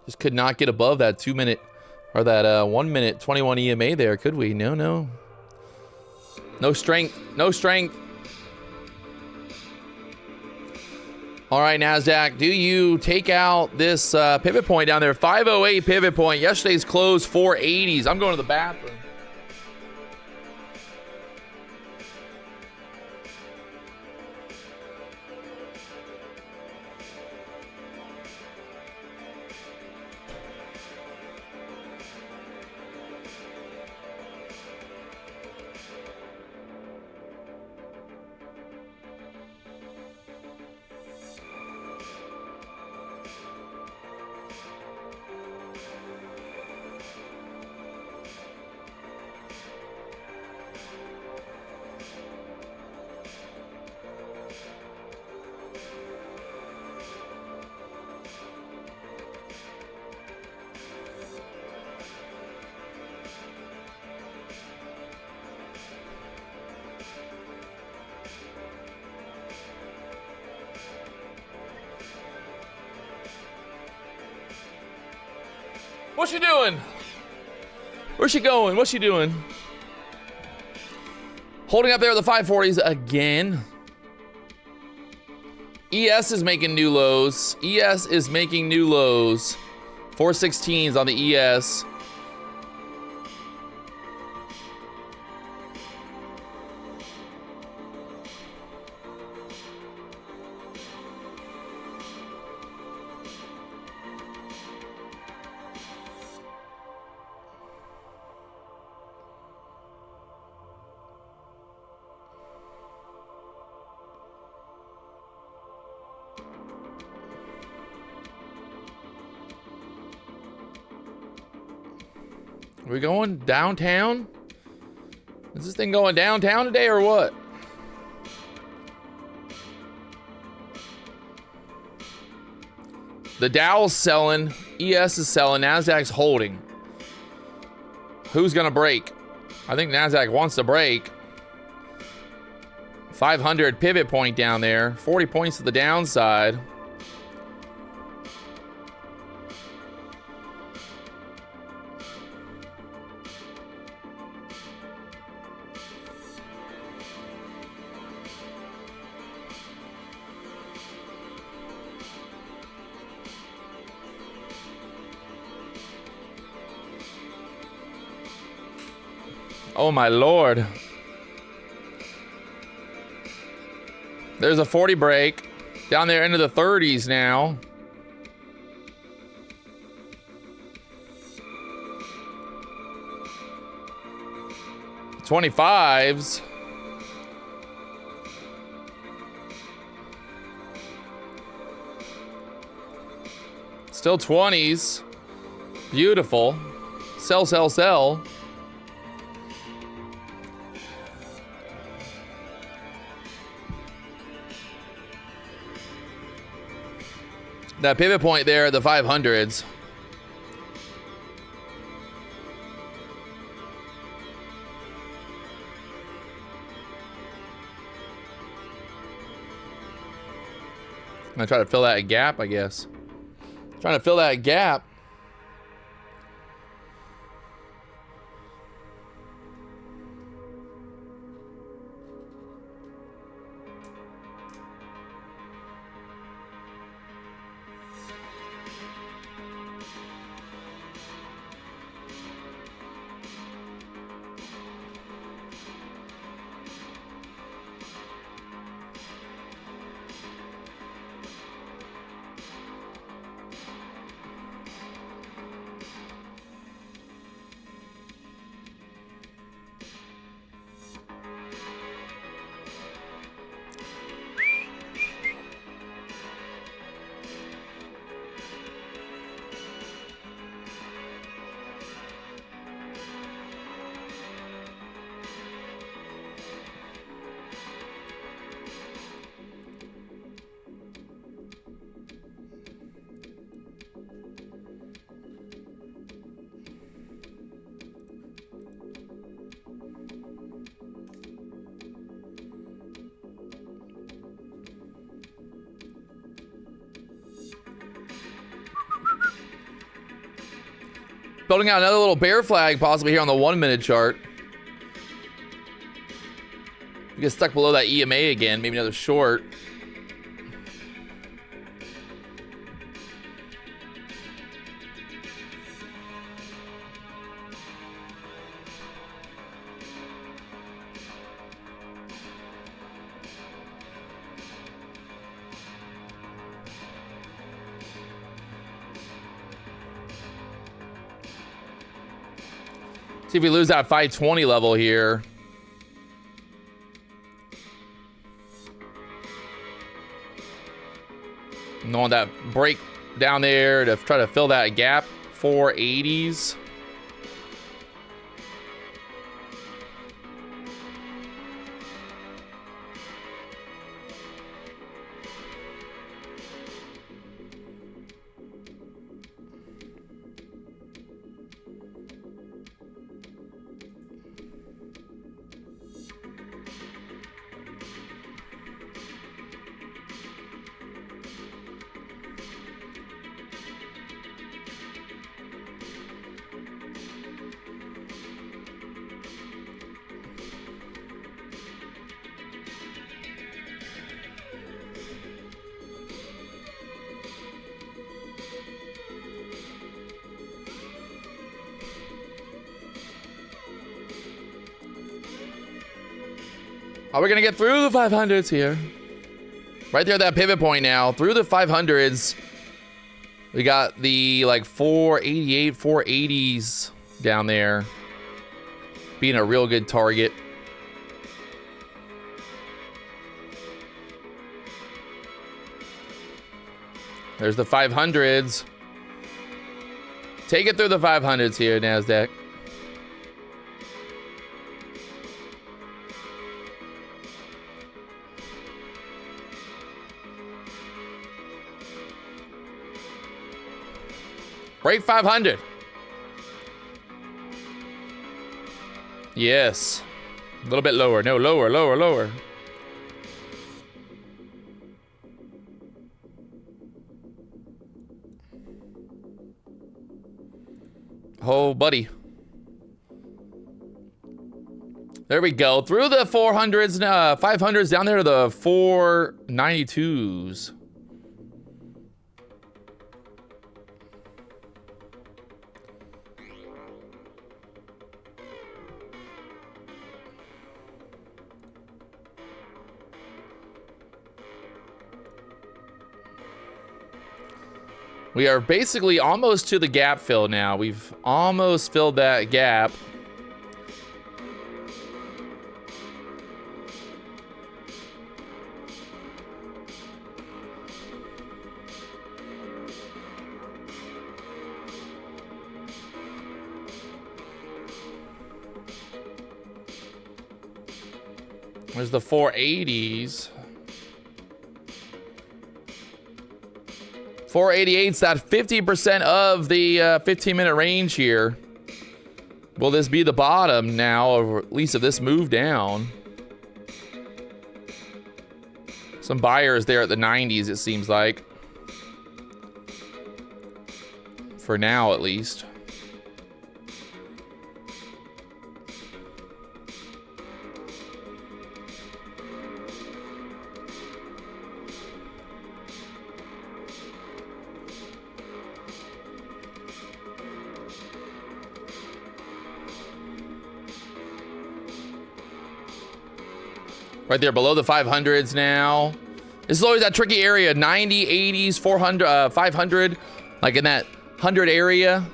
Just could not get above that 2 minute or that 1 minute 21 EMA there, could we? No, no. No strength. No strength. All right, Nasdaq, do you take out this pivot point down there? 508 pivot point. Yesterday's close 480s. I'm going to the bathroom. What's she doing? Where's she going? What's she doing? Holding up there at the 540s again. ES is making new lows. ES is making new lows. 416s on the ES. Are we going downtown? Is this thing going downtown today or what? The Dow's selling, ES is selling, Nasdaq's holding. Who's gonna break? I think Nasdaq wants to break. 500 pivot point down there, 40 points to the downside. Oh my Lord. There's a 40 break. Down there into the 30s now. $25s. Still 20s. Beautiful. Sell, sell, sell. That pivot point there, the 500s. I'm gonna try to fill that gap, I guess. Trying to fill that gap. Building out another little bear flag possibly here on the 1 minute chart. We get stuck below that EMA again, maybe another short. See if we lose that 520 level here. And on that break down there to try to fill that gap, 480s. Are we gonna get through the 500s here? Right there at that pivot point now. Through the 500s. We got the like 488, 480s down there. Being a real good target. There's the 500s. Take it through the 500s here, Nasdaq. Break 500. Yes. A little bit lower. No, lower, lower, lower. Oh, buddy. There we go. Through the 400s, 500s down there to the 492s. We are basically almost to the gap fill now. We've almost filled that gap. There's the 480s. 488's that 50% of the 15-minute range here. Will this be the bottom now, or at least if this move down? Some buyers there at the 90s, it seems like. For now, at least. Right there below the 500s now. This is always that tricky area. 90, 80s, 400, 500. Like in that 100 area.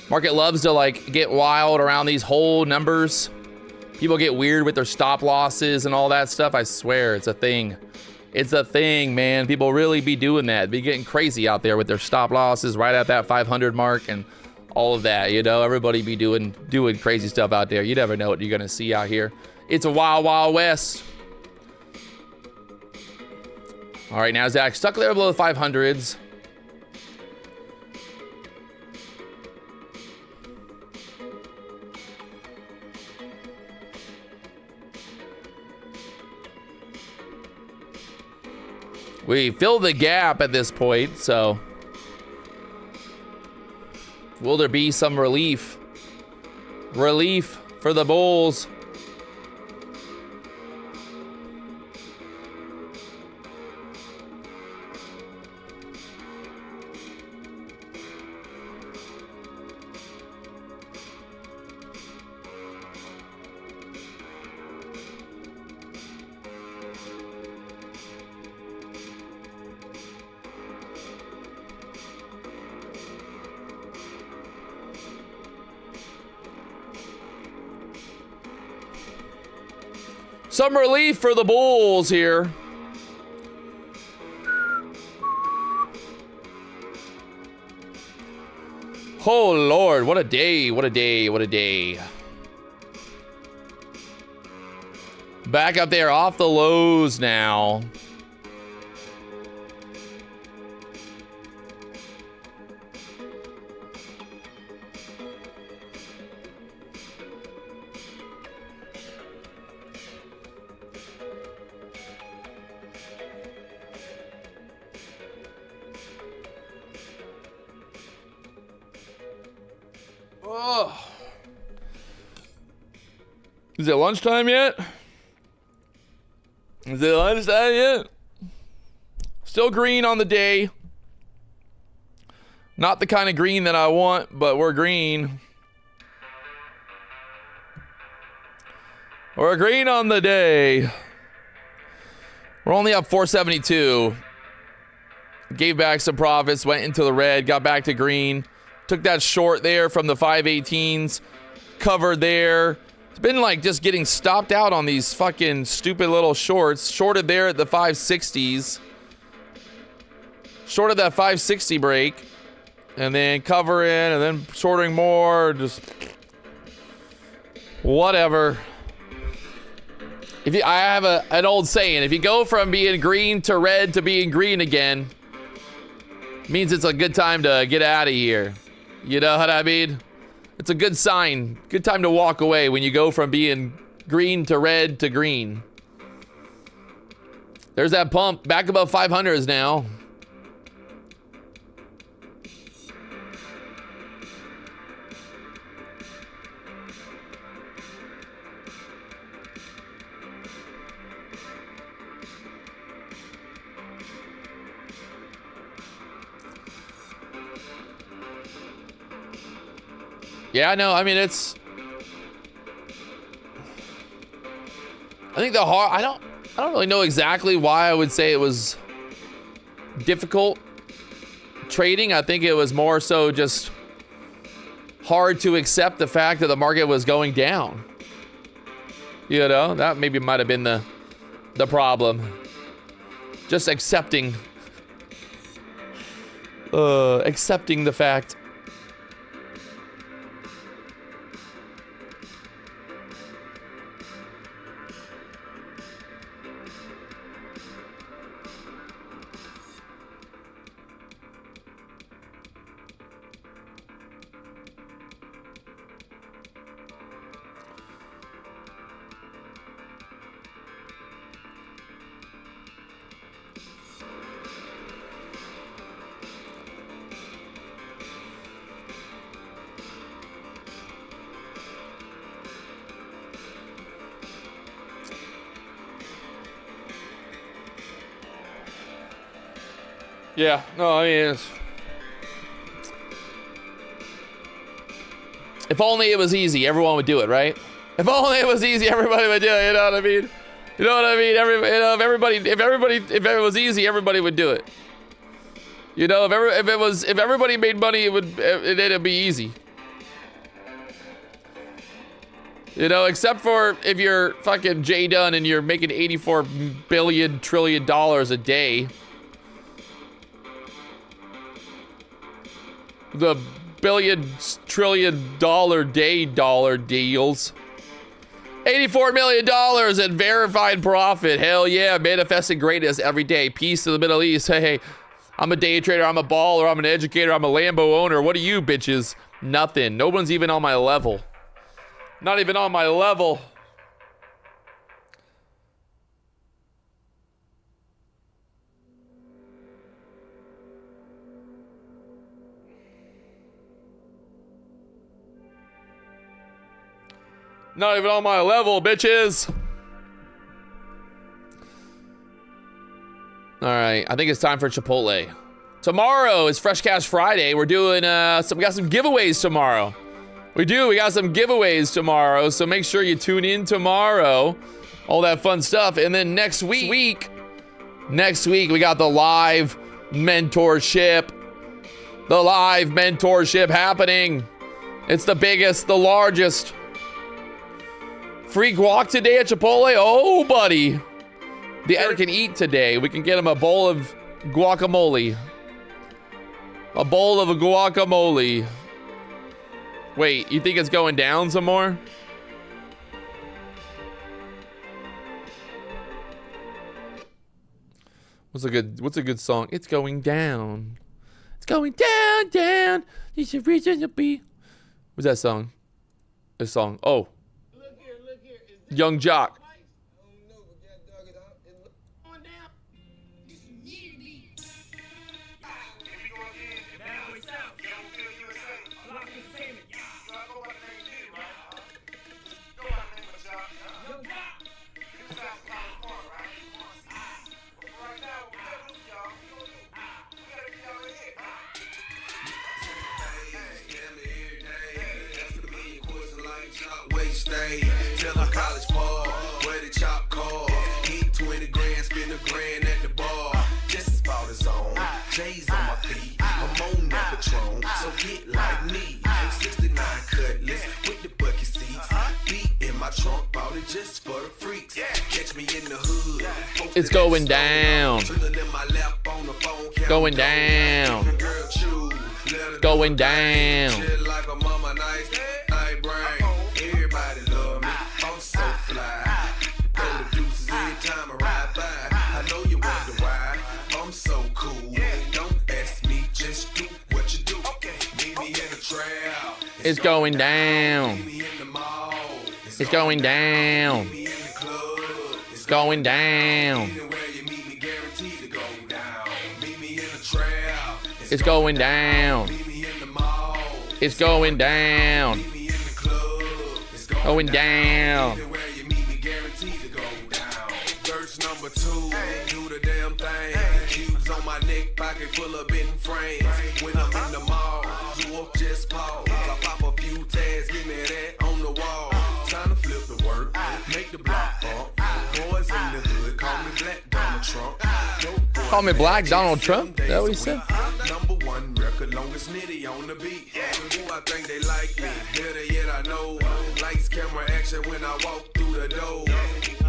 Market loves to like get wild around these whole numbers. People get weird with their stop losses and all that stuff. I swear, it's a thing. It's a thing, man. People really be doing that. Be getting crazy out there with their stop losses right at that 500 mark and all of that. You know, everybody be doing crazy stuff out there. You never know what you're gonna see out here. It's a wild, wild west. All right, Nasdaq stuck there below the 500s. We fill the gap at this point, so will there be some relief? Relief for the bulls. Some relief for the bulls here. Oh, Lord. What a day. What a day. What a day. Back up there off the lows now. Oh. Is it lunchtime yet? Is it lunchtime yet? Still green on the day. Not the kind of green that I want, but we're green. We're green on the day. We're only up 472. Gave back some profits, went into the red, got back to green. Took that short there from the 518s. Covered there. It's been like just getting stopped out on these fucking stupid little shorts. Shorted there at the 560s. Shorted that 560 break. And then covering and then shorting more. Just whatever. I have an old saying. If you go from being green to red to being green again, means it's a good time to get out of here. You know what I mean? It's a good sign. Good time to walk away when you go from being green to red to green. There's that pump back above 500s now. Yeah, no, I mean, it's... I think the hard... I don't really know exactly why I would say it was difficult trading. I think it was more so just hard to accept the fact that the market was going down. You know, that maybe might have been the problem. Just accepting the fact. Yeah, no, I mean, if only it was easy, everyone would do it, right? If only it was easy, everybody would do it. You know what I mean? You know what I mean? If it was easy, everybody would do it. You know, if everybody made money, it'd be easy. You know, except for if you're fucking Jay Dunn and you're making $84 billion trillion a day. The billion trillion day dollar deals. $84 million in verified profit. Hell yeah, manifesting greatness every day. Peace to the Middle East. Hey, I'm a day trader, I'm a baller, I'm an educator, I'm a Lambo owner. What are you bitches? Nothing. No one's even on my level. Not even on my level. Not even on my level, bitches. All right, I think it's time for Chipotle. Tomorrow is Fresh Cash Friday. We're doing we got some giveaways tomorrow. We got some giveaways tomorrow, so make sure you tune in tomorrow. All that fun stuff. And then next week we got the live mentorship. The live mentorship happening. It's the biggest, the largest. Free guac today at Chipotle? Oh, buddy. The editor can eat today. We can get him a bowl of guacamole. A bowl of guacamole. Wait, you think it's going down some more? What's a good song? It's going down. It's going down, down. You should reach in the beat. What's that song? This song. Oh. Young Jock. Tell a college ball where the chop call. Hit 20 grand, spend $1 grand at the bar. Just as bought his own. J's on my feet. I'm on that Patron, so get like me. 69 cutlass with the bucket seats. Beat in my trunk, bought it just for the freaks. Catch me in the hood. It's going down. Going down. Going down. It's going down. It's going down. It's going down. It's going down. It's going down. Going down. Verse number 2, do the damn thing. Cubes on my neck, pocket full of bin frames. When I'm in the mall, you up just pause. I pop a few tags, give me that on the wall. Time to flip the work, make the block bump. Boys in the hood, call me Black Donald Trump. Call me Black Donald Trump? Is that what he said? Number 1 record, longest nitty on the beat. Who I think they like me, better yet I know. Lights, camera, action when I walk through the door.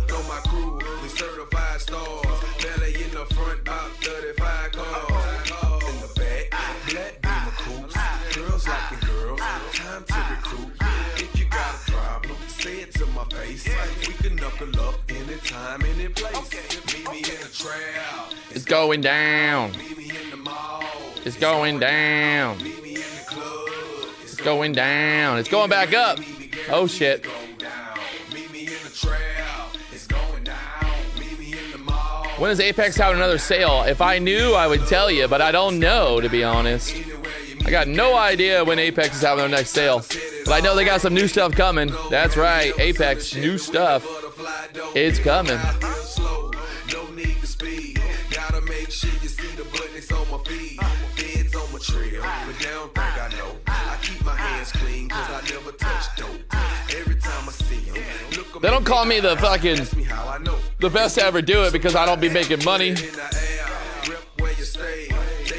Know my crew, we certified stars. Belly in the front, about 35 cars. In the back, black beamer coops. Girls liking girls, time to recruit. If you got a problem, say it to my face. We can knuckle up anytime, any place. Meet me in the trail. It's going down. Meet me in the mall. It's going down. Meet me in the club. It's going down. It's going back up. Oh shit. Meet me in the trail. It's going down. Meet me in the mall. When is Apex having another sale? If I knew, I would tell you, but I don't know, to be honest. I got no idea when Apex is having their next sale. But I know they got some new stuff coming. That's right, Apex, new stuff. It's coming. No need to speed. Gotta make Make sure you see the buttons on my feet, feds on my trail, but they don't think I know. I keep my hands clean, cause I never touch dope. Every time I see them, look. They don't call me the fucking the best to ever do it because I don't be making money. Take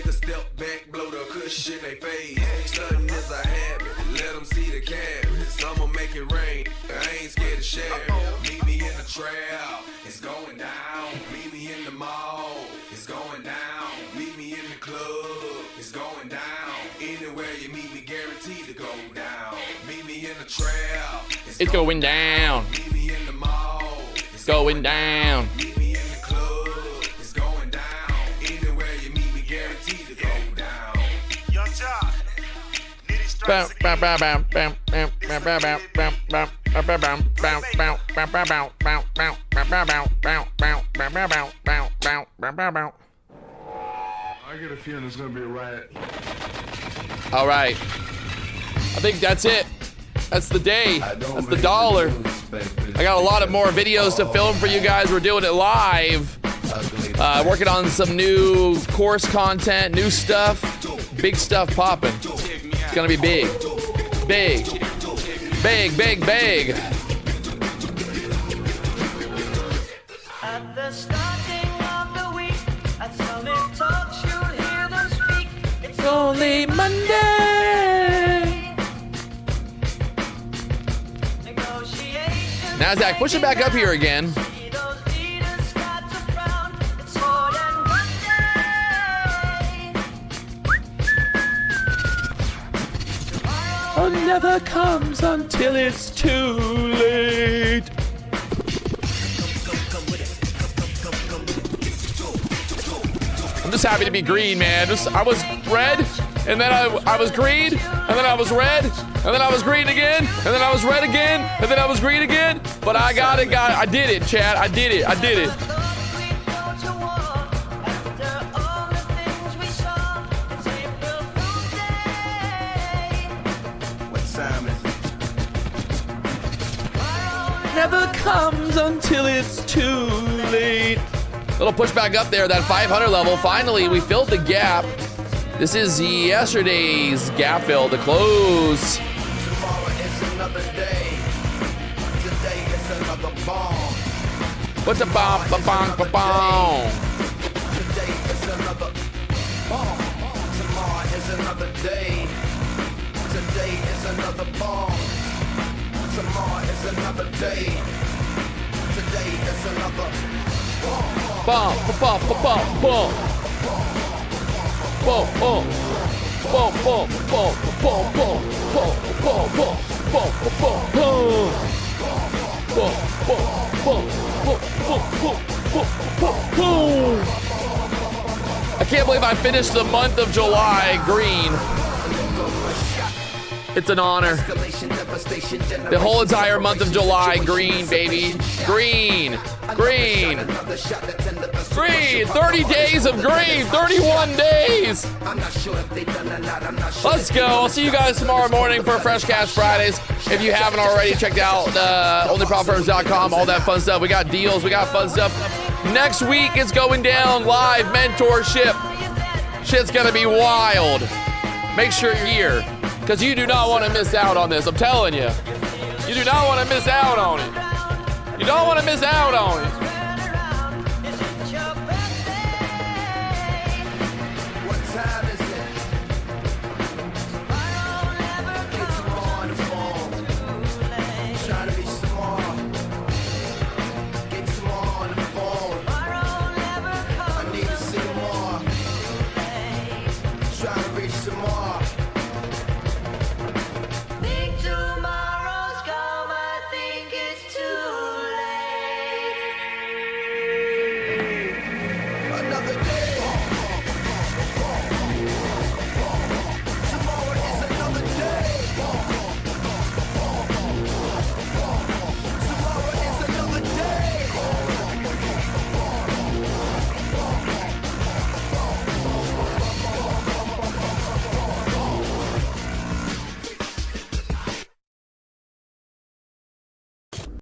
a step back, blow the cushion, they fade. Sudden is a habit, let them see the carrots. I'ma make it rain, I ain't scared to share. Meet me in the trail, it's going down. Meet me in the mall, it's going down. Meet me in the club, it's going down. Anywhere you meet me, guaranteed to go down. Meet me in the trail, It's going down. Meet me in the mall, It's going down. Meet me in the club, it's going down. Anywhere you meet me, guaranteed to go down. Young Jock, Nitty strikes I get a feeling it's gonna be a riot. All right. I think that's it. That's the day. That's the dollar. I got a lot of more videos to film for you guys. We're doing it live. Working on some new course content, new stuff. Big stuff popping. It's gonna be big. Big. Big, big, big. At the starting of the week, at Summit Talks, you'll hear them speak. It's Only Monday. negotiation. Nasdaq, push it back up here again. See those leaders start to frown. It's more than one day. Oh, never comes until it's too late. I'm just happy to be green, man. I was red, and then I was green, and then I was red, and then I was green again, and then I was red again, and then I was green again. But I got it. I did it, Chad. I did it. What time is it? Never comes until it's too late. Little push back up there, that 500 level. Finally, we filled the gap. This is yesterday's gap fill to close. Tomorrow is another day. Today is another bomb. What's a bomb, ba-bong, ba-bong? Today is another bomb. Tomorrow is another day. Today is another bomb. Tomorrow is another day. Today is another bomb. Bomb, ba-bong, ba-bong, boom. Boom, boom. Boom, boom, boom, boom, boom. Boom, boom, boom, boom, boom, boom. Boom, boom, boom, boom, boom, boom, boom, boom, boom. I can't believe I finished the month of July green. It's an honor. The whole entire month of July, green, baby. Green. Green. Green. 30 days of green. 31 days. Let's go. I'll see you guys tomorrow morning for Fresh Cash Fridays. If you haven't already, checked out onlypropfirms.com, all that fun stuff. We got deals. We got fun stuff. Next week, it's going down live mentorship. Shit's going to be wild. Make sure you're here, because you do not want to miss out on this. I'm telling you. You do not want to miss out on it. You don't want to miss out on it.